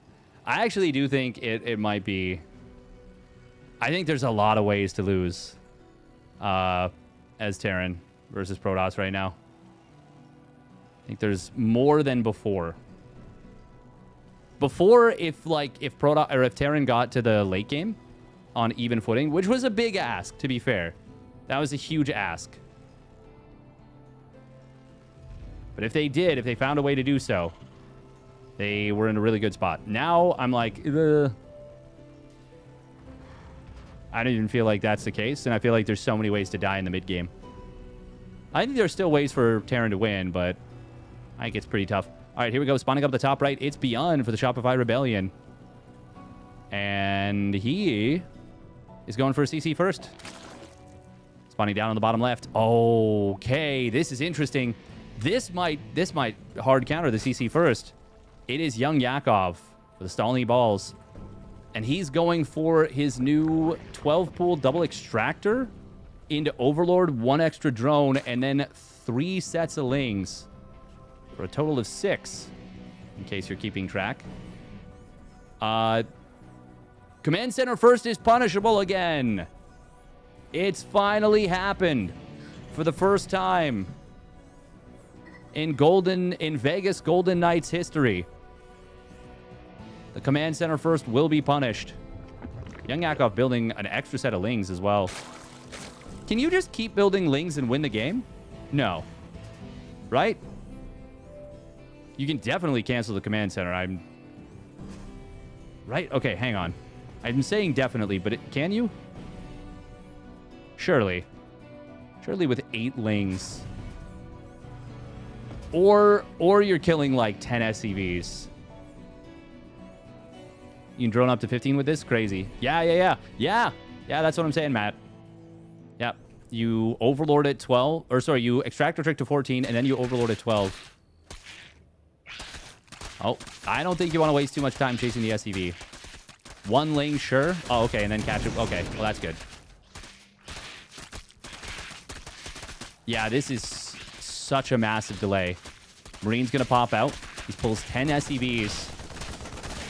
I actually do think it might be... I think there's a lot of ways to lose as Terran versus Protoss right now. I think there's more than before. Before, if Protoss or if Terran got to the late game on even footing, which was a big ask, to be fair. That was a huge ask. But if they found a way to do so, they were in a really good spot. Now, I'm like, ugh. I don't even feel like that's the case, and I feel like there's so many ways to die in the mid-game. I think there's still ways for Terran to win, but I think it's pretty tough. All right, here we go. Spawning up the top right. It's ByuN for the Shopify Rebellion. And he is going for a CC first. Spawning down on the bottom left. Okay, this is interesting. This might hard counter the CC first. It is YoungYakov for the Stalny Balls. And he's going for his new 12-pool double extractor into Overlord, 1 extra drone, and then 3 sets of Lings for a total of 6, in case you're keeping track. Command Center first is punishable again. It's finally happened. For the first time in Vegas Golden Knights history, the command center first will be punished. YoungYakov building an extra set of Lings as well. Can you just keep building Lings and win the game? No. Right? You can definitely cancel the command center. Right? Okay, hang on. I'm saying definitely, but can you? Surely. Surely with 8 Lings. Or you're killing like 10 SCVs. You can drone up to 15 with this? Crazy. Yeah, that's what I'm saying, Matt. Yep. You overlord at 12. Or sorry, you extractor trick to 14, and then you overlord at 12. Oh, I don't think you want to waste too much time chasing the SCV. 1 Ling, sure. Oh, okay, and then catch it. Okay, well, that's good. Yeah, this is such a massive delay. Marine's going to pop out. He pulls 10 SCVs.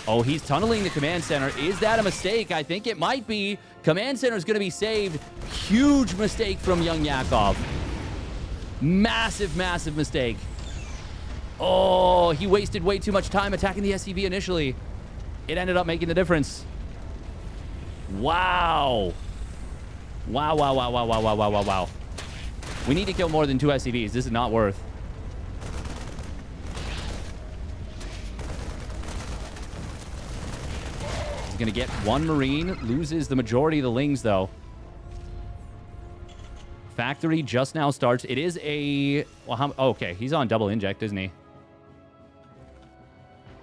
Oh, he's tunneling the command center. Is that a mistake? I think it might be. Command center is going to be saved. Huge mistake from YoungYakov. Massive, massive mistake. Oh, he wasted way too much time attacking the SCV initially. It ended up making the difference. Wow. Wow. We need to kill more than 2 SCVs. This is not worth. He's going to get 1 Marine. Loses the majority of the Lings, though. Factory just now starts. It is a... Well, okay, he's on double inject, isn't he?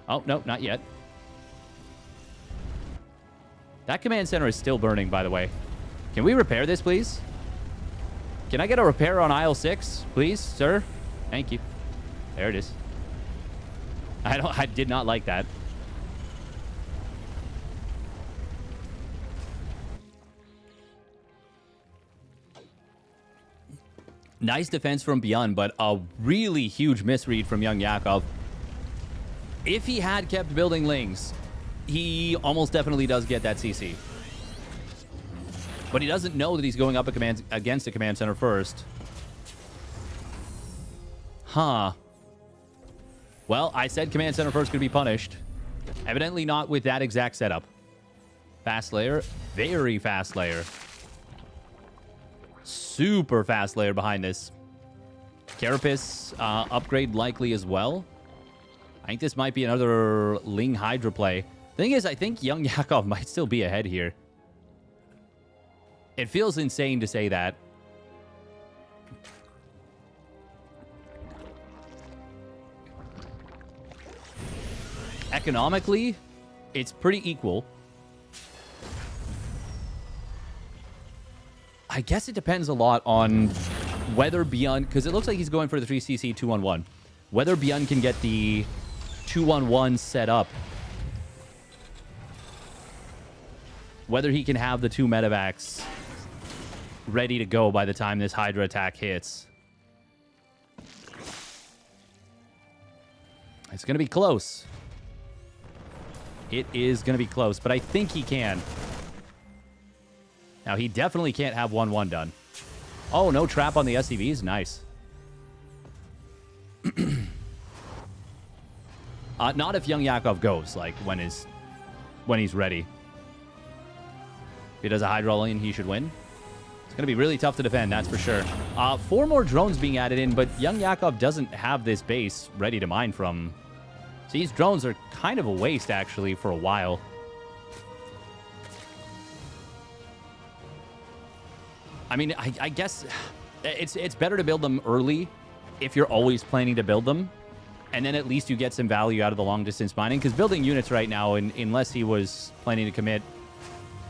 Oh, no, not yet. That command center is still burning, by the way. Can we repair this, please? Can I get a repair on aisle 6, please, sir? Thank you. There it is. I did not like that. Nice defense from ByuN, but a really huge misread from YoungYakov. If he had kept building Lings, he almost definitely does get that CC. But he doesn't know that he's going up against a command center first. Huh. Well, I said command center first could be punished. Evidently not with that exact setup. Fast layer. Very fast layer. Super fast layer behind this. Carapace upgrade likely as well. I think this might be another Ling Hydra play. Thing is, I think YoungYakov might still be ahead here. It feels insane to say that. Economically, it's pretty equal. I guess it depends a lot on whether ByuN, because it looks like he's going for the 3cc 2-on-1. Whether ByuN can get the 2-on-1 set up. Whether he can have the 2 medevacs ready to go by the time this Hydra attack hits. It's going to be close. It is going to be close, but I think he can. Now, he definitely can't have 1-1 done. Oh, no trap on the SCVs? Nice. Not if YoungYakov goes, like, when he's ready. If he does a Hydra lane, he should win. It's going to be really tough to defend, that's for sure. 4 more drones being added in, but YoungYakov doesn't have this base ready to mine from. So these drones are kind of a waste, actually, for a while. I mean, I guess it's better to build them early if you're always planning to build them. And then at least you get some value out of the long-distance mining. Because building units right now, unless he was planning to commit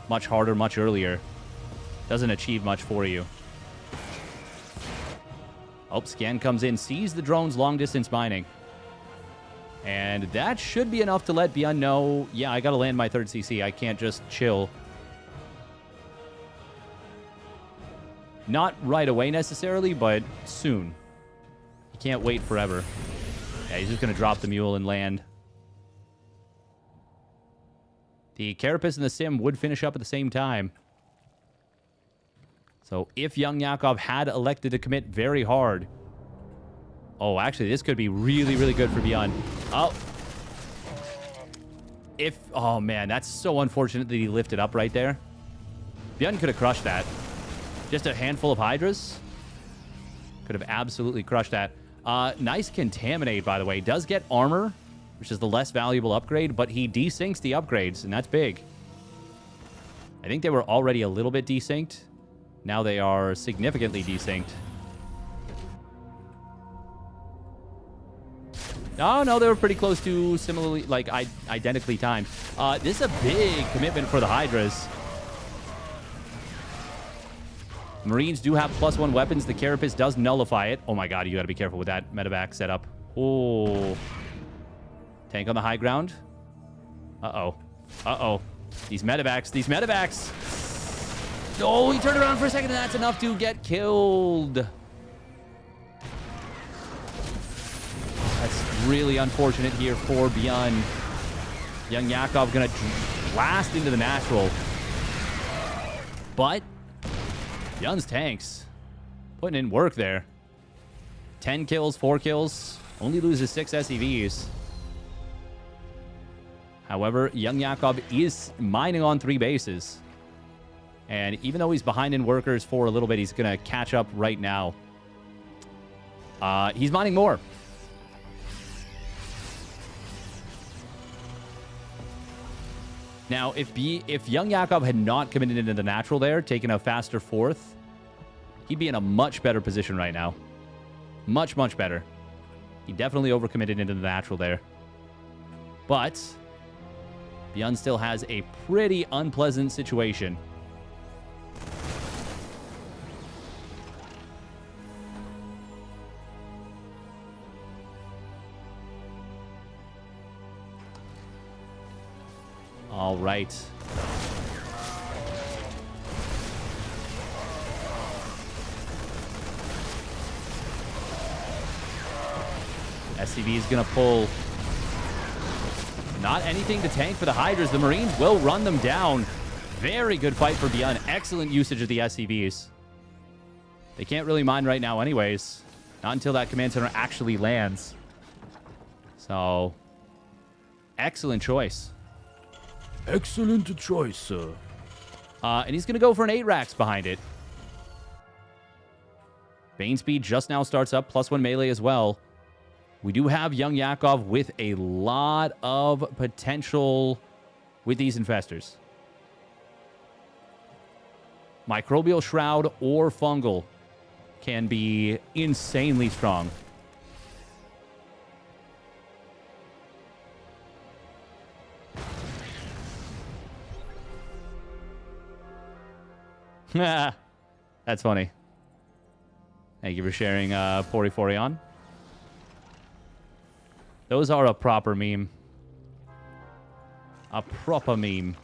much harder, much earlier, doesn't achieve much for you. Oh, scan comes in, sees the drone's long-distance mining. And that should be enough to let ByuN know, yeah, I got to land my 3rd CC. I can't just chill. Not right away necessarily, but soon. You can't wait forever. Yeah, he's just going to drop the mule and land. The Carapace and the Sim would finish up at the same time. So if YoungYakov had elected to commit very hard... Oh, actually, this could be really, really good for ByuN. Oh. Oh, man, that's so unfortunate that he lifted up right there. ByuN could have crushed that. Just a handful of Hydras. Could have absolutely crushed that. Nice Contaminate, by the way. Does get armor, which is the less valuable upgrade, but he desyncs the upgrades, and that's big. I think they were already a little bit desynced. Now they are significantly desynced. Oh, no, they were pretty close to similarly, like, identically timed. This is a big commitment for the Hydras. Marines do have +1 weapons. The Carapace does nullify it. Oh, my God, you got to be careful with that medevac setup. Oh. Tank on the high ground. Uh-oh. Uh-oh. These medevacs. Oh, he turned around for a second, and that's enough to get killed. That's really unfortunate here for ByuN. YoungYakov going to blast into the natural. But ByuN's tanks putting in work there. 10 kills, 4 kills. Only loses 6 SCVs. However, YoungYakov is mining on 3 bases. And even though he's behind in workers for a little bit, he's going to catch up right now. He's mining more. Now, if YoungYakov had not committed into the natural there, taken a faster 4th, he'd be in a much better position right now. Much, much better. He definitely overcommitted into the natural there. But ByuN still has a pretty unpleasant situation. All right. SCV is going to pull. Not anything to tank for the Hydras. The Marines will run them down. Very good fight for ByuN. Excellent usage of the SCVs. They can't really mine right now anyways. Not until that command center actually lands. So, excellent choice. Excellent choice, sir. And he's going to go for an 8 racks behind it. Bane speed just now starts up, +1 melee as well. We do have YoungYakov with a lot of potential with these infestors. Microbial Shroud or Fungal can be insanely strong. That's funny. Thank you for sharing, Poriforion. Those are a proper meme. A proper meme.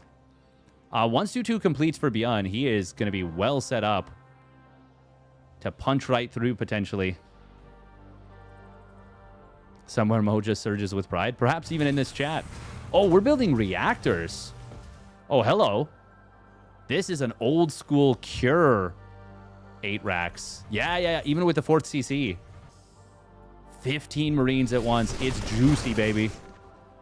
Once 2-2 completes for ByuN, he is going to be well set up to punch right through, potentially. Somewhere Moja surges with pride. Perhaps even in this chat. Oh, we're building reactors. Oh, hello. This is an old school Cure 8 racks. Yeah. Even with the 4th CC. 15 Marines at once. It's juicy, baby.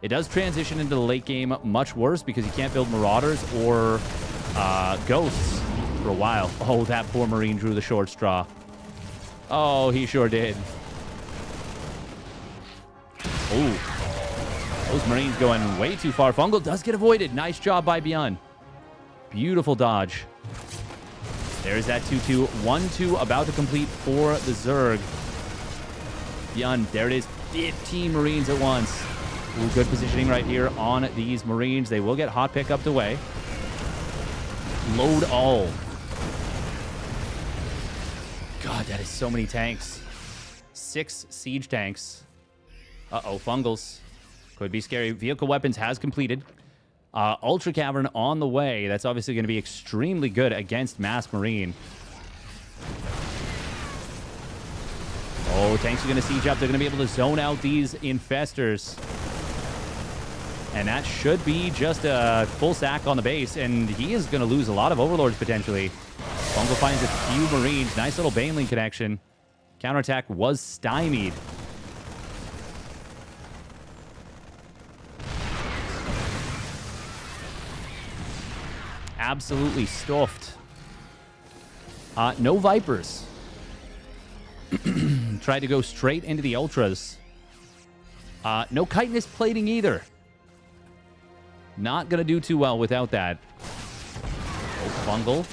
It does transition into the late game much worse because you can't build Marauders or Ghosts for a while. Oh, that poor Marine drew the short straw. Oh, he sure did. Oh. Those Marines going way too far. Fungal does get avoided. Nice job by ByuN. Beautiful dodge. There's that 2-2. 1-2 about to complete for the Zerg. ByuN, there it is. 15 Marines at once. Ooh, good positioning right here on these Marines. They will get hot pick up the way. Load all. God, that is so many tanks. 6 siege tanks. Uh-oh, Fungals. Could be scary. Vehicle weapons has completed. Ultra Cavern on the way. That's obviously going to be extremely good against Mass Marine. Oh, tanks are going to siege up. They're going to be able to zone out these infestors. And that should be just a full sack on the base. And he is going to lose a lot of Overlords potentially. Fungal finds a few Marines. Nice little Baneling connection. Counterattack was stymied. Absolutely stuffed. No Vipers. Tried to go straight into the Ultras. No chitinous plating either. Not going to do too well without that. Oh, Fungal.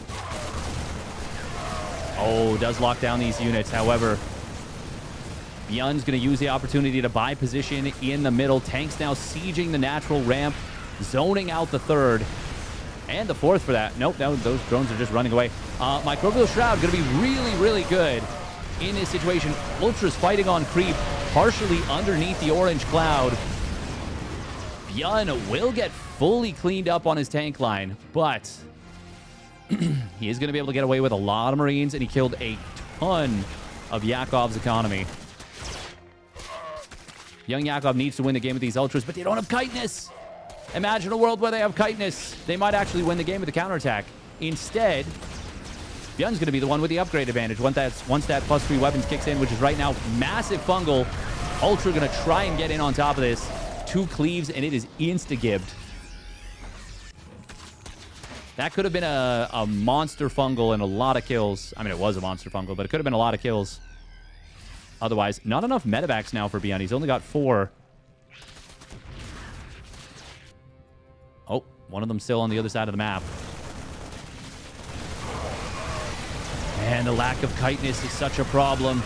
Oh, does lock down these units. However, ByuN's going to use the opportunity to buy position in the middle. Tanks now sieging the natural ramp, zoning out the third. And the fourth for that. Nope, those drones are just running away. Microbial Shroud going to be really, really good in this situation. Ultra's fighting on creep, partially underneath the orange cloud. ByuN will get fully cleaned up on his tank line, but he is going to be able to get away with a lot of Marines, and he killed a ton of Yakov's economy. YoungYakov needs to win the game with these Ultras, but they don't have chitinous. Imagine a world where they have chitinous. They might actually win the game with the counterattack. Instead, ByuN's going to be the one with the upgrade advantage once that +3 weapons kicks in, which is right now massive Fungal. Ultra going to try and get in on top of this. 2 cleaves, and it is insta-gibbed. That could have been a monster Fungal and a lot of kills. I mean, it was a monster Fungal, but it could have been a lot of kills. Otherwise, not enough medevacs now for ByuN. He's only got 4. Oh, one of them still on the other side of the map. And the lack of chitinous is such a problem.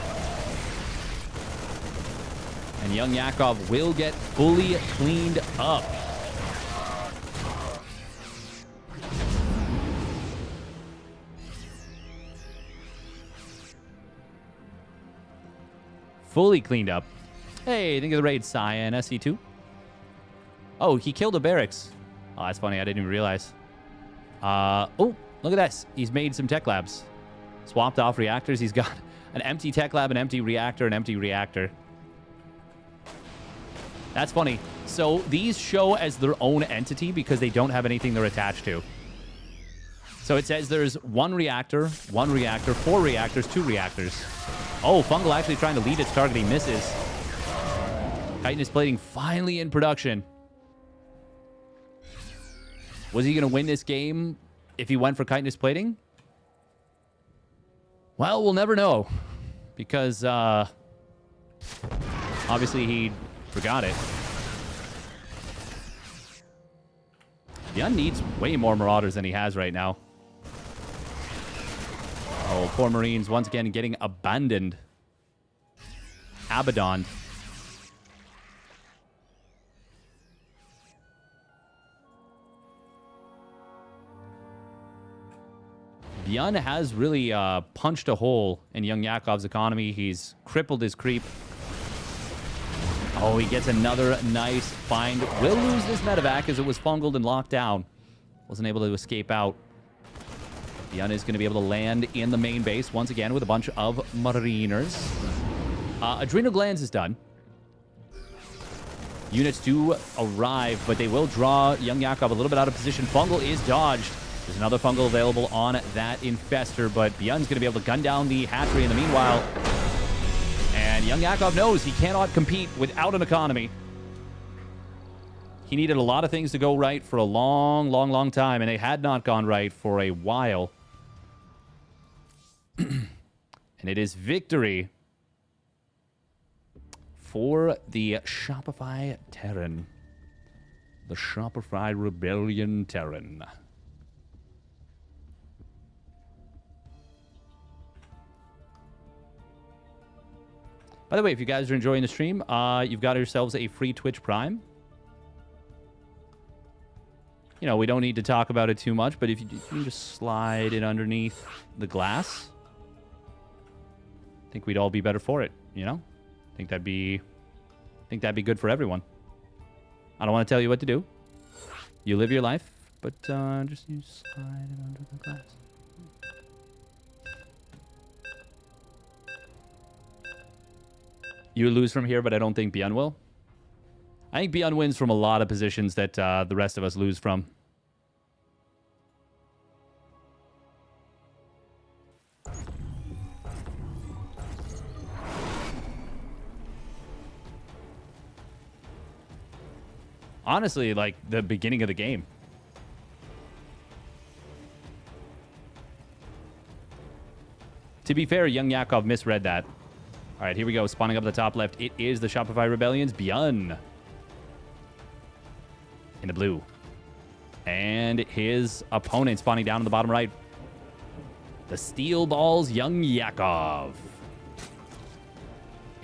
And YoungYakov will get fully cleaned up. Fully cleaned up. Hey, think of the raid, Cyan SC2. Oh, he killed a barracks. Oh, that's funny. I didn't even realize. Oh, look at this. He's made some tech labs. Swapped off reactors. He's got an empty tech lab, an empty reactor, an empty reactor. That's funny. So these show as their own entity because they don't have anything they're attached to. So it says there's 1 reactor, 4 reactors, 2 reactors. Oh, Fungal actually trying to lead its target. He misses. Chitinous plating finally in production. Was he going to win this game if he went for chitinous plating? Well, we'll never know. Because, obviously he forgot it. ByuN needs way more Marauders than he has right now. Oh, poor Marines once again getting abandoned. Abaddoned. ByuN has really punched a hole in YoungYakov's economy. He's crippled his creep. Oh, he gets another nice find. Will lose this medevac as it was fungled and locked down. Wasn't able to escape out. ByuN is going to be able to land in the main base once again with a bunch of Mariners. Adrenal Glands is done. Units do arrive, but they will draw YoungYakov a little bit out of position. Fungal is dodged. There's another Fungal available on that Infestor, but ByuN's going to be able to gun down the hatchery in the meanwhile. And YoungYakov knows he cannot compete without an economy. He needed a lot of things to go right for a long, long, long time, and they had not gone right for a while. And it is victory for the Shopify Terran. The Shopify Rebellion Terran. By the way, if you guys are enjoying the stream, you've got yourselves a free Twitch Prime. You know, we don't need to talk about it too much, but if you can just slide it underneath the glass, I think we'd all be better for it, you know? I think that'd be good for everyone. I don't want to tell you what to do. You live your life, but just you slide it under the glass. You lose from here, but I don't think ByuN will. I think ByuN wins from a lot of positions that the rest of us lose from. Honestly, like the beginning of the game. To be fair, YoungYakov misread that. All right, here we go. Spawning up the top left. It is the Shopify Rebellion's ByuN. In the blue. And his opponent spawning down in the bottom right. The Steel Balls YoungYakov.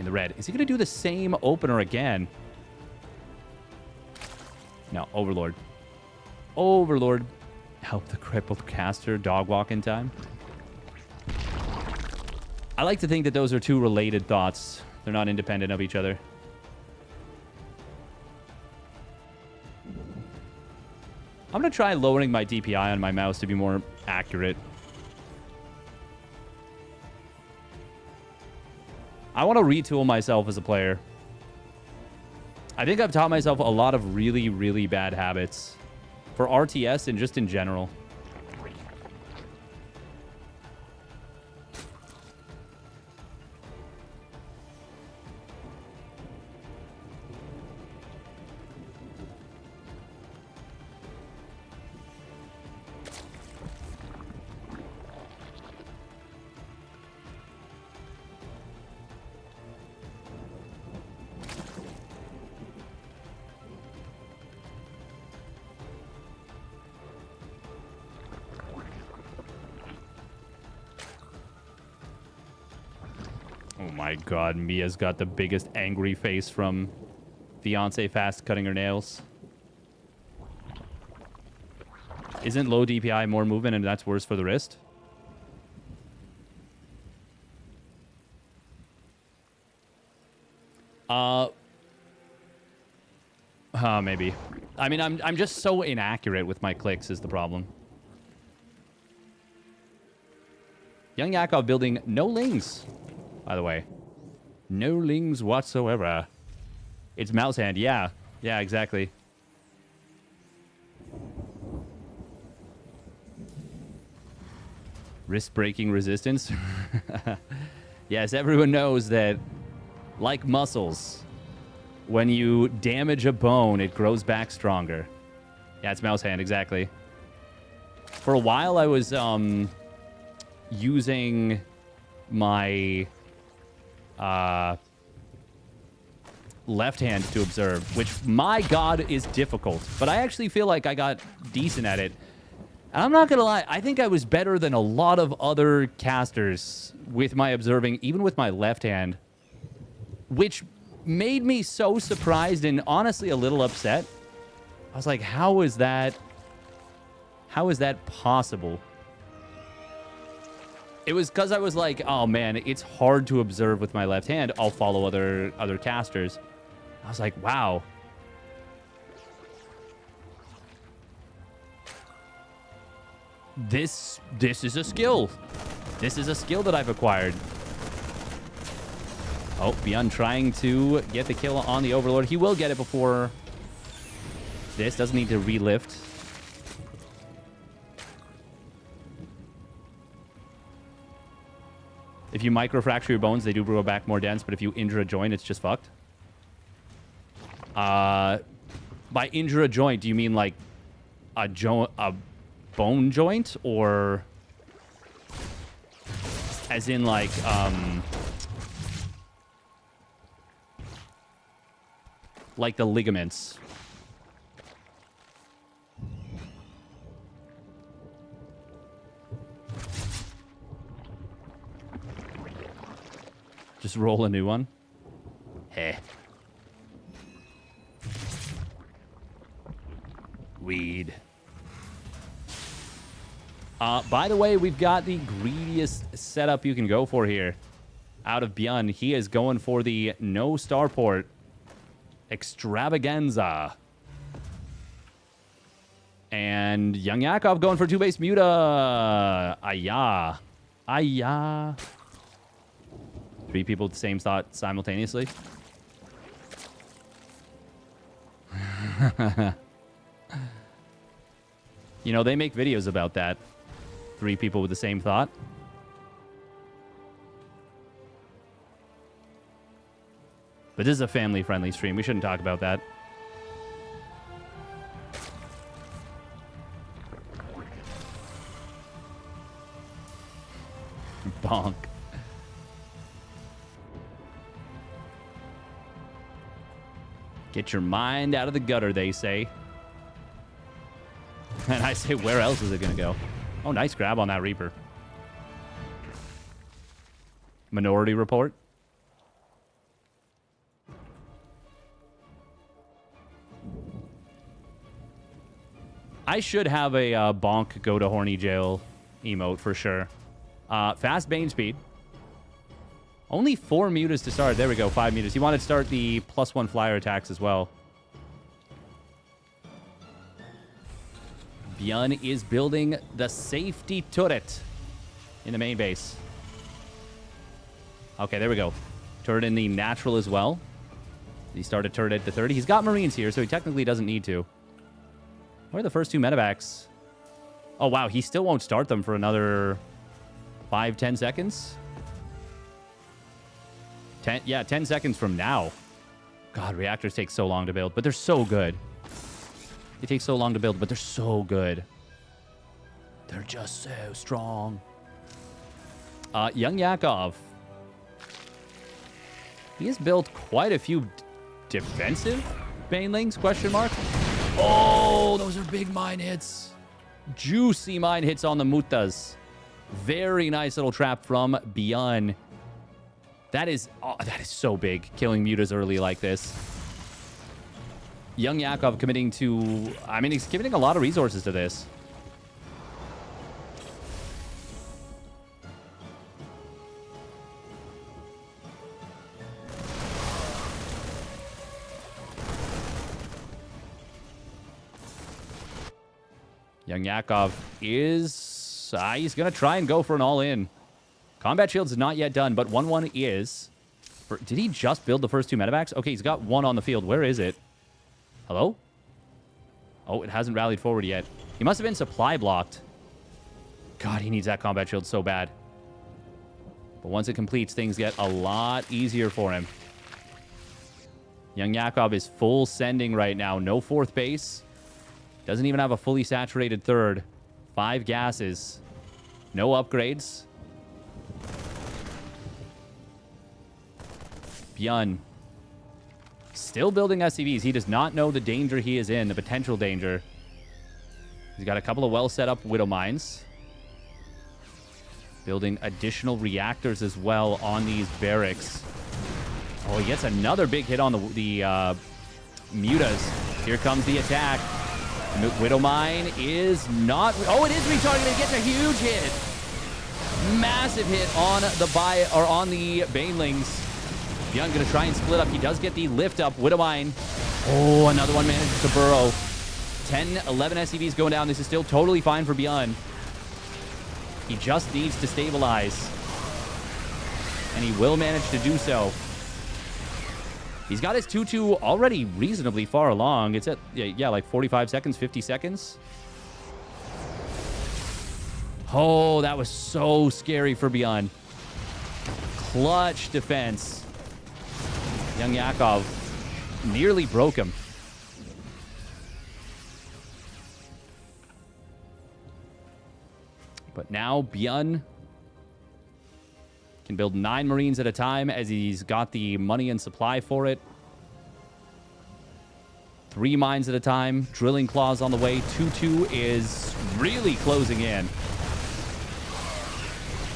In the red. Is he going to do the same opener again? No, Overlord. Overlord. Help the crippled caster dog walk in time. I like to think that those are two related thoughts. They're not independent of each other. I'm going to try lowering my DPI on my mouse to be more accurate. I want to retool myself as a player. I think I've taught myself a lot of really, really bad habits for RTS and just in general. My God, Mia's got the biggest angry face from fiance fast cutting her nails. Isn't low DPI more movement and that's worse for the wrist? Maybe. I mean, I'm just so inaccurate with my clicks is the problem. YoungYakov building no lings, by the way. No lings whatsoever. It's mouse hand. Yeah. Yeah, exactly. Wrist-breaking resistance. Yes, everyone knows that, like muscles, when you damage a bone, it grows back stronger. Yeah, it's mouse hand, exactly. For a while, I was using my left hand to observe, which, my God, is difficult. But I actually feel like I got decent at it. And I'm not going to lie, I think I was better than a lot of other casters with my observing, even with my left hand, which made me so surprised and honestly a little upset. I was like, how is that possible? It was because I was like, oh man, it's hard to observe with my left hand. I'll follow other casters. I was like, wow. This is a skill. This is a skill that I've acquired. Oh, ByuN trying to get the kill on the Overlord. He will get it before this. Doesn't need to relift. If you microfracture your bones, they do grow back more dense, but if you injure a joint, it's just fucked. By injure a joint, do you mean like a bone joint, or as in like the ligaments? Just roll a new one. Heh. Weed. By the way, we've got the greediest setup you can go for here. Out of ByuN, he is going for the no starport extravaganza. And YoungYakov going for 2-base Muta. Ayah. Ayah. 3 people with the same thought simultaneously. You know, they make videos about that. 3 people with the same thought. But this is a family-friendly stream. We shouldn't talk about that. Bonk. Get your mind out of the gutter, they say. And I say, where else is it going to go? Oh, nice grab on that Reaper. Minority Report. I should have a bonk go to horny jail emote for sure. Fast Bane speed. Only 4 mutas to start. There we go, 5 mutas. You want to start the +1 flyer attacks as well. ByuN is building the safety turret in the main base. Okay, there we go. Turret in the natural as well. He started turret at the 30. He's got Marines here, so he technically doesn't need to. Where are the first 2 medevacs? Oh, wow. He still won't start them for another 5-10 seconds. 10 seconds from now. God, reactors take so long to build, but they're so good. They take so long to build, but they're so good. They're just so strong. YoungYakov. He has built quite a few defensive banelings, question mark. Oh, those are big mine hits. Juicy mine hits on the mutas. Very nice little trap from ByuN. That is so big, killing mutas early like this. YoungYakov committing to... I mean, he's committing a lot of resources to this. YoungYakov is... he's going to try and go for an all-in. Combat Shield's is not yet done, but 1-1 is. Did he just build the first 2 medevacs? Okay, he's got 1 on the field. Where is it? Hello? Oh, it hasn't rallied forward yet. He must have been supply blocked. God, he needs that Combat Shield so bad. But once it completes, things get a lot easier for him. YoungYakov is full sending right now. No 4th base. Doesn't even have a fully saturated 3rd. 5 gases. No upgrades. ByuN. Still building SCVs. He does not know the danger he is in, the potential danger. He's got a couple of well set up Widow Mines. Building additional reactors as well on these barracks. Oh, he gets another big hit on the mutas. Here comes the attack. Widow Mine is not... Oh, it is retargeted. It gets a huge hit. Massive hit on the banelings. ByuN going to try and split up. He does get the lift up. Widow Mine. Oh, another one manages to burrow. 10, 11 SCVs going down. This is still totally fine for ByuN. He just needs to stabilize. And he will manage to do so. He's got his 2-2 already reasonably far along. It's at, yeah, like 45 seconds, 50 seconds. Oh, that was so scary for ByuN. Clutch defense. YoungYakov nearly broke him. But now ByuN can build 9 Marines at a time as he's got the money and supply for it. 3 mines at a time. Drilling claws on the way. 2-2 is really closing in.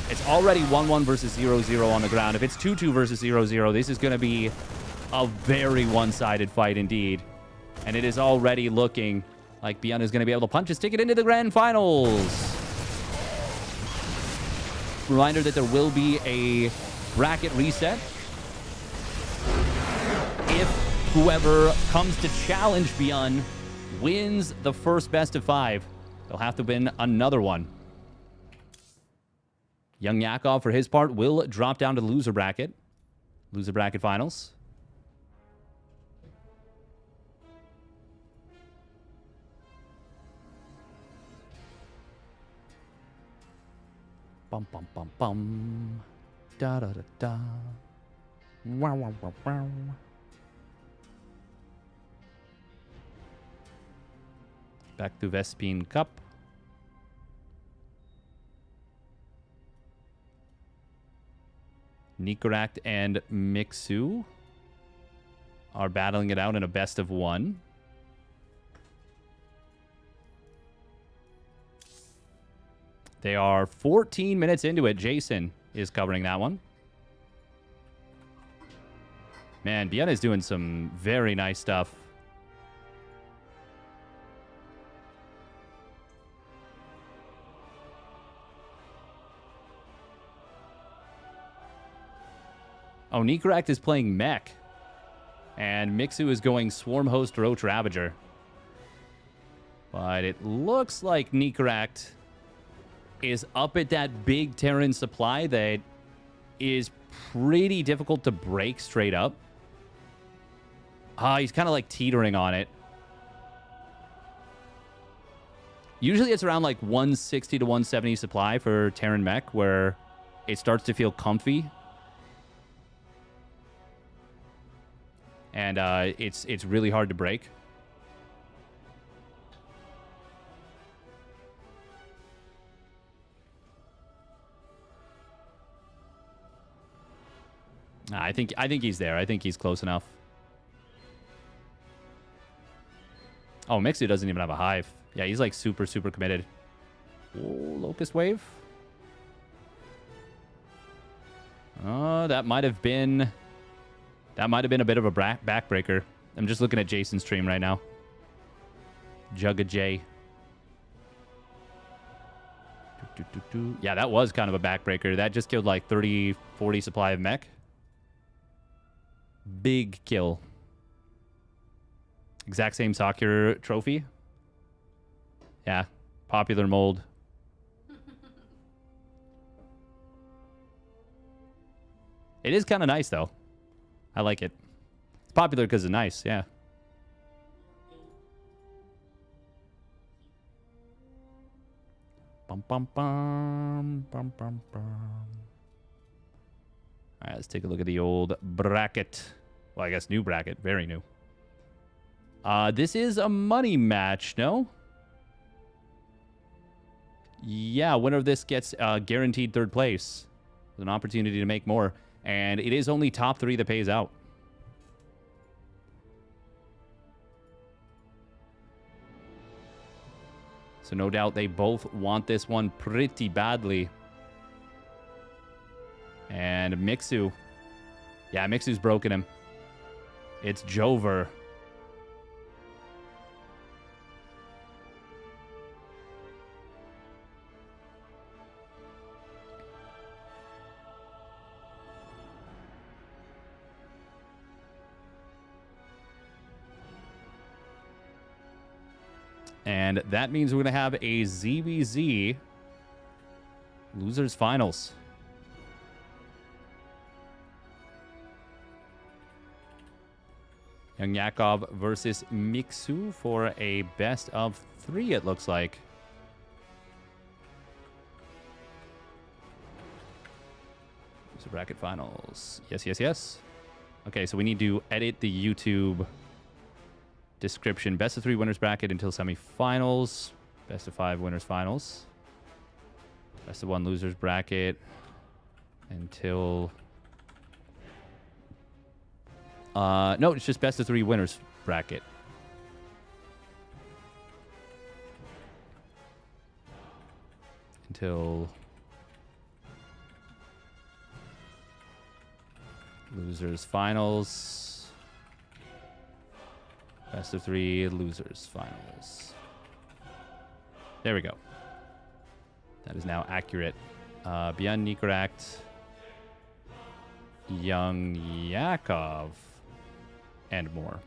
It's already 1-1 versus 0-0 on the ground. If it's 2-2 versus 0-0, this is going to be a very one-sided fight indeed. And it is already looking like ByuN is going to be able to punch his ticket into the grand finals. Reminder that there will be a bracket reset. If whoever comes to challenge ByuN wins the first best of 5, they'll have to win another one. YoungYakov, for his part, will drop down to the loser bracket. Loser bracket finals. Bum, bum, bum, bum. Da, da, da, da. Wow, wow, wow, wow. Back to Vespene Cup. Nicoract and Mixu are battling it out in a best of one. They are 14 minutes into it. Jason is covering that one. Man, ByuN is doing some very nice stuff. Oh, Nicoract is playing Mech. And Mixu is going Swarm Host Roach Ravager. But it looks like Nicoract is up at that big Terran supply that is pretty difficult to break straight up. He's kind of like teetering on it. Usually it's around like 160 to 170 supply for Terran Mech where it starts to feel comfy. And it's really hard to break. I think he's there. I think he's close enough. Oh, Mixu doesn't even have a hive. Yeah, he's like super committed. Oh, Locust Wave. Oh, that might have been a bit of a backbreaker. I'm just looking at Jason's stream right now. Jugga J. Yeah, that was kind of a backbreaker. That just killed like 30, 40 supply of mech. Big kill. Exact same soccer trophy. Yeah, popular mold. It is kind of nice, though. I like it. It's popular because it's nice, yeah. Bum, bum, bum, bum, bum, bum. All right, let's take a look at the old bracket. Well, I guess new bracket. Very new. This is a money match, no? Yeah, winner of this gets guaranteed third place. With an opportunity to make more. And it is only top 3 that pays out. So no doubt they both want this one pretty badly. And Mixu. Yeah, Mixu's broken him. It's Jover. And that means we're going to have a ZVZ Losers Finals. YoungYakov versus Mixu for a best of 3, it looks like. Loser bracket finals. Yes, yes, yes. Okay, so we need to edit the YouTube description. Best of 3 winners bracket until semifinals. Best of 5 winners finals. Best of 1 losers bracket until... no, it's just best of 3 winners bracket. Until losers finals. Best of 3 losers finals. There we go. That is now accurate. ByuN, Nicoract, YoungYakov, and more.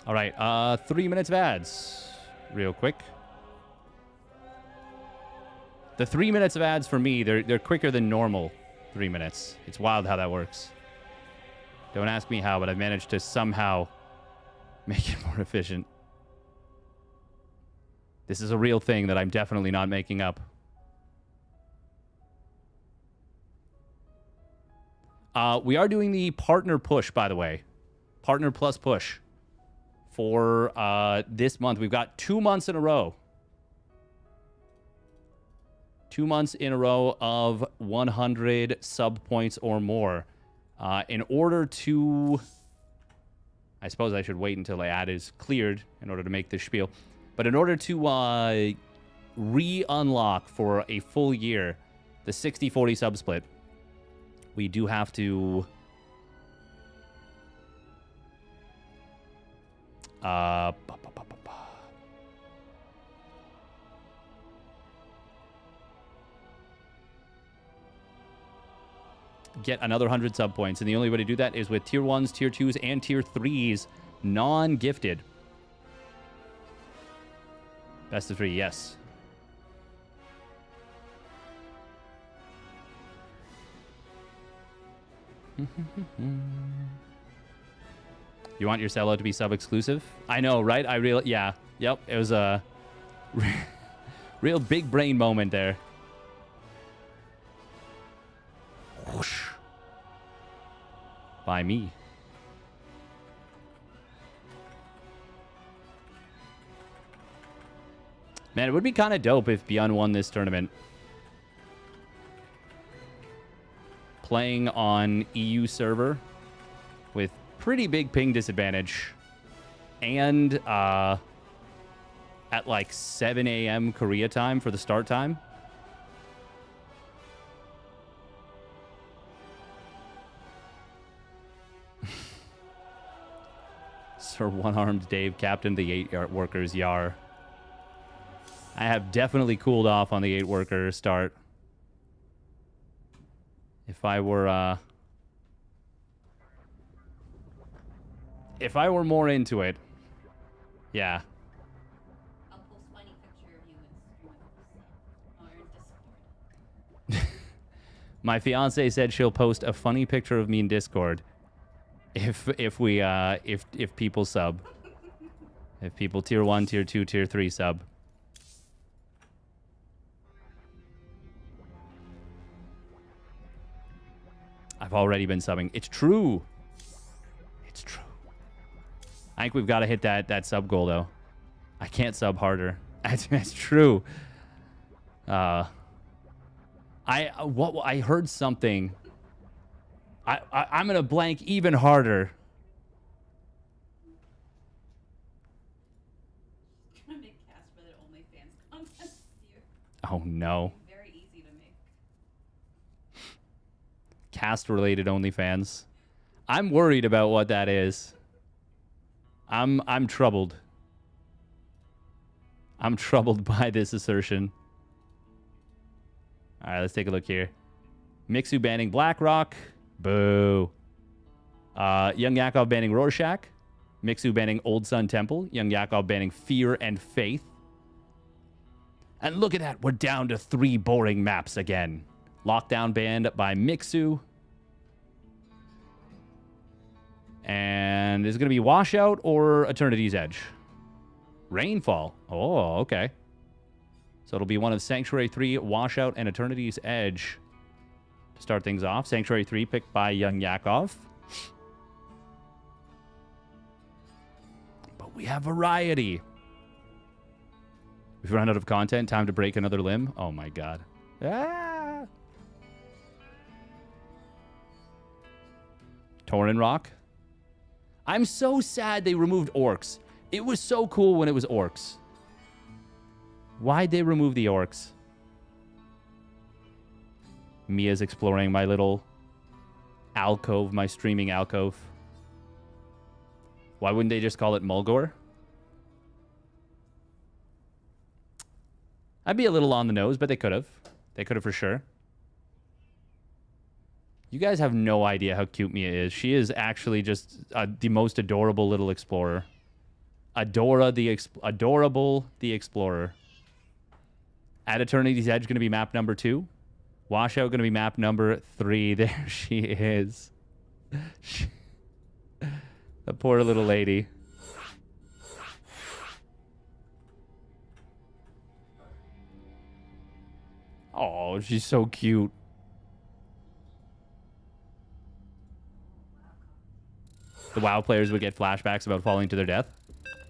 All right, 3 minutes of ads, real quick. The 3 minutes of ads for me, they're quicker than normal 3 minutes. It's wild how that works. Don't ask me how, but I've managed to somehow make it more efficient. This is a real thing that I'm definitely not making up. We are doing the partner push, by the way. Partner plus push. For this month. We've got 2 months in a row. 2 months in a row of 100 sub points or more. In order to... I suppose I should wait until the ad is cleared in order to make this spiel. But in order to re-unlock for a full year the 60-40 sub split, we do have to... get another 100 sub points, and the only way to do that is with tier 1s, tier 2s, and tier 3s non-gifted. Best of 3, yes. You want your sellout to be sub-exclusive? I know, right? Yeah. Yep, it was a real big brain moment there. Whoosh. By me. Man, it would be kind of dope if ByuN won this tournament. Playing on EU server with pretty big ping disadvantage. And at like 7 a.m. Korea time for the start time. Sir One-Armed Dave, captain the 8 workers, yar. I have definitely cooled off on the 8 worker start. If I were more into it, yeah. I'll post funny picture of you in Discord. My fiance said she'll post a funny picture of me in Discord if people sub. If people tier 1, tier 2, tier 3 sub. I've already been subbing. It's true. It's true. I think we've got to hit that sub goal, though. I can't sub harder. That's true. I heard something. I'm gonna blank even harder. Gonna make cast for their OnlyFans content. Oh no. Very easy to make. Cast-related OnlyFans. I'm worried about what that is. I'm troubled. I'm troubled by this assertion. All right, let's take a look here. Mixu banning BlackRock. Boo. YoungYakov banning Rorschach. Mixu banning Old Sun Temple. YoungYakov banning Fear and Faith. And look at that. We're down to 3 boring maps again. Lockdown banned by Mixu. And is it going to be Washout or Eternity's Edge? Rainfall. Oh, okay. So it'll be one of Sanctuary 3, Washout, and Eternity's Edge to start things off. Sanctuary 3 picked by YoungYakov. But we have variety. We've run out of content. Time to break another limb. Oh my god. Ah! Tauren Rock. I'm so sad they removed orcs. It was so cool when it was orcs. Why'd they remove the orcs? Mia's exploring my little alcove, my streaming alcove. Why wouldn't they just call it Mulgore? I'd be a little on the nose, but they could have. They could have for sure. You guys have no idea how cute Mia is. She is actually just the most adorable little explorer. Adorable the Explorer. At Eternity's Edge going to be map number 2. Washout going to be map number 3. There she is. The poor little lady. Oh, she's so cute. The WoW players would get flashbacks about falling to their death.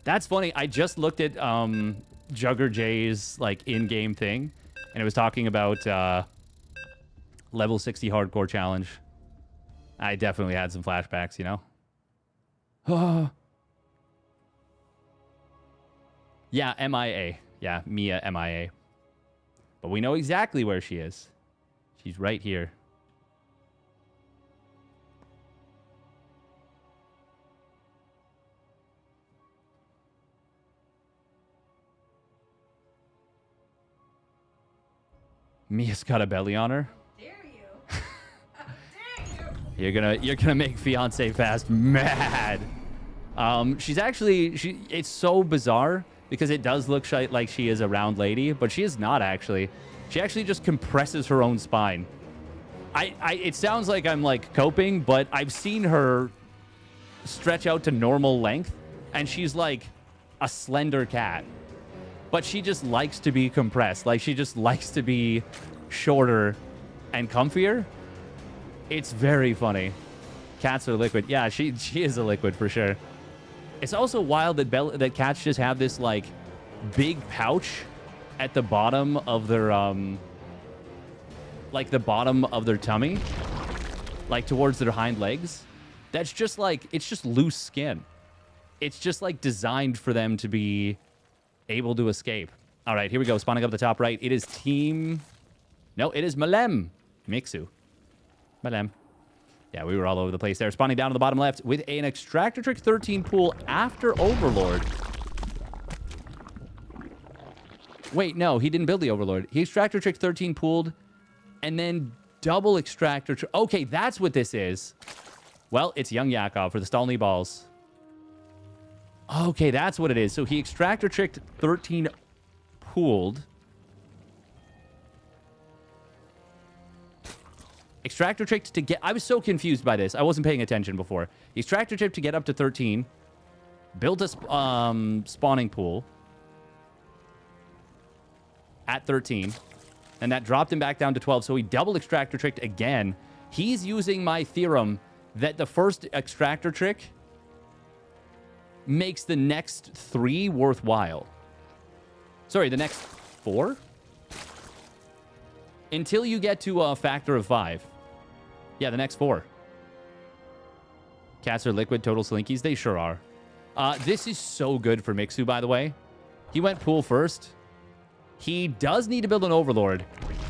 That's funny. I just looked at Jugger Jay's like in-game thing, And it was talking about level 60 hardcore challenge. I definitely had some flashbacks, you know? Yeah, MIA. Yeah, Mia MIA. But we know exactly where she is. She's right here. Mia's got a belly on her. Dare you? How dare you? You're gonna make Fiance Fast mad. She's actually it's so bizarre because it does look like she is a round lady, but she is not actually. She actually just compresses her own spine. It sounds like I'm like coping, but I've seen her stretch out to normal length, and she's like a slender cat. But she just likes to be compressed. Like, she just likes to be shorter and comfier. It's very funny. Cats are liquid. Yeah, she is a liquid for sure. It's also wild that cats just have this, like, big pouch at the bottom of their, like, the bottom of their tummy. Like, towards their hind legs. That's just, like, it's just loose skin. It's just, like, designed for them to be able to escape. All right, here we go. Spawning up the top right. It is team... No, it is Malem. Mixu. Malem. Yeah, we were all over the place there. Spawning down to the bottom left with an Extractor Trick 13 pool after Overlord. Wait, no, he didn't build the Overlord. He Extractor Trick 13 pooled and then double Extractor Trick. Okay, that's what this is. Well, it's YoungYakov for the Stalny Balls. Okay, that's what it is. So he Extractor Tricked 13 pooled. Extractor Tricked to get... I was so confused by this. I wasn't paying attention before. He Extractor Tricked to get up to 13. Built a spawning pool. At 13. And that dropped him back down to 12. So he double Extractor Tricked again. He's using my theorem that the first Extractor Trick makes the next 3 worthwhile. Sorry, the next 4? Until you get to a factor of 5. Yeah, the next 4. Cats are liquid, total slinkies. They sure are. This is so good for Mixu, by the way. He went pool first. He does need to build an Overlord.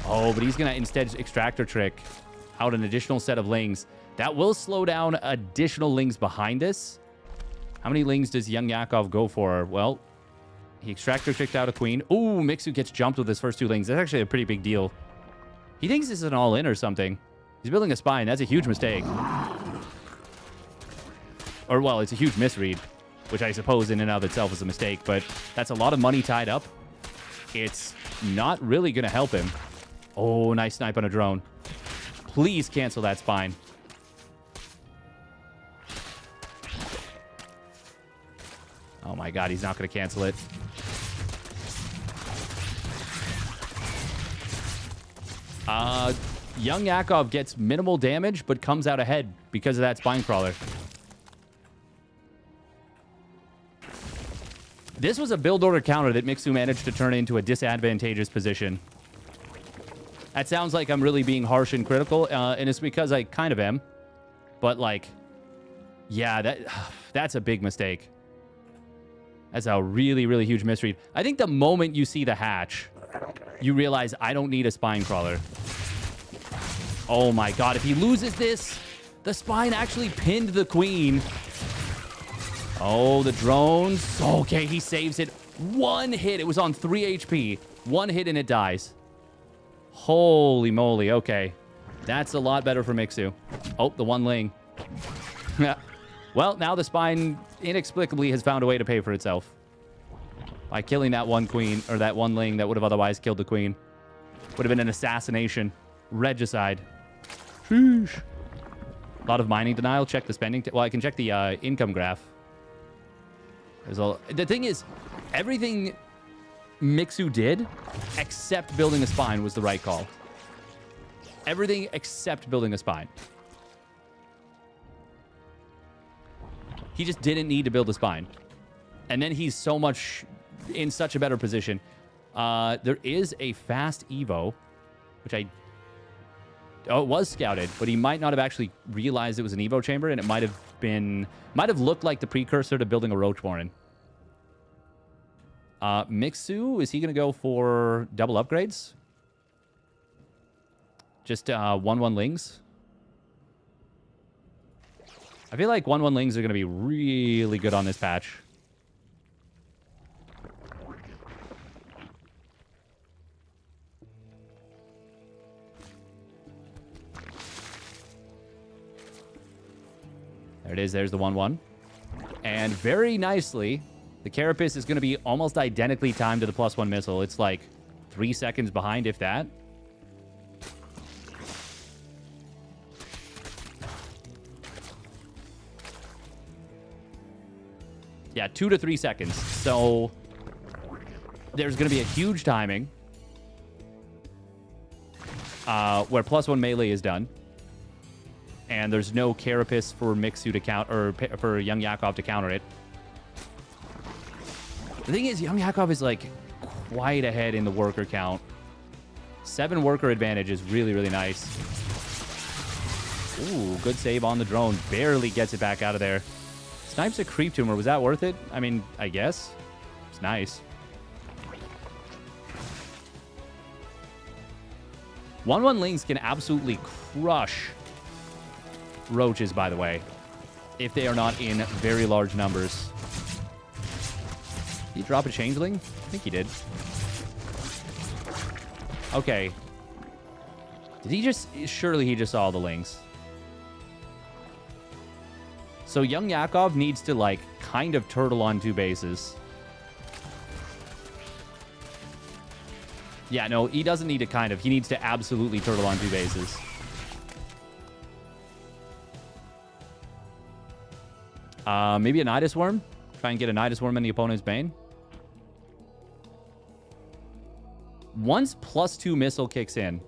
Oh, but he's going to instead Extractor Trick out an additional set of Lings. That will slow down additional Lings behind this. How many Lings does YoungYakov go for? Well, he Extractor Tricked out a Queen. Ooh, Mixu gets jumped with his first 2 Lings. That's actually a pretty big deal. He thinks this is an all-in or something. He's building a spine. That's a huge mistake. Or, well, it's a huge misread, which I suppose in and of itself is a mistake, but that's a lot of money tied up. It's not really going to help him. Oh, nice snipe on a drone. Please cancel that spine. Oh my god, he's not going to cancel it. YoungYakov gets minimal damage, but comes out ahead because of that spine crawler. This was a build order counter that Mixu managed to turn into a disadvantageous position. That sounds like I'm really being harsh and critical, and it's because I kind of am. But, like, yeah, that's a big mistake. That's a really, really huge misread. I think the moment you see the hatch, you realize I don't need a spine crawler. Oh my god, if he loses this, the spine actually pinned the queen. Oh, the drones. Okay, he saves it. 1 hit. It was on 3 HP. 1 hit and it dies. Holy moly. Okay. That's a lot better for Mixu. Oh, the 1 Ling. Well, now the spine inexplicably has found a way to pay for itself. By killing that 1 queen, or that 1 Ling that would have otherwise killed the queen. Would have been an assassination. Regicide. Sheesh. A lot of mining denial. Check the spending. Well, I can check the income graph. The thing is, everything Mixu did, except building a spine, was the right call. Everything except building a spine. He just didn't need to build a spine. And then he's in such a better position. There is a fast Evo, which Oh, it was scouted, but he might not have actually realized it was an Evo chamber, and it might have looked like the precursor to building a Roach Warren. Mixu, is he going to go for double upgrades? Just 1/1 Lings? I feel like 1/1 Lings are going to be really good on this patch. There it is. There's the 1/1. And very nicely, the Carapace is going to be almost identically timed to the +1 missile. It's like 3 seconds behind, if that. Yeah, 2 to 3 seconds. So there's going to be a huge timing where +1 melee is done. And there's no Carapace for Mixu to count, or for YoungYakov to counter it. The thing is, YoungYakov is like quite ahead in the worker count. 7 worker advantage is really, really nice. Ooh, good save on the drone. Barely gets it back out of there. Snipes a creep tumor. Was that worth it? I mean, I guess. It's nice. 1/1 Lings can absolutely crush roaches, by the way, if they are not in very large numbers. Did he drop a changeling? I think he did. Okay. Did he just... Surely he just saw the Lings. So YoungYakov needs to, like, kind of turtle on 2 bases. Yeah, no, he doesn't need to kind of. He needs to absolutely turtle on 2 bases. Maybe a Nidus Worm. Try and get a Nidus Worm in the opponent's Bane. Once +2 missile kicks in,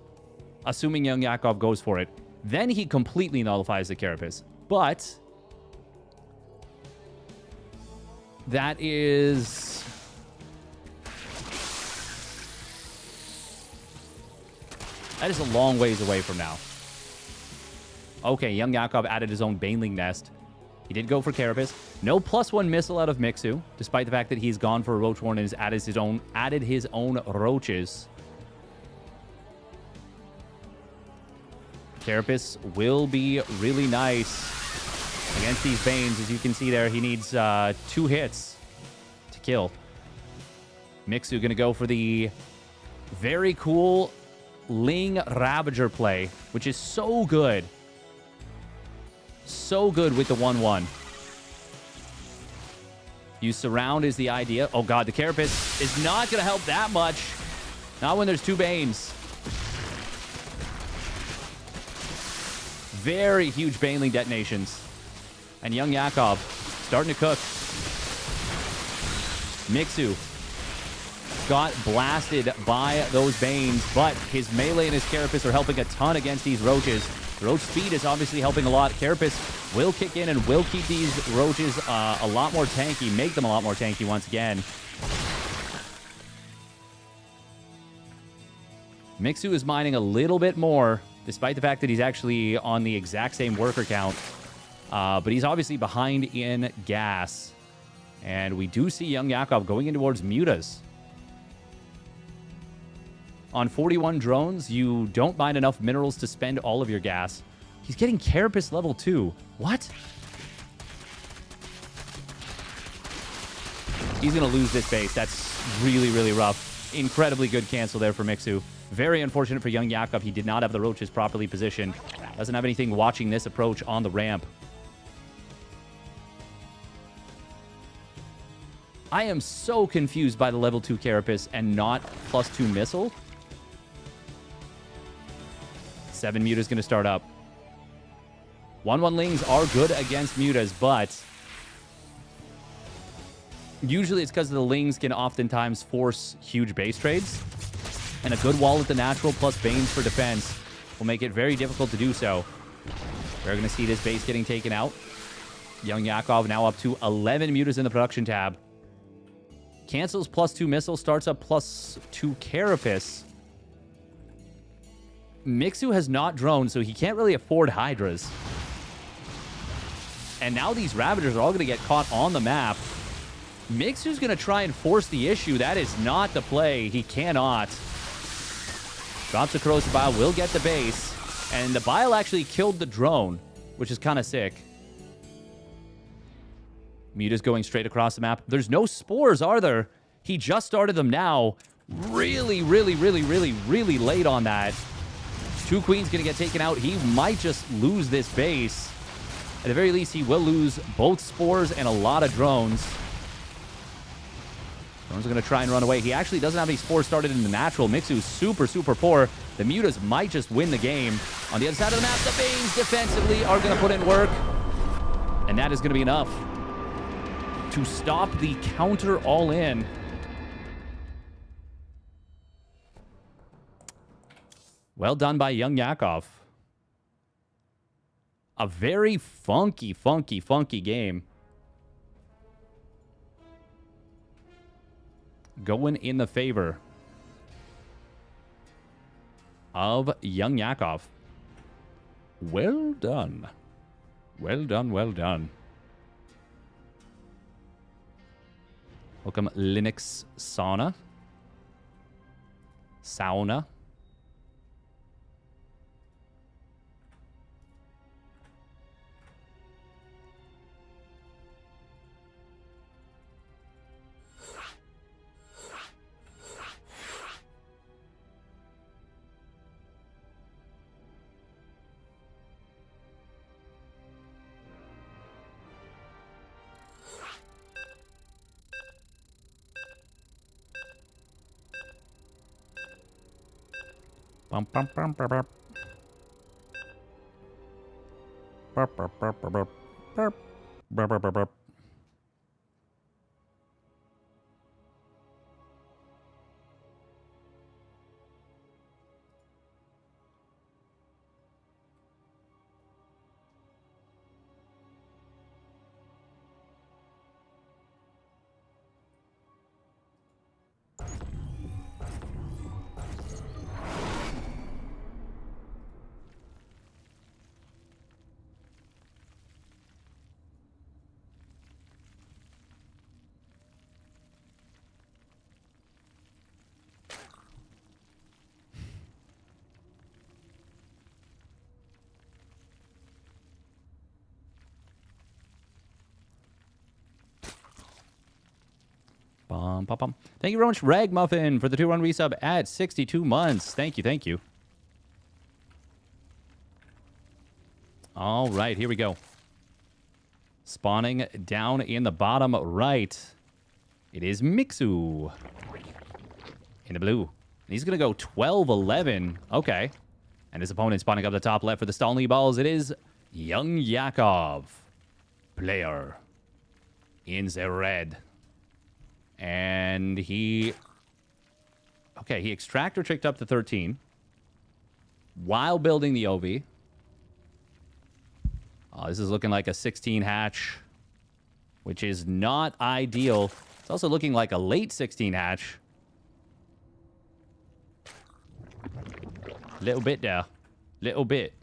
assuming YoungYakov goes for it, then he completely nullifies the Carapace. But that is... That is a long ways away from now. Okay, YoungYakov added his own Baneling Nest. He did go for Carapace. No +1 missile out of Mixu, despite the fact that he's gone for a Roach Warren and has added his own roaches. Carapace will be really nice against these Banes. As you can see there, he needs 2 hits to kill. Mixu going to go for the very cool Ling Ravager play, which is so good. So good with the 1/1. You surround is the idea. Oh god, the Carapace is not going to help that much. Not when there's 2 Banes. Very huge Baneling detonations. And YoungYakov starting to cook. Mixu got blasted by those Banes, but his melee and his Carapace are helping a ton against these roaches. Roach speed is obviously helping a lot. Carapace will kick in and will keep these roaches a lot more tanky, make them a lot more tanky once again. Mixu is mining a little bit more, despite the fact that he's actually on the exact same worker count. But he's obviously behind in gas. And we do see YoungYakov going in towards Mutas. On 41 drones, you don't mine enough minerals to spend all of your gas. He's getting Carapace level 2. What? He's going to lose this base. That's really, really rough. Incredibly good cancel there for Mixu. Very unfortunate for YoungYakov. He did not have the roaches properly positioned. Doesn't have anything watching this approach on the ramp. I am so confused by the level 2 Carapace and not +2 missile. 7 Mutas going to start up. 1/1 Lings are good against Mutas, but usually it's because the Lings can oftentimes force huge base trades, and a good wall at the natural plus Banes for defense will make it very difficult to do so. We're going to see this base getting taken out. YoungYakov now up to 11 Mutas in the production tab. Cancels +2 missile, starts up +2 carapace. Mixu has not droned, so he can't really afford Hydras. And now these Ravagers are all going to get caught on the map. Mixu's going to try and force the issue. That is not the play. He cannot. Drops a Corrosive Bile, will get the base. And the Bile actually killed the drone, which is kind of sick. Muta's going straight across the map. There's no spores, are there? He just started them now. Really late on that. 2 queens going to get taken out. He might just lose this base. At the very least, he will lose both spores and a lot of drones. Drones are going to try and run away. He actually doesn't have any spores started in the natural. Mixu's super poor. The Mutas might just win the game. On the other side of the map, the Banes defensively are going to put in work. And that is going to be enough to stop the counter all in. Well done by YoungYakov. A very funky game. Going in the favor of YoungYakov. Well done. Well done. Welcome, Linux Sauna. Bum, bum, bum, bum, bum. Burp, burp, burp, burp, burp. Burp, burp, burp, burp, burp. Bum, bum, bum. Thank you very much, Ragmuffin, for the 2-1 resub at 62 months. Thank you. All right, here we go. Spawning down in the bottom right. It is Mixu in the blue. And he's going to go 12-11. Okay. And his opponent spawning up the top left for the Stalny balls. It is YoungYakov, player in the red. And he extractor tricked up to 13 while building the OV. This is looking like a 16 hatch, which is not ideal. It's also looking like a late 16 hatch. Little bit there. Little bit.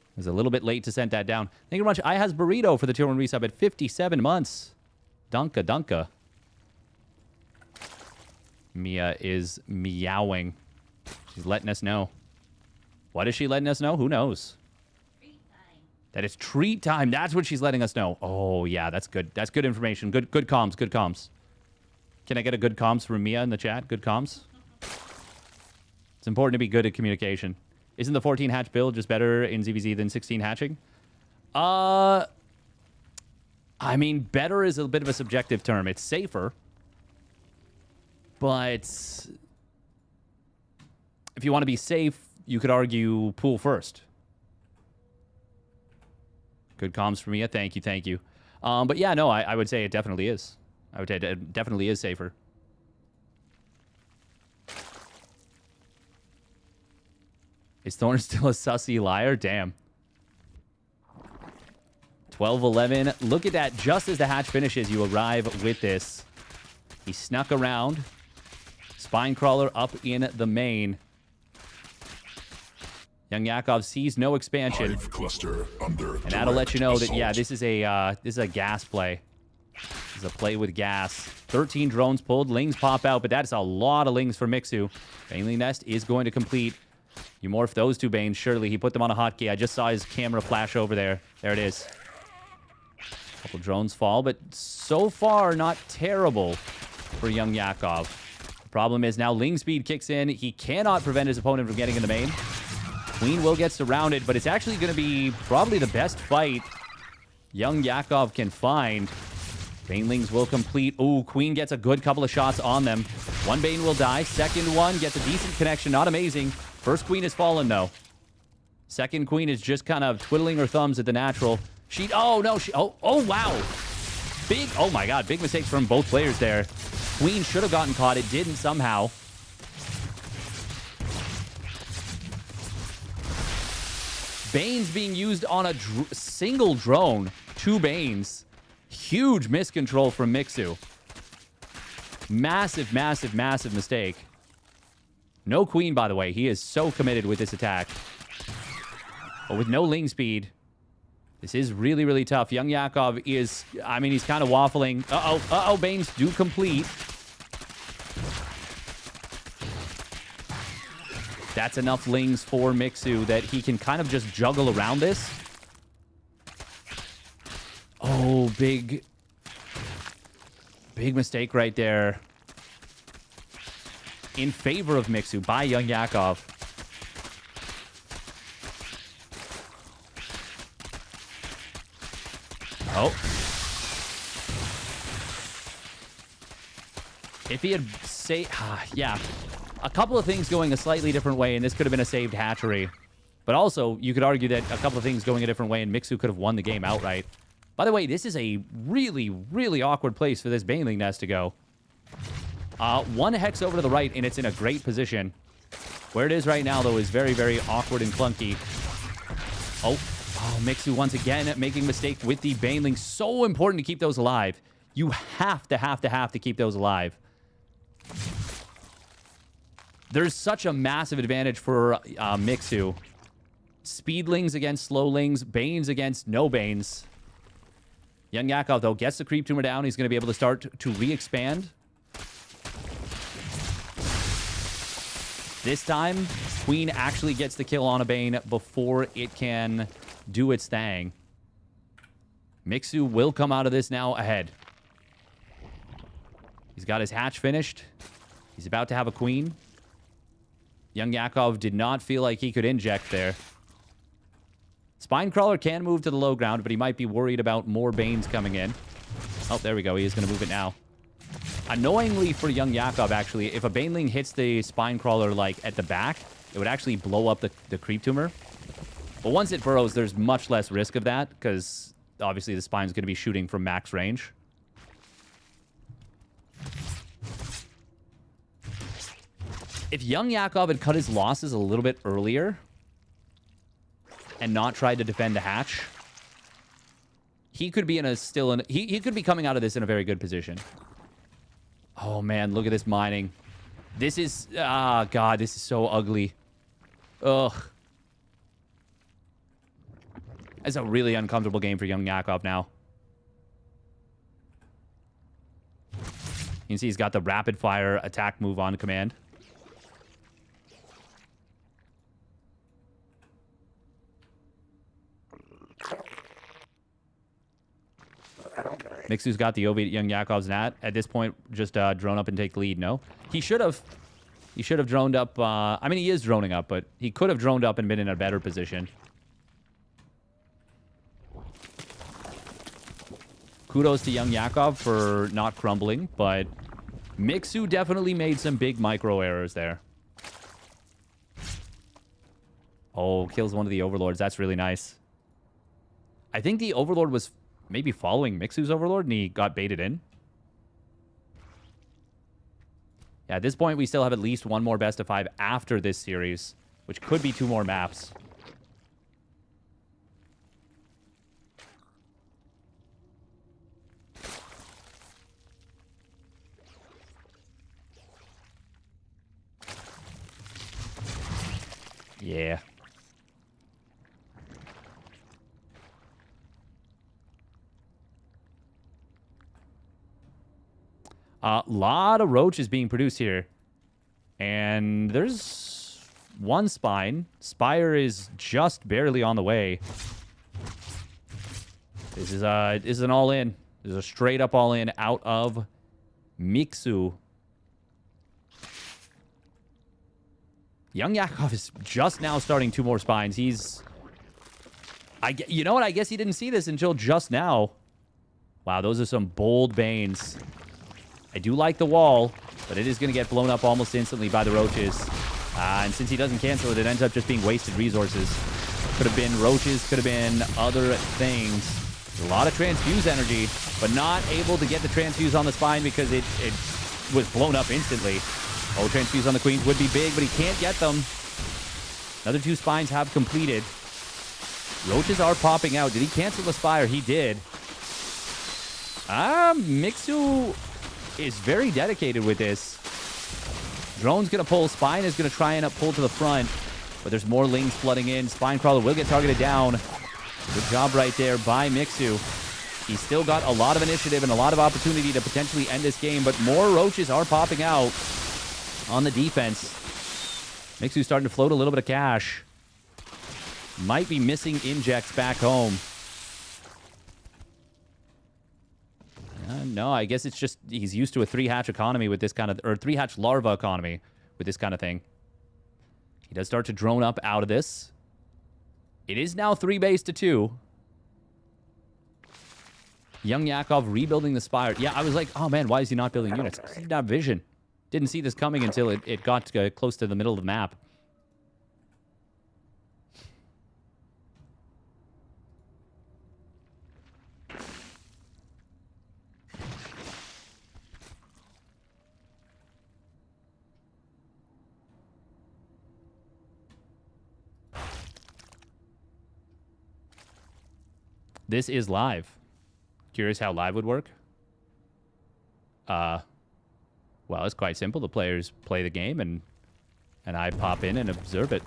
It was a little bit late to send that down. Thank you very much. I has Burrito for the tier 1 resub at 57 months. Dunka. Mia is meowing. She's letting us know. What is she letting us know? Who knows? Treat time. That is treat time. That's what she's letting us know. Oh, yeah, that's good. That's good information. Good comms. Good comms. Can I get a good comms from Mia in the chat? Good comms? It's important to be good at communication. Isn't the 14 hatch build just better in ZVZ than 16 hatching? I mean, better is a bit of a subjective term. It's safer. But if you want to be safe, you could argue pool first. Good comms for me. Thank you. But yeah, no, I would say it definitely is. I would say it definitely is safer. Is Thorn still a sussy liar? Damn. 12-11. Look at that. Just as the hatch finishes, you arrive with this. He snuck around. Spine Crawler up in the main. YoungYakov sees no expansion. Hive cluster under and that'll let you know that, yeah, assault. this is a gas play. This is a play with gas. 13 drones pulled. Lings pop out, but that's a lot of Lings for Mixu. Baneling Nest is going to complete. You morph those two Banes. Surely he put them on a hotkey. I just saw his camera flash over there. There it is. Couple drones fall, but so far not terrible for YoungYakov. The problem is now Ling speed kicks in. He cannot prevent his opponent from getting in the main. Queen will get surrounded, but it's actually going to be probably the best fight YoungYakov can find. Banelings will complete. Ooh, Queen gets a good couple of shots on them. One Bane will die. Second one gets a decent connection. Not amazing. First Queen has fallen, though. Second Queen is just kind of twiddling her thumbs at the natural. Oh, no. Oh, wow. Big, oh my god, big mistakes from both players there. Queen should have gotten caught. It didn't somehow. Banes being used on a single drone. 2 Banes. Huge miscontrol from Mixu. Massive, massive, massive mistake. No Queen, by the way. He is so committed with this attack. But with no Ling speed, this is really, really tough. YoungYakov is, I mean, he's kind of waffling. Uh-oh, Banes do complete. That's enough Lings for Mixu that he can kind of just juggle around this. Oh, big mistake right there. In favor of Mixu by YoungYakov. Oh. If he had saved... yeah. A couple of things going a slightly different way, and this could have been a saved hatchery. But also, you could argue that a couple of things going a different way, and Mixu could have won the game outright. By the way, this is a really, really awkward place for this Baneling Nest to go. One Hex over to the right, and it's in a great position. Where it is right now, though, is very, very awkward and clunky. Oh, Mixu once again making a mistake with the Baneling. So important to keep those alive. You have to keep those alive. There's such a massive advantage for Mixu. Speedlings against slowlings, Banes against no Banes. YoungYakov, though, gets the creep tumor down. He's going to be able to start to re-expand. This time, Queen actually gets the kill on a Bane before it can do its thing. Mixu will come out of this now ahead. He's got his hatch finished. He's about to have a Queen. YoungYakov did not feel like he could inject there. Spinecrawler can move to the low ground, but he might be worried about more Banes coming in. Oh, there we go. He is going to move it now. Annoyingly for YoungYakov, actually, if a Baneling hits the Spinecrawler, like, at the back, it would actually blow up the creep tumor. But once it burrows, there's much less risk of that, because obviously the Spine's going to be shooting from max range. If YoungYakov had cut his losses a little bit earlier and not tried to defend the hatch, he could be in a he could be coming out of this in a very good position. Oh man, look at this mining. This is god, this is so ugly. Ugh. It's a really uncomfortable game for YoungYakov now. You can see he's got the rapid fire attack move on command. Mixu's got the OV at YoungYakov's nat. At this point, just drone up and take the lead. No, he should have. He should have droned up. I mean, he is droning up, but he could have droned up and been in a better position. Kudos to YoungYakov for not crumbling, but Mixu definitely made some big micro errors there. Oh, kills one of the Overlords. That's really nice. I think the Overlord was maybe following Mixu's Overlord, and he got baited in. Yeah, at this point, we still have at least one more best of 5 after this series, which could be 2 more maps. Yeah. A lot of roaches being produced here. And there's one spine. Spire is just barely on the way. This is an all-in. This is a straight-up all-in out of Mixu. YoungYakov is just now starting 2 more spines. He's... you know what? I guess he didn't see this until just now. Wow, those are some bold banes. I do like the wall, but it is going to get blown up almost instantly by the roaches. And since he doesn't cancel it, it ends up just being wasted resources. Could have been roaches, could have been other things. A lot of transfuse energy, but not able to get the transfuse on the spine because it was blown up instantly. Oh, transfuse on the queens would be big, but he can't get them. Another 2 spines have completed. Roaches are popping out. Did he cancel the spire? He did. Mixu is very dedicated with this. Drone's going to pull. Spine is going to try and pull to the front, but there's more lings flooding in. Spine Crawler will get targeted down. Good job right there by Mixu. He's still got a lot of initiative and a lot of opportunity to potentially end this game, but more roaches are popping out on the defense. Mixu's starting to float a little bit of cash. Might be missing injects back home. No, I guess it's just he's used to a 3-hatch economy with this kind of... or 3-hatch larva economy with this kind of thing. He does start to drone up out of this. It is now 3 base to 2. YoungYakov rebuilding the spire. Yeah, I was like, oh man, why is he not building units? He didn't have vision. Didn't see this coming until it got close to the middle of the map. This is live. Curious how live would work? Well, it's quite simple. The players play the game, and I pop in and observe it.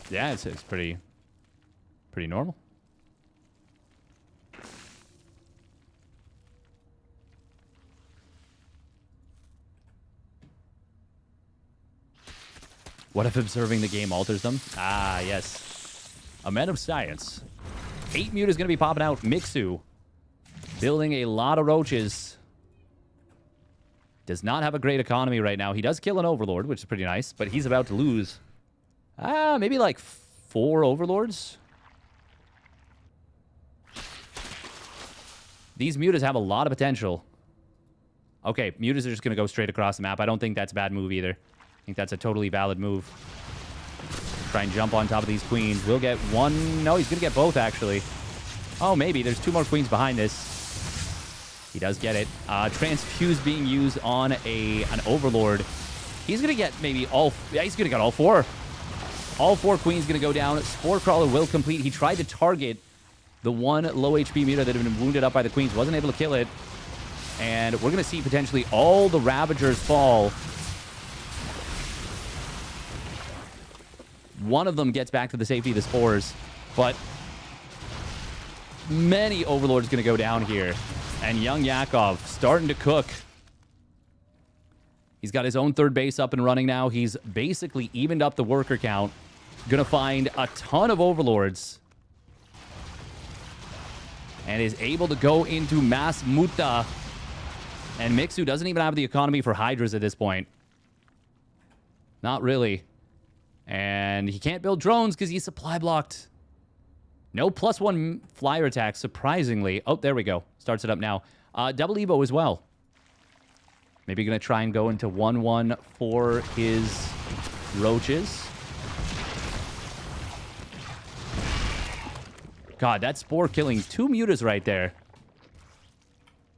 Yeah, it's pretty normal. What if observing the game alters them? Ah, yes. A man of science. 8 mute is going to be popping out. Mixu building a lot of roaches. Does not have a great economy right now. He does kill an overlord, which is pretty nice, but he's about to lose. Maybe like 4 overlords. These mutas have a lot of potential. Okay, mutas are just going to go straight across the map. I don't think that's a bad move either. I think that's a totally valid move. Try and jump on top of these queens. We'll get one. No, he's going to get both, actually. Oh, maybe. There's 2 more queens behind this. He does get it. Transfuse being used on an overlord. He's going to get maybe all... Yeah, he's going to get all 4. All 4 queens going to go down. Spore Crawler will complete. He tried to target the one low HP muta that had been wounded up by the queens. Wasn't able to kill it. And we're going to see potentially all the Ravagers fall. One of them gets back to the safety of the spores, but many overlords going to go down here. And YoungYakov starting to cook. He's got his own 3rd base up and running now. He's basically evened up the worker count. Going to find a ton of overlords. And is able to go into mass muta. And Mixu doesn't even have the economy for Hydras at this point. Not really. And he can't build drones because he's supply blocked. No +1 flyer attack, surprisingly. Oh, there we go. Starts it up now. Double Evo as well. Maybe going to try and go into 1-1 for his roaches. God, that Spore killing 2 mutas right there.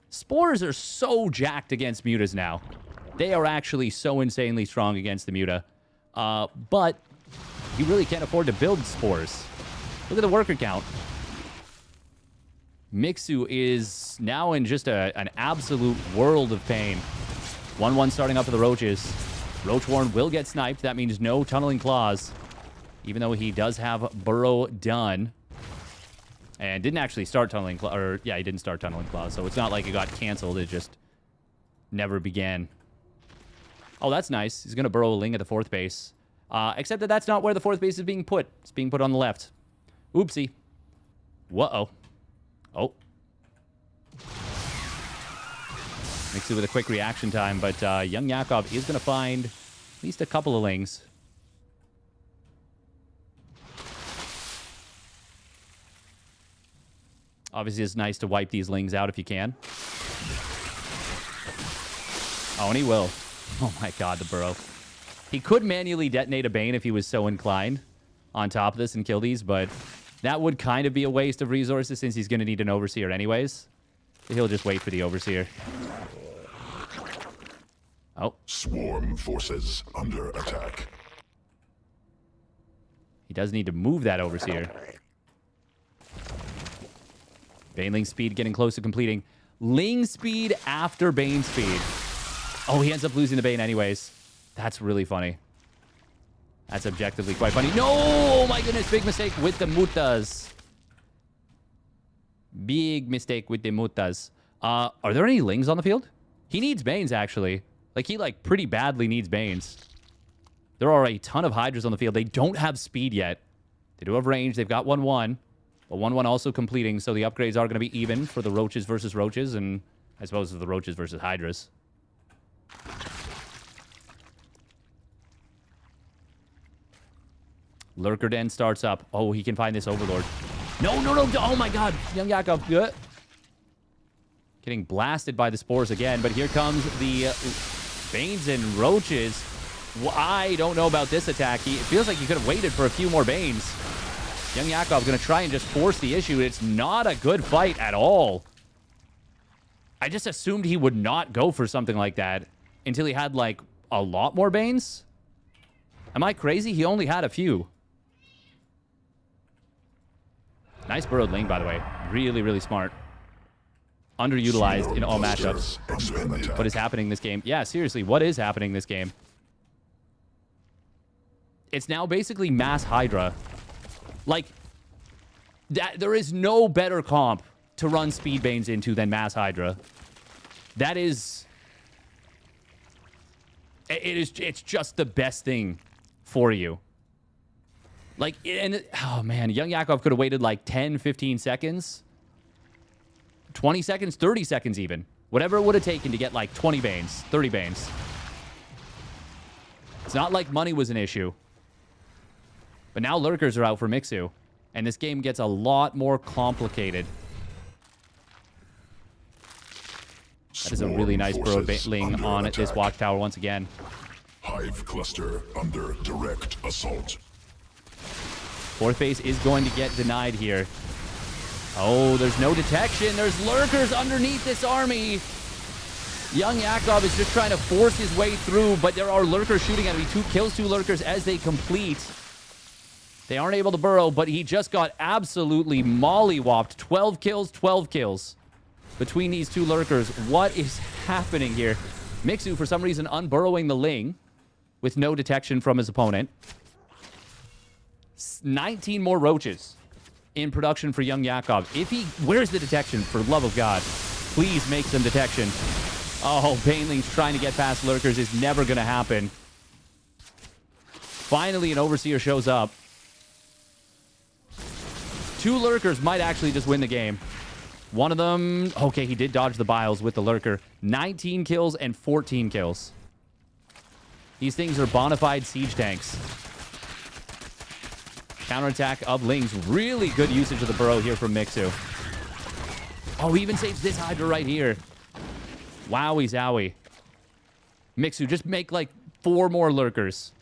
Spores are so jacked against mutas now. They are actually so insanely strong against the muta. But he really can't afford to build spores. Look at the worker count. Mixu is now in just an absolute world of pain. 1-1 starting up for the Roaches. Roachwarren will get sniped. That means no Tunneling Claws, even though he does have Burrow done. And didn't actually start Tunneling Claws. Or, yeah, he didn't start Tunneling Claws, so it's not like it got canceled. It just never began. Oh, that's nice. He's going to burrow a Ling at the 4th base. Except that that's not where the 4th base is being put. It's being put on the left. Oopsie. Whoa. Oh. Makes it with a quick reaction time, but YoungYakov is going to find at least a couple of Lings. Obviously, it's nice to wipe these Lings out if you can. Oh, and he will. Oh my god, the burrow. He could manually detonate a Bane if he was so inclined on top of this and kill these, but that would kind of be a waste of resources since he's going to need an Overseer anyways. So he'll just wait for the Overseer. Oh. Swarm forces under attack. He does need to move that Overseer. Baneling speed getting close to completing. Ling speed after Bane speed. Oh, he ends up losing the Bane anyways. That's really funny. That's objectively quite funny. No! Oh my goodness, big mistake with the mutas. Big mistake with the mutas. Are there any Lings on the field? He needs Banes, actually. Like, he, like, pretty badly needs Banes. There are a ton of Hydras on the field. They don't have speed yet. They do have range. They've got 1-1. But 1-1 also completing, so the upgrades are going to be even for the Roaches versus Roaches, and I suppose for the Roaches versus Hydras. Lurker Den starts up. Oh, he can find this Overlord. No, no, no. Oh, my God. YoungYakov. Good. Getting blasted by the Spores again, but here comes the Banes and Roaches. Well, I don't know about this attack. It feels like he could have waited for a few more Banes. YoungYakov going to try and just force the issue. It's not a good fight at all. I just assumed he would not go for something like that until he had, like, a lot more Banes. Am I crazy? He only had a few. Nice burrowed Ling, by the way. Really, really smart. Underutilized in all matchups. What is happening this game? Yeah, seriously, what is happening this game? It's now basically mass Hydra. Like, there is no better comp to run Speed Banes into than mass Hydra. That is... It's just the best thing for you. Like, and oh man, YoungYakov could have waited like 10, 15 seconds. 20 seconds, 30 seconds even. Whatever it would have taken to get like 20 Banes, 30 Banes. It's not like money was an issue. But now Lurkers are out for Mixu. And this game gets a lot more complicated. That is a really nice burrowed Ling on this Watchtower once again. Hive cluster under direct assault. 4th base is going to get denied here. Oh, there's no detection. There's Lurkers underneath this army. YoungYakov is just trying to force his way through, but there are Lurkers shooting at him. 2 kills, 2 Lurkers as they complete. They aren't able to burrow, but he just got absolutely mollywopped. 12 kills, 12 kills between these 2 Lurkers. What is happening here? Mixu, for some reason, unburrowing the Ling with no detection from his opponent. 19 more Roaches in production for YoungYakov. If he... Where's the detection? For the love of God. Please make some detection. Oh, Baneling's trying to get past Lurkers is never going to happen. Finally, an Overseer shows up. 2 Lurkers might actually just win the game. One of them... Okay, he did dodge the Biles with the Lurker. 19 kills and 14 kills. These things are bona fide siege tanks. Counterattack of Lings. Really good usage of the burrow here from Mixu. Oh, he even saves this Hydra right here. Wowie zowie. Mixu, just make like 4 more Lurkers.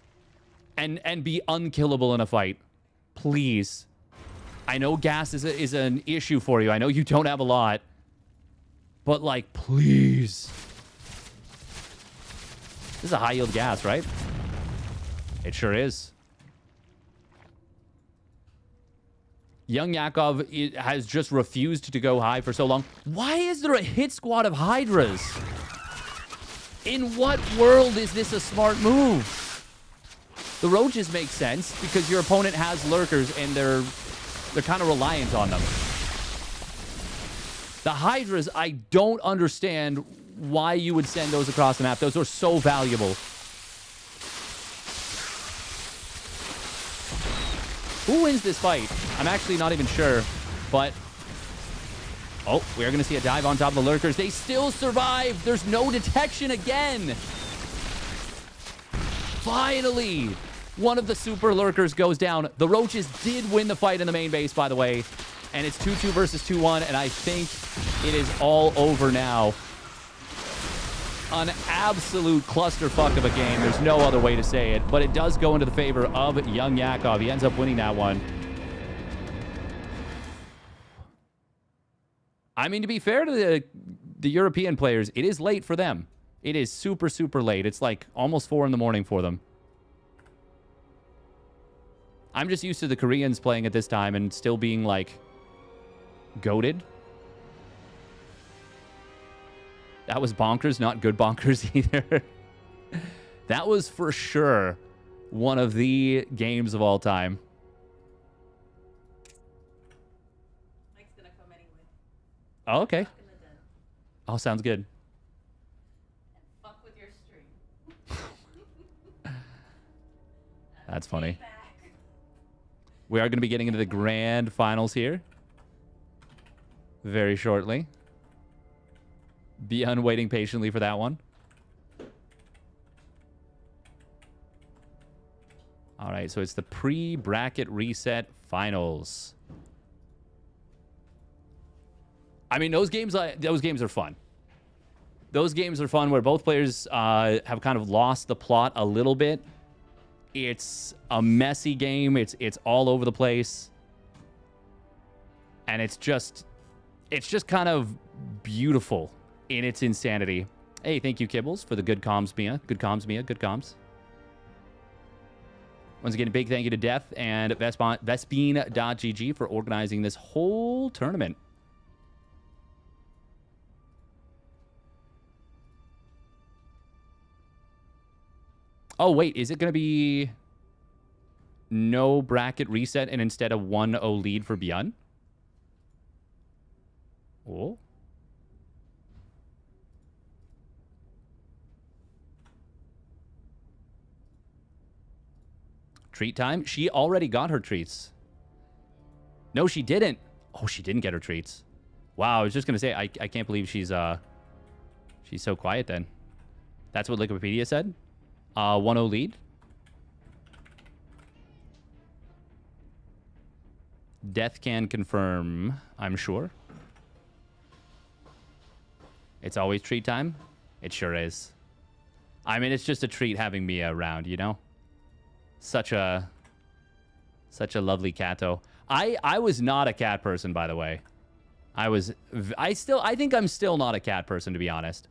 And be unkillable in a fight. Please. I know gas is an issue for you. I know you don't have a lot. But like, please. This is a high yield gas, right? It sure is. YoungYakov has just refused to go high for so long. Why is there a hit squad of Hydras? In what world is this a smart move? The roaches make sense because your opponent has lurkers and they're kind of reliant on them. The Hydras, I don't understand why you would send those across the map. Those are so valuable. Who wins this fight? I'm actually not even sure, but... Oh, we're going to see a dive on top of the lurkers. They still survive. There's no detection again. Finally, one of the super lurkers goes down. The roaches did win the fight in the main base, by the way. And it's 2-2 versus 2-1, and I think it is all over now. An absolute clusterfuck of a game. There's no other way to say it, but it does go into the favor of YoungYakov. He ends up winning that one. I mean, to be fair to the European players, it is late for them. It is super, super late. It's like almost 4 in the morning for them. I'm just used to the Koreans playing at this time and still being, like, goated. That was bonkers, not good bonkers either. That was for sure one of the games of all time. Mike's gonna come anyway. Oh, okay. Fuck in the den. Oh, sounds good. And fuck with your stream. That's funny. Back. We are going to be getting into the grand finals here very shortly. ByuN waiting patiently for that one. All right, so it's the pre-bracket reset finals. I mean, those games are fun. Those games are fun where both players have kind of lost the plot a little bit. It's a messy game. It's all over the place. And it's just kind of beautiful in its insanity. Hey, thank you, Kibbles, for the good comms, Mia. Good comms, Mia. Good comms. Once again, a big thank you to Death and Vespene.gg for organizing this whole tournament. Oh, wait, is it going to be no bracket reset and instead a 1-0 lead for ByuN? Oh. Treat time? She already got her treats. No, she didn't. Oh, she didn't get her treats. Wow, I was just going to say, I can't believe she's so quiet then. That's what Wikipedia said? 1-0 lead. Death can confirm, I'm sure. It's always treat time? It sure is. I mean, it's just a treat having Mia around, you know? Such a lovely catto. I was not a cat person, by the way. I think I'm still not a cat person, to be honest.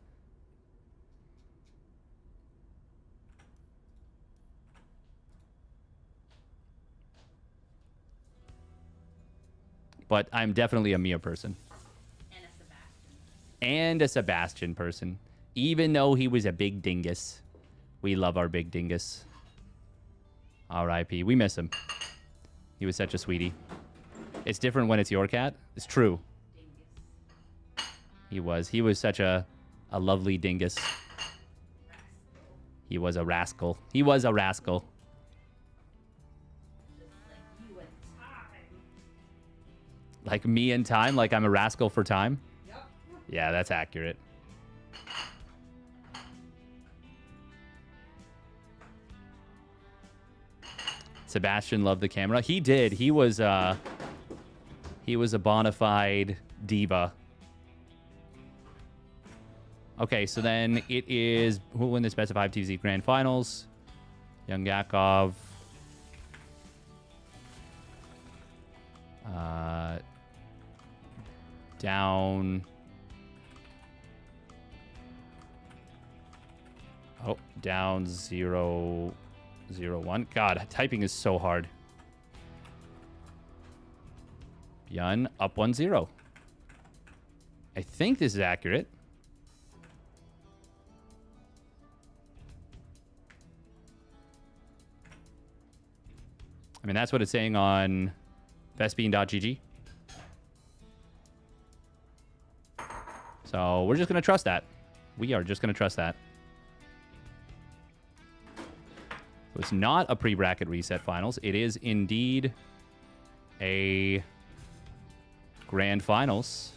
But I'm definitely a Mia person. And a Sebastian. And a Sebastian person. Even though he was a big dingus. We love our big dingus. R.I.P. We miss him. He was such a sweetie. It's different when it's your cat. It's true. Dingus. He was such a lovely dingus. He was a rascal. He was a rascal. Just like you and time. Like me and time, like I'm a rascal for time. Yep. Yeah, that's accurate. Sebastian loved the camera. He did. He was a bona fide diva. Okay, so then it is who will win the Best of 5 TVZ Grand Finals? YoungYakov. Down. Oh, down 0-1. God, typing is so hard. ByuN up 1-0. I think this is accurate. I mean, that's what it's saying on Vespene.gg. So we're just going to trust that. We are just going to trust that. So it's not a pre-bracket reset finals. It is indeed a grand finals.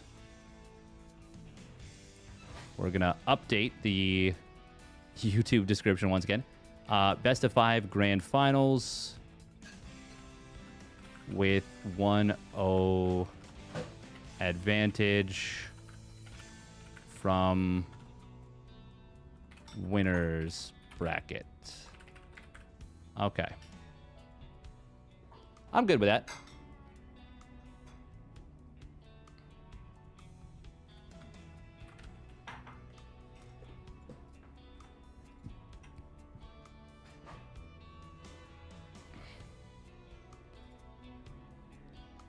We're going to update the YouTube description once again. Best of 5 grand finals with 1-0 advantage from winners bracket. Okay. I'm good with that.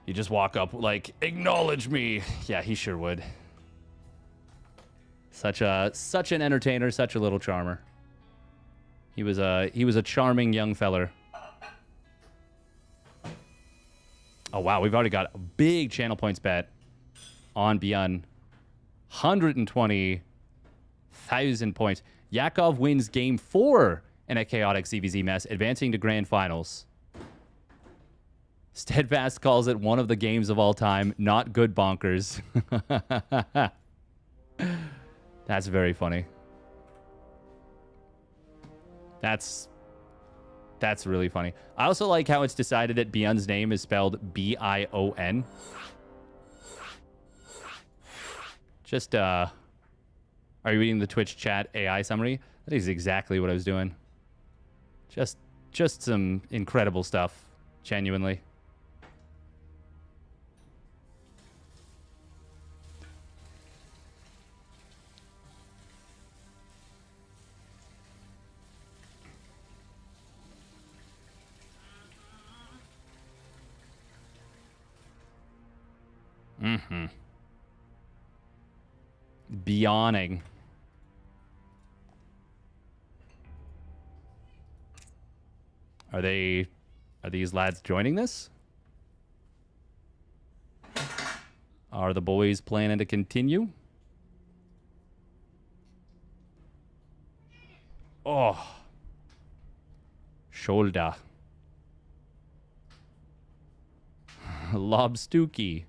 You just walk up like, acknowledge me. Yeah, he sure would. Such an entertainer, such a little charmer. He was a charming young feller. Oh wow, we've already got a big channel points bet on ByuN. 120,000 points. Yakov wins game 4 in a chaotic CVZ mess, advancing to grand finals. Steadfast calls it one of the games of all time. Not good bonkers. That's very funny. That's really funny. I also like how it's decided that ByuN's name is spelled B-I-O-N. Just, are you reading the Twitch chat AI summary? That is exactly what I was doing. Just some incredible stuff, genuinely. Mm-hmm. Beyonding. Are these lads joining this? Are the boys planning to continue? Oh. Shoulder. Lobstookie.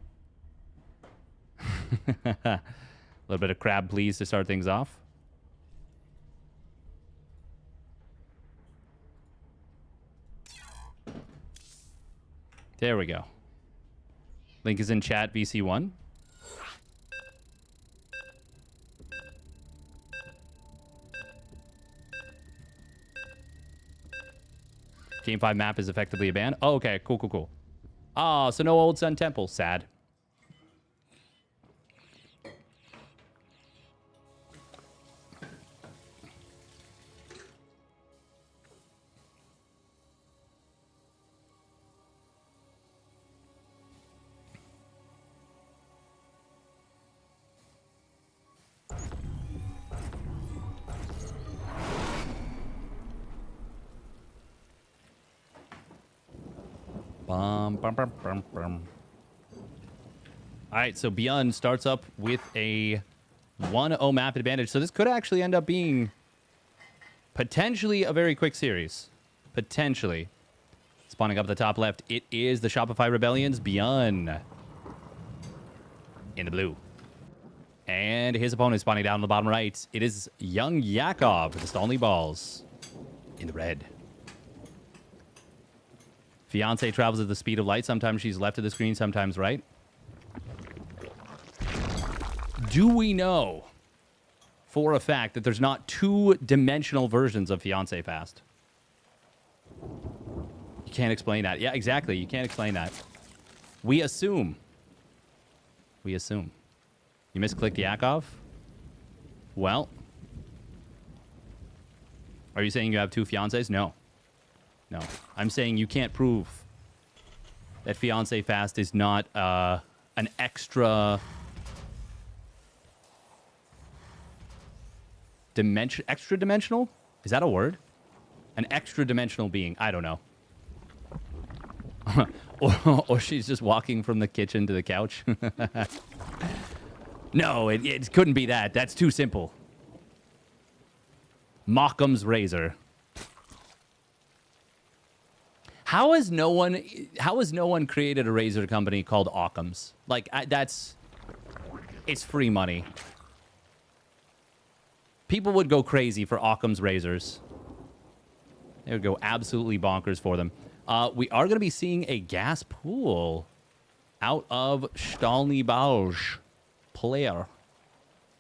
A little bit of crab, please, to start things off. There we go. Link is in chat, VC1. Game 5 map is effectively a ban. Oh, okay, cool. Ah, so no Old Sun Temple. Sad. All right, so ByuN starts up with a 1-0 map advantage. So this could actually end up being potentially a very quick series. Potentially. Spawning up at the top left, it is the Shopify Rebellion's ByuN. In the blue. And his opponent spawning down on the bottom right. It is YoungYakov with the Stalny Balls. In the red. Fiance travels at the speed of light. Sometimes she's left of the screen, sometimes right. Do we know for a fact that there's not two-dimensional versions of Fiance Fast? You can't explain that. Yeah, exactly. You can't explain that. We assume. We assume. You misclicked Yakov? Well. Are you saying you have two fiancés? No. No. I'm saying you can't prove that fiance fast is not an extra extra dimensional? Is that a word? An extra dimensional being. I don't know. or she's just walking from the kitchen to the couch. No, it couldn't be that. That's too simple. Mockham's razor. How has no one created a razor company called Occam's? Like, it's free money. People would go crazy for Occam's razors. They would go absolutely bonkers for them. We are going to be seeing a gas pool out of Stalny Balj player.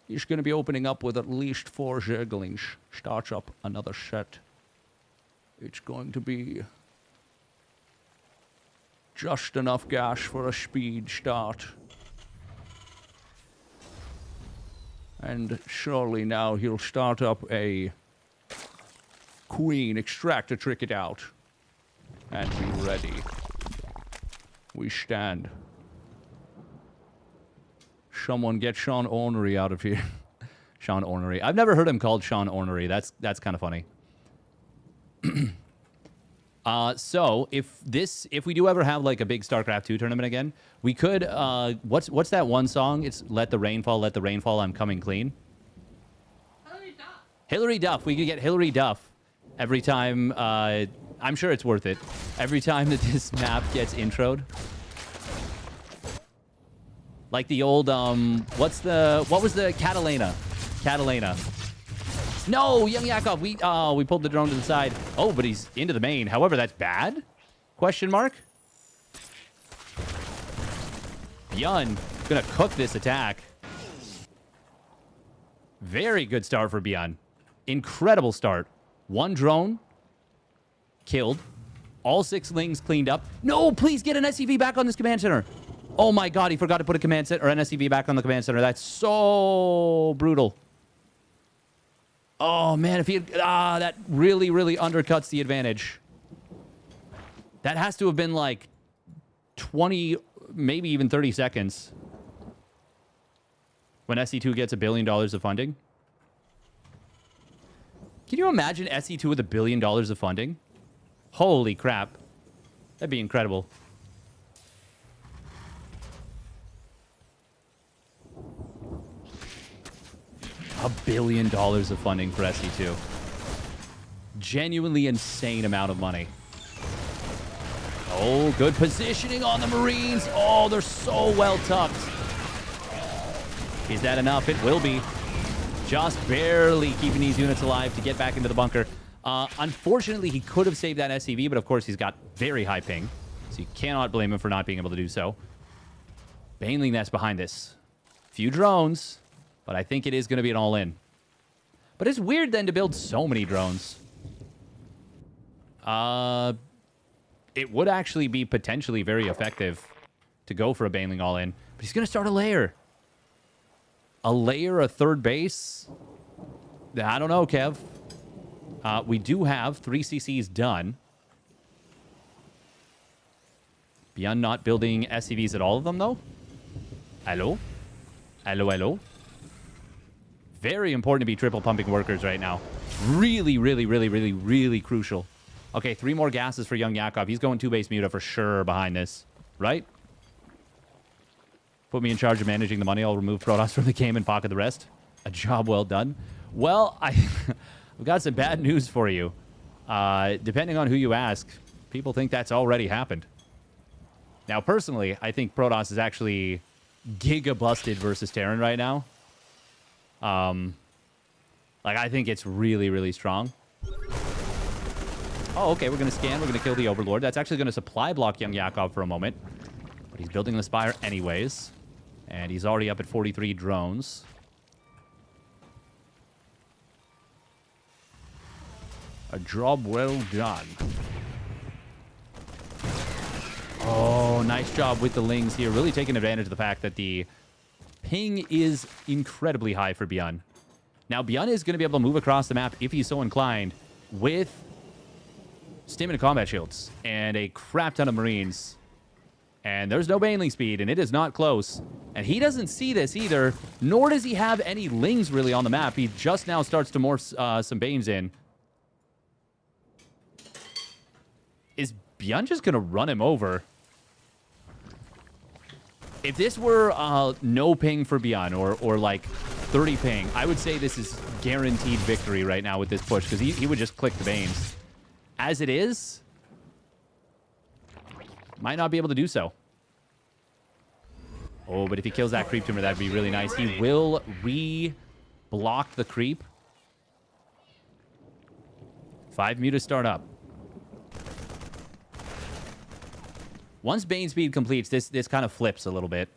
He's going to be opening up with at least 4 zerglings. Starts up another set. It's going to be just enough gas for a speed start. And surely now he'll start up a queen, extract to trick it out. And be ready. We stand. Someone get Sean Ornery out of here. Sean Ornery. I've never heard him called Sean Ornery. That's kind of funny. So if we do ever have like a big StarCraft 2 tournament again, we could what's that one song? It's Let the Rain Fall, I'm coming clean. Hillary Duff. Hillary Duff. We could get Hillary Duff every time. I'm sure it's worth it. Every time that this map gets introed. Like the old what was the Catalina? No, YoungYakov, we pulled the drone to the side. Oh, but he's into the main. However, that's bad? Question mark? ByuN gonna cook this attack. Very good start for ByuN. Incredible start. 1 drone killed. All 6 lings cleaned up. No, please get an SCV back on this command center. Oh my god, he forgot to put a command center or an SCV back on the command center. That's so brutal. Oh man, if he had, that really, really undercuts the advantage. That has to have been like 20, maybe even 30 seconds. When SC2 gets $1 billion of funding. Can you imagine SC2 with $1 billion of funding? Holy crap. That'd be incredible. $1 billion of funding for SC2. Genuinely insane amount of money. Oh, good positioning on the Marines. Oh, they're so well tucked. Is that enough? It will be. Just barely keeping these units alive to get back into the bunker. Unfortunately, he could have saved that SCV, but of course he's got very high ping. So you cannot blame him for not being able to do so. Baneling Nest behind this. Few drones. But I think it is going to be an all-in. But it's weird then to build so many drones. It would actually be potentially very effective to go for a Baneling all-in. But he's going to start a layer. A layer, a third base? I don't know, Kev. We do have 3 CCs done. ByuN not building SCVs at all of them, though. Hello? Hello, hello? Very important to be triple pumping workers right now. Really, really, really, really, really crucial. Okay, 3 more gases for YoungYakov. He's going 2-base Muta for sure behind this. Right? Put me in charge of managing the money. I'll remove Protoss from the game and pocket the rest. A job well done. Well, I've got some bad news for you. Depending on who you ask, people think that's already happened. Now, personally, I think Protoss is actually giga-busted versus Terran right now. Like, I think it's really, really strong. Oh, okay, we're going to scan. We're going to kill the Overlord. That's actually going to supply block YoungYakov for a moment. But he's building the Spire anyways. And he's already up at 43 drones. A job well done. Oh, nice job with the Lings here. Really taking advantage of the fact that the ping is incredibly high for ByuN. Now, ByuN is going to be able to move across the map if he's so inclined with Stamina combat shields and a crap ton of Marines. And there's no baneling speed, and it is not close. And he doesn't see this either, nor does he have any lings really on the map. He just now starts to morph some banes in. Is ByuN just going to run him over? If this were no ping for ByuN or like 30 ping, I would say this is guaranteed victory right now with this push because he would just click the banes. As it is, might not be able to do so. Oh, but if he kills that creep tumor, that'd be really nice. He will re-block the creep. 5 Mu to start up. Once Bane speed completes, this kind of flips a little bit.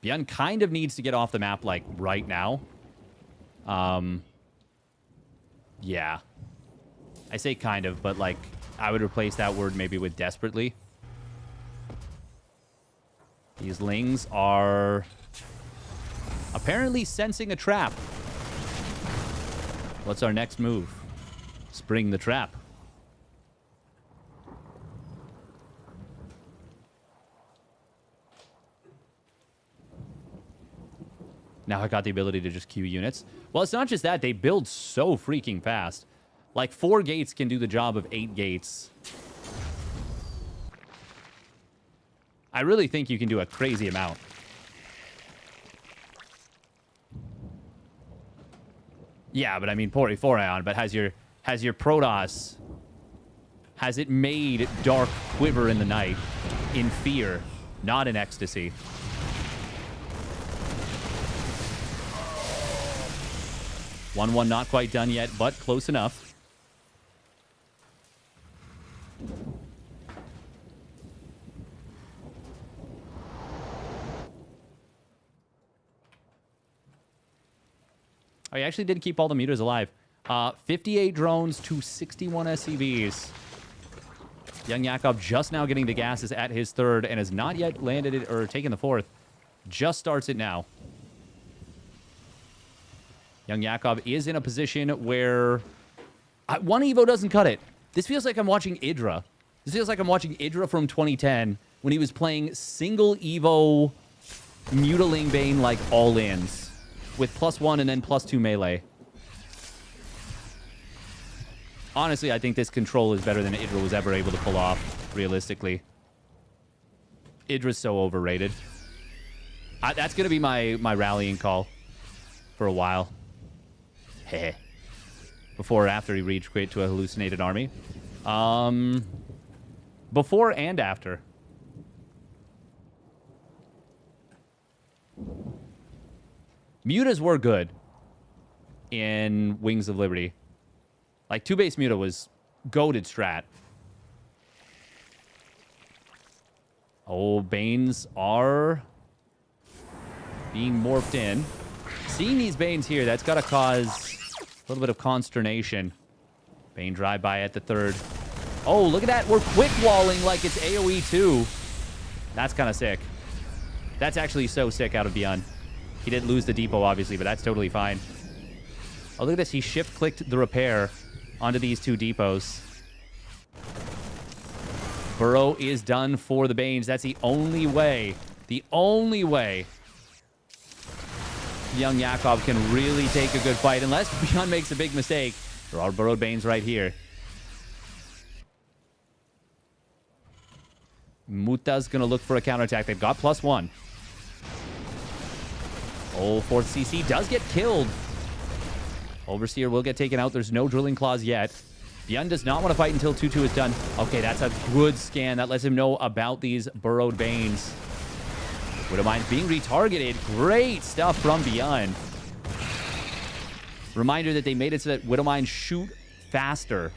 ByuN kind of needs to get off the map, like, right now. Yeah. I say kind of, but, like, I would replace that word maybe with desperately. These lings are apparently sensing a trap. What's our next move? Spring the trap. Now I got the ability to just queue units. Well, it's not just that. They build so freaking fast. Like, 4 gates can do the job of 8 gates. I really think you can do a crazy amount. Yeah, but I mean, poor Ion, but has your Protoss, has it made Dark quiver in the night in fear, not in ecstasy? One not quite done yet, but close enough. Oh, he actually did keep all the meters alive. 58 drones to 61 SCVs. YoungYakov just now getting the gases at his 3rd and has not yet landed it or taken the 4th. Just starts it now. YoungYakov is in a position where one Evo doesn't cut it. This feels like I'm watching Idra. This feels like I'm watching Idra from 2010 when he was playing single Evo Mutiling Bane like all-ins with +1 and then +2 melee. Honestly, I think this control is better than Idra was ever able to pull off, realistically. Idra's so overrated. That's going to be my rallying call for a while. Heh. Before or after he reached quit to a hallucinated army. Before and after. Mutas were good in Wings of Liberty. Like, 2-base Muta was goated strat. Oh, Banes are being morphed in. Seeing these Banes here, that's got to cause a little bit of consternation. Bane drive-by at the 3rd. Oh, look at that. We're quick-walling like it's AoE 2. That's kind of sick. That's actually so sick out of ByuN. He did lose the depot, obviously, but that's totally fine. Oh, look at this. He shift-clicked the repair onto these 2 depots. Burrow is done for the Banes. That's the only way YoungYakov can really take a good fight, unless ByuN makes a big mistake. There are burrowed Banes right here. Muta's going to look for a counterattack. They've got +1. Oh, 4th CC does get killed. Overseer will get taken out. There's no drilling claws yet. ByuN does not want to fight until 2-2 is done. Okay, that's a good scan. That lets him know about these burrowed Banes. Widowmine's being retargeted. Great stuff from ByuN. Reminder that they made it so that Widowmine shoot faster.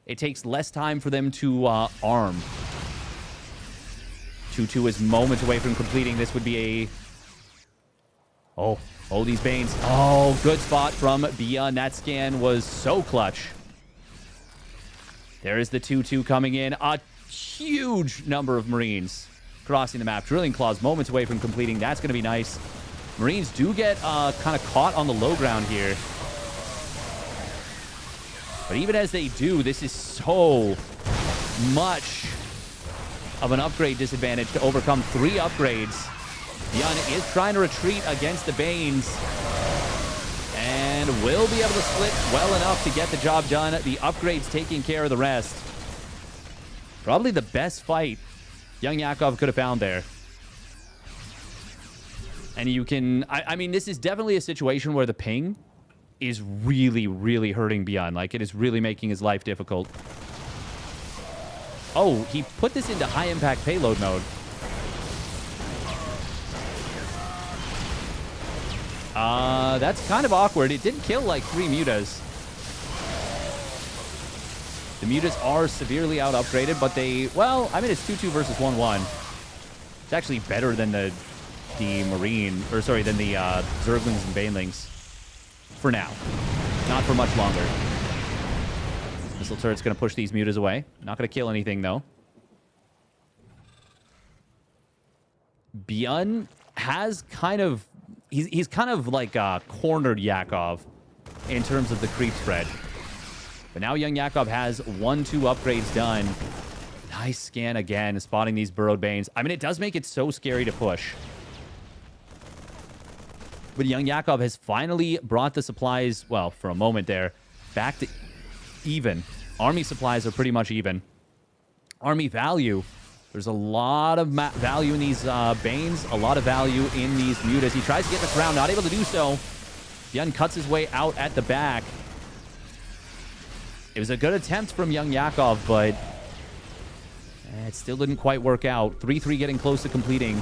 It takes less time for them to arm. 2-2 is moments away from completing. This would be a... Oh, these Banes. Oh, good spot from ByuN. That scan was so clutch. There is the 2-2 coming in. A huge number of Marines crossing the map. Drilling Claws moments away from completing. That's going to be nice. Marines do get kind of caught on the low ground here. But even as they do, this is so much of an upgrade disadvantage to overcome 3 upgrades. ByuN is trying to retreat against the Banes and will be able to split well enough to get the job done. The upgrades taking care of the rest. Probably the best fight YoungYakov could have found there. And you can... I mean, this is definitely a situation where the ping is really, really hurting ByuN. Like, it is really making his life difficult. Oh, he put this into high-impact payload mode. That's kind of awkward. It did kill, like, 3 mutas. The mutas are severely out-upgraded, but they... Well, I mean, it's 2-2 versus 1-1. It's actually better than the Marine... Or, sorry, than the Zerglings and Banelings. For now. Not for much longer. Missile turret's going to push these mutas away. Not going to kill anything, though. ByuN has kind of... He's kind of like cornered Yakov in terms of the creep spread. But now YoungYakov has 1-2 upgrades done. Nice scan again, spotting these burrowed Banes. I mean, it does make it so scary to push. But YoungYakov has finally brought the supplies, well, for a moment there, back to even. Army supplies are pretty much even. Army value. There's a lot of value in these Banes, a lot of value in these mutas. He tries to get the crown, not able to do so. ByuN cuts his way out at the back. It was a good attempt from YoungYakov, but it still didn't quite work out. 3-3 getting close to completing.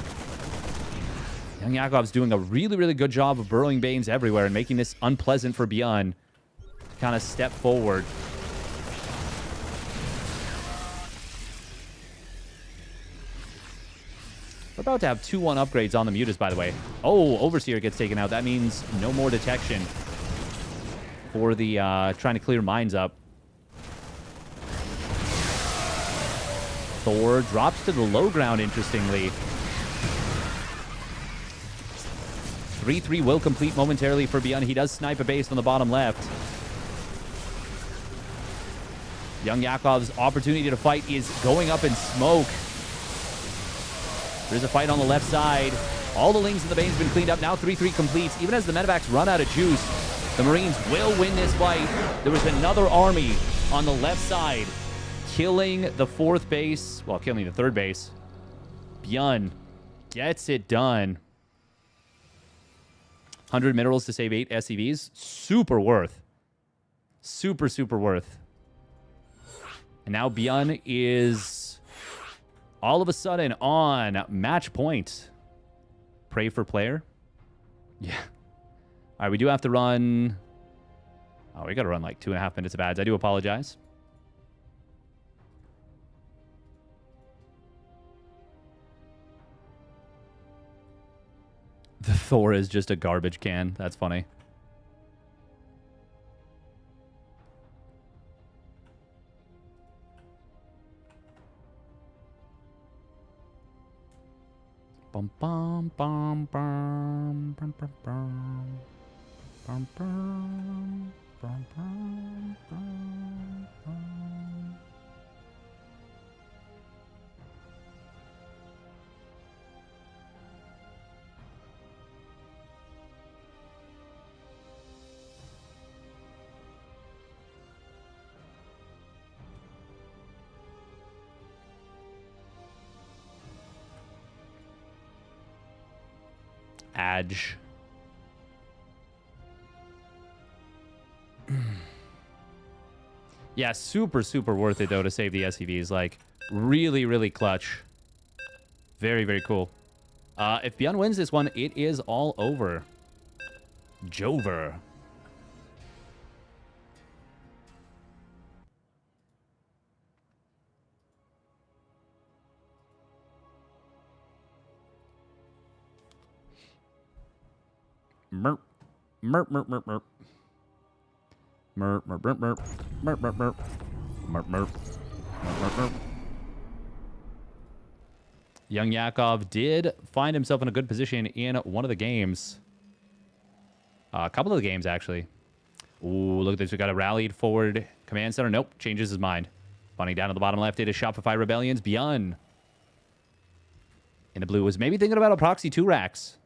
YoungYakov's doing a really, really good job of burrowing Banes everywhere and making this unpleasant for ByuN to kind of step forward. We're about to have 2-1 upgrades on the mutas, by the way. Oh, Overseer gets taken out. That means no more detection for the trying to clear mines up. Thor drops to the low ground, interestingly. 3-3 will complete momentarily for ByuN. He does snipe a base on the bottom left. YoungYakov's opportunity to fight is going up in smoke. There's a fight on the left side. All the Lings of the Bane's been cleaned up. Now 3-3 completes. Even as the medevacs run out of juice, the Marines will win this fight. There was another army on the left side killing the 4th base. Well, killing the 3rd base. ByuN gets it done. 100 minerals to save 8 SCVs. Super worth. Super, super worth. And now ByuN is... all of a sudden on match point. Pray for player. Yeah. All right, we do have to run... Oh, we got to run like 2.5 minutes of ads. I do apologize. The Thor is just a garbage can. That's funny. Bum bum bum bum bum bum bum bum bum bum bum bum bum. Adge. Yeah, super, super worth it, though, to save the SCVs. Like, really, really clutch. Very, very cool. If ByuN wins this one, it is all over. Jover. Merp. Merp, merp, merp, merp. Merp, merp, merp, merp. Merp, merp, merp. Merp, merp. Merp, merp, merp. YoungYakov did find himself in a good position in one of the games. A couple of the games, actually. Ooh, look at this. We got a rallied forward command center. Nope, changes his mind. Spawning down to the bottom left, it is Shopify Rebellions. ByuN. In the blue was maybe thinking about a proxy 2 racks.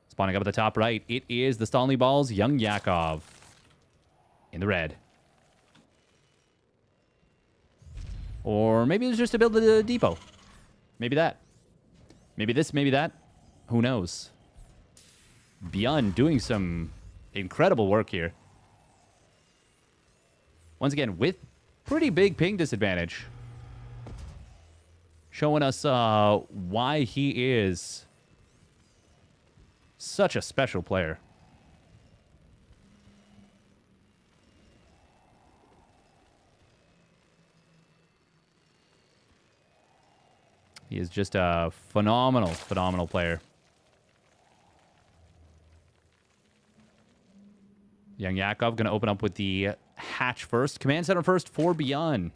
Spawning up at the top right, it is the Stanley Balls, YoungYakov. In the red. Or maybe it was just to build the depot. Maybe that. Maybe this, maybe that. Who knows? ByuN doing some incredible work here. Once again, with pretty big ping disadvantage. Showing us why he is such a special player. He is just a phenomenal, phenomenal player. YoungYakov going to open up with the hatch first. Command center first for ByuN.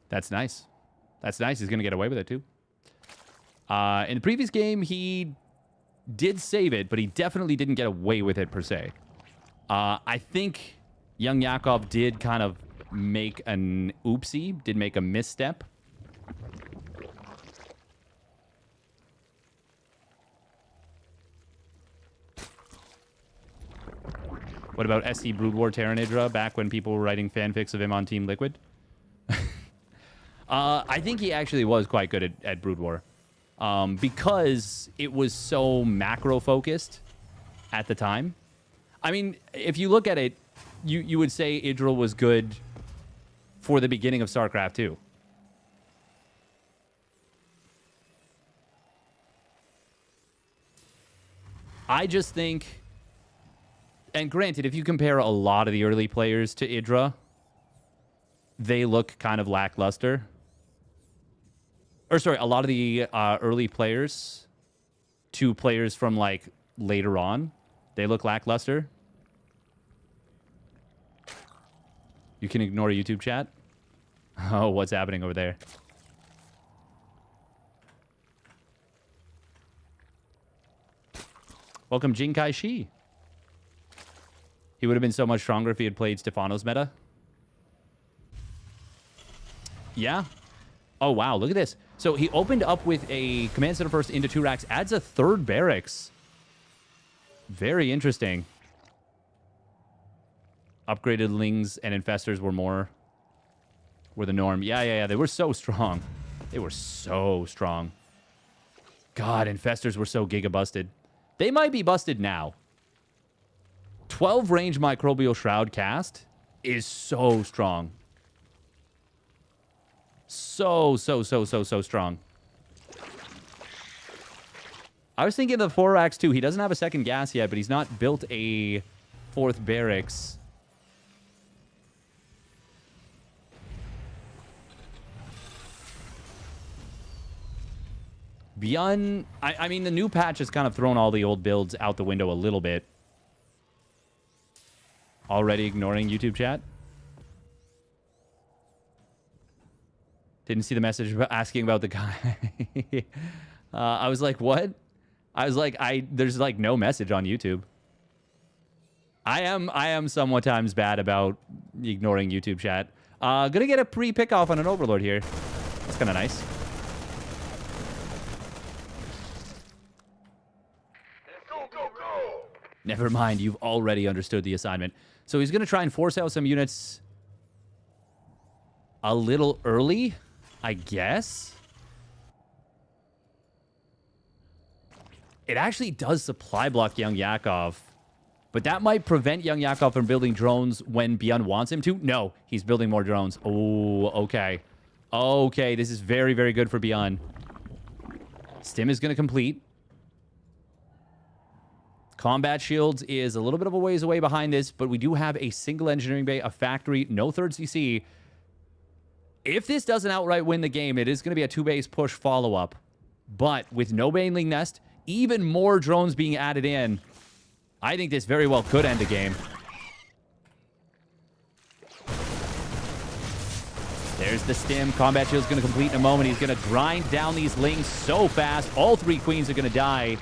That's nice. That's nice. He's going to get away with it, too. In the previous game, he did save it, but he definitely didn't get away with it, per se. I think YoungYakov did kind of make an oopsie, did make a misstep. What about SC Brood War Terranidra back when people were writing fanfics of him on Team Liquid? I think he actually was quite good at Brood War. Because it was so macro-focused at the time. I mean, if you look at it, you would say Idril was good for the beginning of StarCraft 2. I just think... And granted, if you compare a lot of the early players to Idra, they look kind of lackluster. Or sorry, a lot of the early players to players from like later on, they look lackluster. You can ignore YouTube chat. Oh, what's happening over there? Welcome, Jinkai Shi. He would have been so much stronger if he had played Stefano's meta. Yeah. Oh, wow. Look at this. So he opened up with a command center first into 2 racks, adds a 3rd barracks. Very interesting. Upgraded Lings and Infestors were the norm. Yeah. They were so strong. They were so strong. God, Infestors were so giga busted. They might be busted now. 12 range Microbial Shroud cast is so strong. So strong. I was thinking of the 4 racks too. He doesn't have a 2nd gas yet, but he's not built a 4th barracks. ByuN, I mean, the new patch has kind of thrown all the old builds out the window a little bit. Already ignoring YouTube chat? Didn't see the message asking about the guy. I was like, what? I was like, there's like no message on YouTube. I am somewhat times bad about ignoring YouTube chat. Gonna get a pre-pick off on an Overlord here. That's kind of nice. Go. Never mind, you've already understood the assignment. So he's gonna try and force out some units a little early, I guess. It actually does supply block YoungYakov, but that might prevent YoungYakov from building drones when ByuN wants him to. No, he's building more drones. Oh, okay. Okay, this is very, very good for ByuN. Stim is going to complete. Combat Shields is a little bit of a ways away behind this, but we do have a single engineering bay, a factory, no 3rd CC. If this doesn't outright win the game, it is going to be a 2-base push follow-up. But with no Baneling Nest, even more drones being added in, I think this very well could end the game. There's the stim. Combat shield's going to complete in a moment. He's going to grind down these lings so fast. All 3 queens are going to die.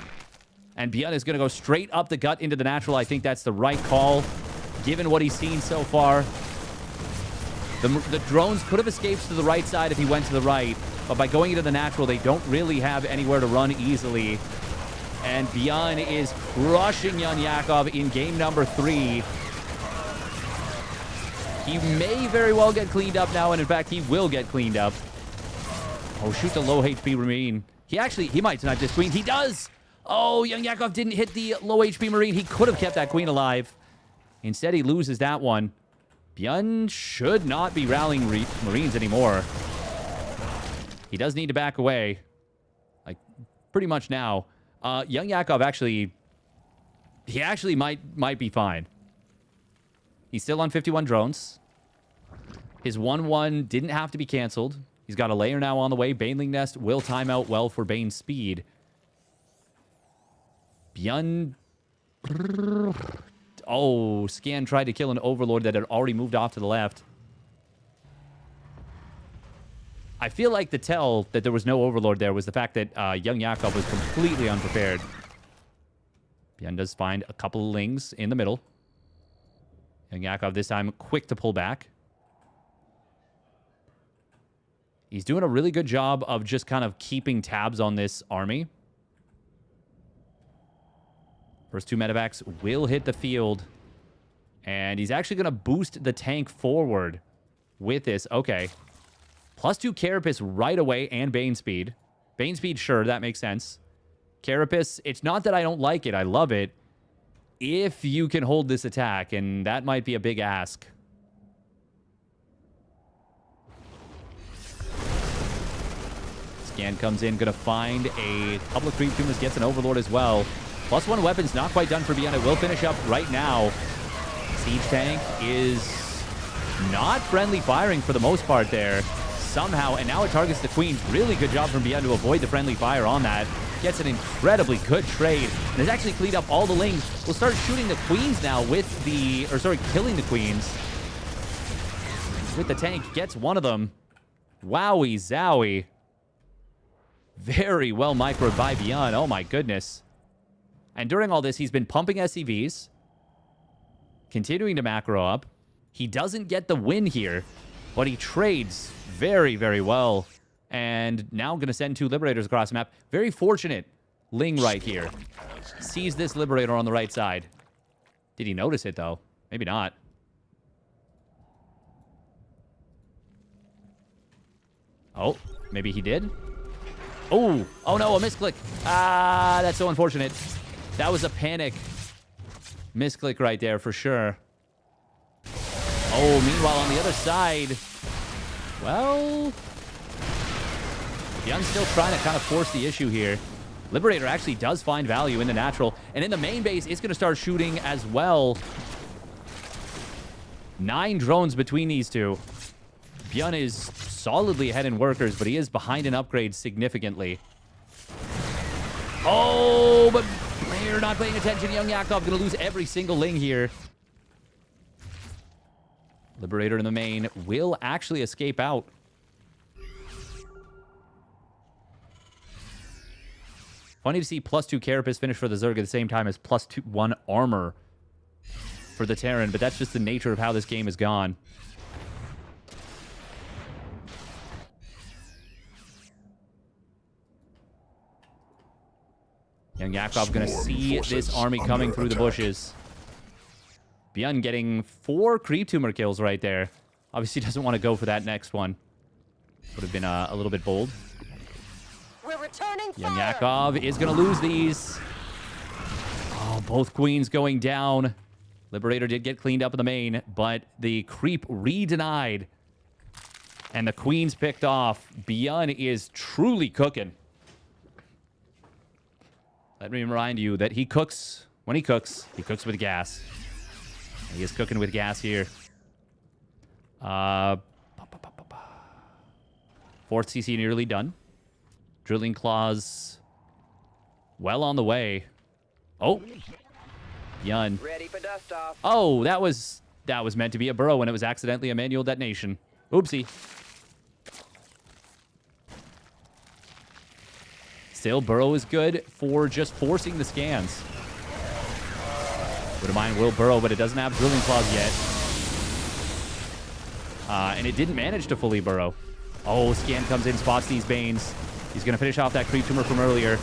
And ByuN is going to go straight up the gut into the natural. I think that's the right call, given what he's seen so far. The drones could have escaped to the right side if he went to the right. But by going into the natural, they don't really have anywhere to run easily. And ByuN is crushing YoungYakov in game number 3. He may very well get cleaned up now, and in fact, he will get cleaned up. Oh, shoot the low HP Marine. He might snipe this queen. He does! Oh, YoungYakov didn't hit the low HP Marine. He could have kept that queen alive. Instead, he loses that one. ByuN should not be rallying Marines anymore. He does need to back away. Like, pretty much now. YoungYakov actually... He actually might be fine. He's still on 51 drones. His 1-1 didn't have to be canceled. He's got a layer now on the way. Baneling Nest will time out well for Bane's speed. ByuN... Oh, Scan tried to kill an Overlord that had already moved off to the left. I feel like the tell that there was no Overlord there was the fact that YoungYakov was completely unprepared. ByuN does find a couple of lings in the middle. YoungYakov this time quick to pull back. He's doing a really good job of just kind of keeping tabs on this army. First 2 medevacs will hit the field. And he's actually going to boost the tank forward with this. Okay. +2 Carapace right away and Bane speed. Bane speed, sure, that makes sense. Carapace, it's not that I don't like it. I love it. If you can hold this attack, and that might be a big ask. Scan comes in, going to find a couple of creep tumors, gets an Overlord as well. +1 weapon's not quite done for ByuN. It will finish up right now. Siege tank is not friendly firing for the most part there. Somehow, and now it targets the queens. Really good job from ByuN to avoid the friendly fire on that. Gets an incredibly good trade. And has actually cleaned up all the lings. We'll start shooting the queens now with the... Or sorry, killing the queens. With the tank. Gets one of them. Wowie zowie. Very well microed by ByuN. Oh my goodness. And during all this, he's been pumping SCVs. Continuing to macro up. He doesn't get the win here. But he trades very, very well. And now going to send 2 Liberators across the map. Very fortunate Ling right here. Sees this Liberator on the right side. Did he notice it, though? Maybe not. Oh, maybe he did? Oh, oh no, a misclick. Ah, that's so unfortunate. That was a panic misclick right there for sure. Oh, meanwhile, on the other side, well, ByuN's still trying to kind of force the issue here. Liberator actually does find value in the natural. And in the main base, it's going to start shooting as well. 9 drones between these two. ByuN is solidly ahead in workers, but he is behind in upgrades significantly. Oh, but player not paying attention. YoungYakov going to lose every single ling here. Liberator in the main will actually escape out. Funny to see +2 Carapace finish for the Zerg at the same time as +1 armor for the Terran, but that's just the nature of how this game has gone. YoungYakov going to see this army coming through the bushes. ByuN getting 4 creep tumor kills right there. Obviously doesn't want to go for that next one. Would have been a little bit bold. YoungYakov is going to lose these. Oh, both queens going down. Liberator did get cleaned up in the main, but the creep re-denied. And the queens picked off. ByuN is truly cooking. Let me remind you that he cooks. When he cooks with gas. He is cooking with gas here. 4th CC nearly done. Drilling Claws well on the way. Oh. ByuN. Ready for dust off. Oh, that was meant to be a burrow when it was accidentally a manual detonation. Oopsie. Still, burrow is good for just forcing the scans. Wouldn't mind will burrow, but it doesn't have drilling claws yet. And it didn't manage to fully burrow. Oh, scan comes in, spots these Banes. He's going to finish off that creep tumor from earlier.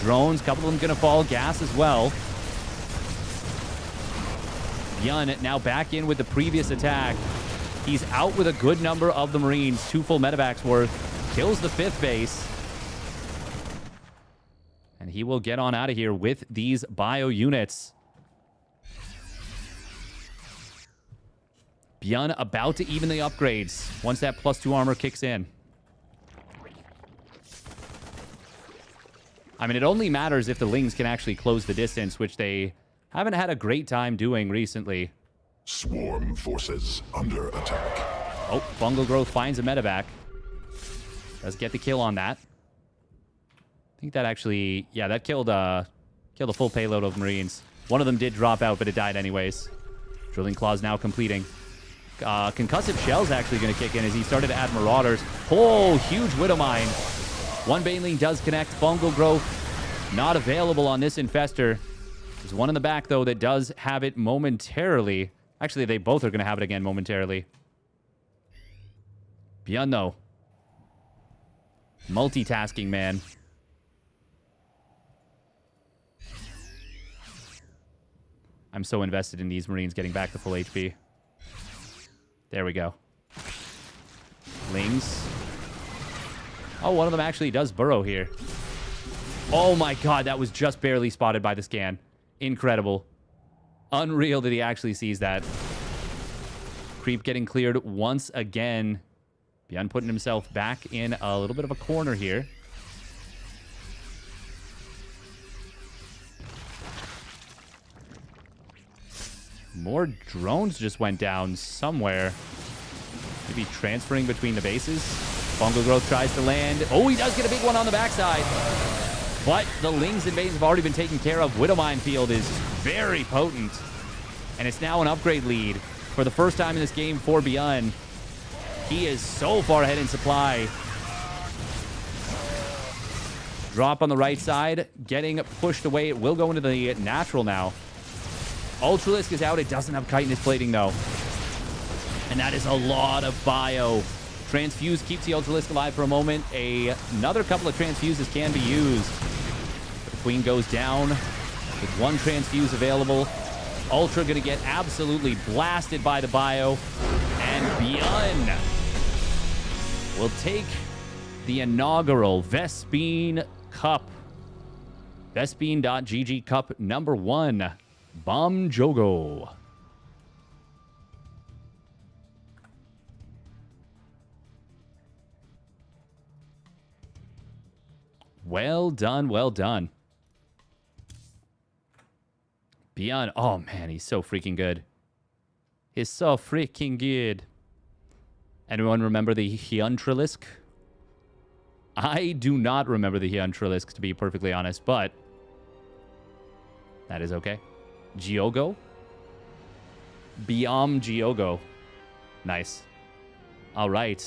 Drones, a couple of them going to fall. Gas as well. ByuN now back in with the previous attack. He's out with a good number of the Marines. 2 full medevacs worth. Kills the 5th base. And he will get on out of here with these bio units. ByuN about to even the upgrades once that +2 armor kicks in. I mean, it only matters if the Lings can actually close the distance, which they haven't had a great time doing recently. Swarm forces under attack. Oh, Fungal Growth finds a medevac. Does get the kill on that. I think that actually, yeah, that killed a full payload of Marines. One of them did drop out, but it died anyways. Drilling Claws now completing. Concussive Shell's actually going to kick in as he started to add Marauders. Oh, huge Widowmine. One Baneling does connect. Fungal Growth not available on this Infestor. There's one in the back, though, that does have it momentarily. Actually, they both are going to have it again momentarily. ByuN, though. Multitasking, man. I'm so invested in these Marines getting back to full HP. There we go. Lings. Oh, one of them actually does burrow here. Oh my god, that was just barely spotted by the scan. Incredible. Unreal that he actually sees that. Creep getting cleared once again. ByuN putting himself back in a little bit of a corner here. More drones just went down somewhere. Maybe transferring between the bases. Fungal Growth tries to land. Oh, he does get a big one on the backside. But the Lings and Banes have already been taken care of. Widowmine Field is very potent. And it's now an upgrade lead for the first time in this game for ByuN. He is so far ahead in supply. Drop on the right side. Getting pushed away. It will go into the natural now. Ultralisk is out. It doesn't have chitinous plating, though. And that is a lot of bio. Transfuse keeps the Ultralisk alive for a moment. Another couple of transfuses can be used. The Queen goes down with one transfuse available. Ultra going to get absolutely blasted by the bio. And ByuN will take the inaugural Vespene Cup. Vespene.gg Cup #1. Bom Jogo. Well done, well done. ByuN, oh man, he's so freaking good. He's so freaking good. Anyone remember the Hyuntralisk? I do not remember the Hyuntralisk, to be perfectly honest, but that is okay. Giogo? ByuN Giogo. Nice. All right.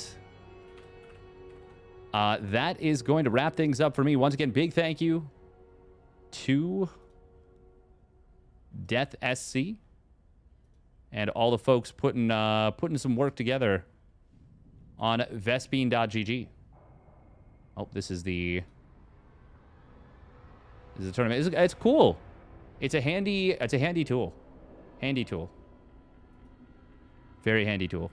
That is going to wrap things up for me. Once again, big thank you to Death SC and all the folks putting some work together on Vespene.gg. Oh, this is the tournament. It's cool. It's a handy tool. Handy tool. Very handy tool.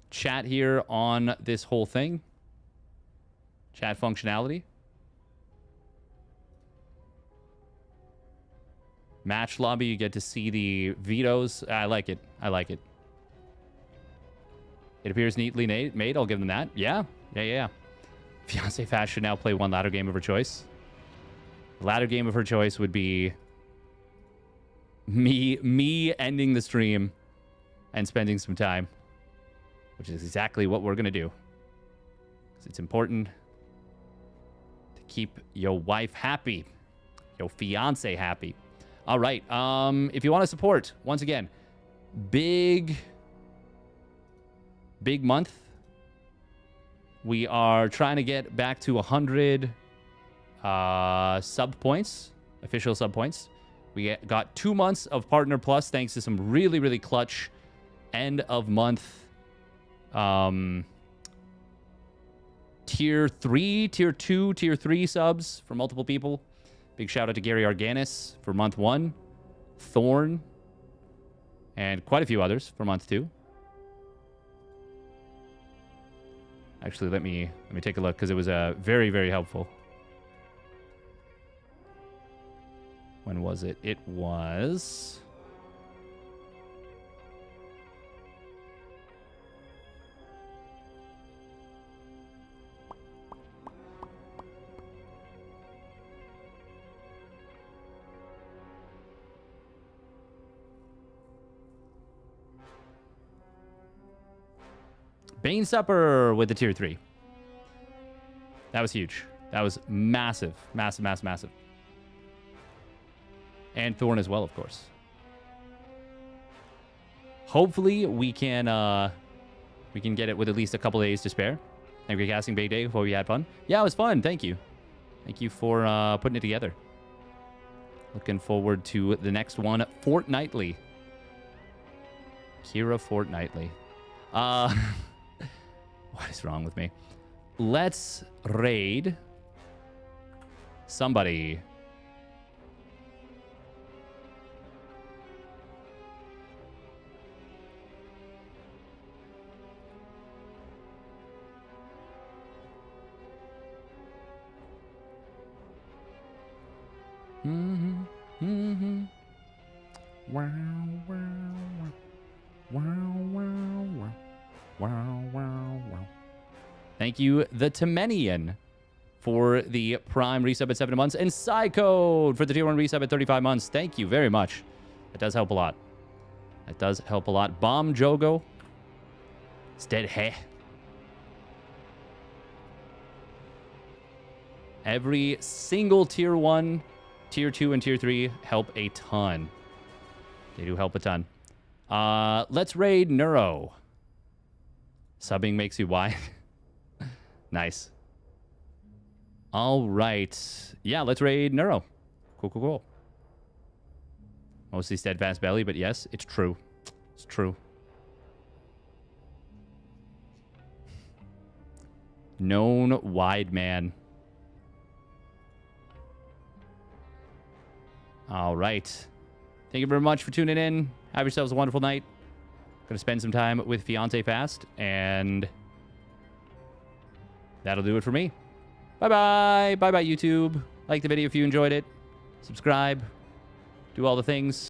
Chat here on this whole thing. Chat functionality. Match lobby, you get to see the vetoes. I like it. I like it. It appears neatly made. I'll give them that. Yeah. Fiancé Fast should now play one ladder game of her choice. The ladder game of her choice would be me ending the stream and spending some time, which is exactly what we're going to do. Because it's important to keep your wife happy, your fiance happy. All right. If you want to support, once again, big month. We are trying to get back to 100 sub points, official sub points. We got 2 months of Partner Plus thanks to some really, really clutch end of month tier 3, tier 2, tier 3 subs for multiple people. Big shout out to Gary Arganis for month 1, Thorn, and quite a few others for month 2. Actually, let me take a look because it was very, very helpful. When was it? It was... Bane Supper with the tier 3. That was huge. That was massive. Massive, massive, massive. And Thorn as well, of course. Hopefully, we can get it with at least a couple days to spare. Thank you for casting Big Day before we had fun. Yeah, it was fun. Thank you. Thank you for putting it together. Looking forward to the next one fortnightly. Kira fortnightly. What is wrong with me? Let's raid somebody. Wow, wow, wow. Wow, wow. Thank you, the Temenian, for the Prime resub at 7 months, and Psycode for the Tier 1 resub at 35 months. Thank you very much. That does help a lot. That does help a lot. Bomb Jogo. Stead He. Every single Tier 1, Tier 2, and Tier 3 help a ton. They do help a ton. Let's raid Neuro. Subbing makes you wide. Nice. All right. Yeah, let's raid Neuro. Cool, cool, cool. Mostly steadfast belly, but yes, it's true. It's true. Known wide man. All right. Thank you very much for tuning in. Have yourselves a wonderful night. Gonna spend some time with Fiance Fast, and that'll do it for me. Bye-bye. Bye-bye, YouTube. Like the video if you enjoyed it. Subscribe. Do all the things.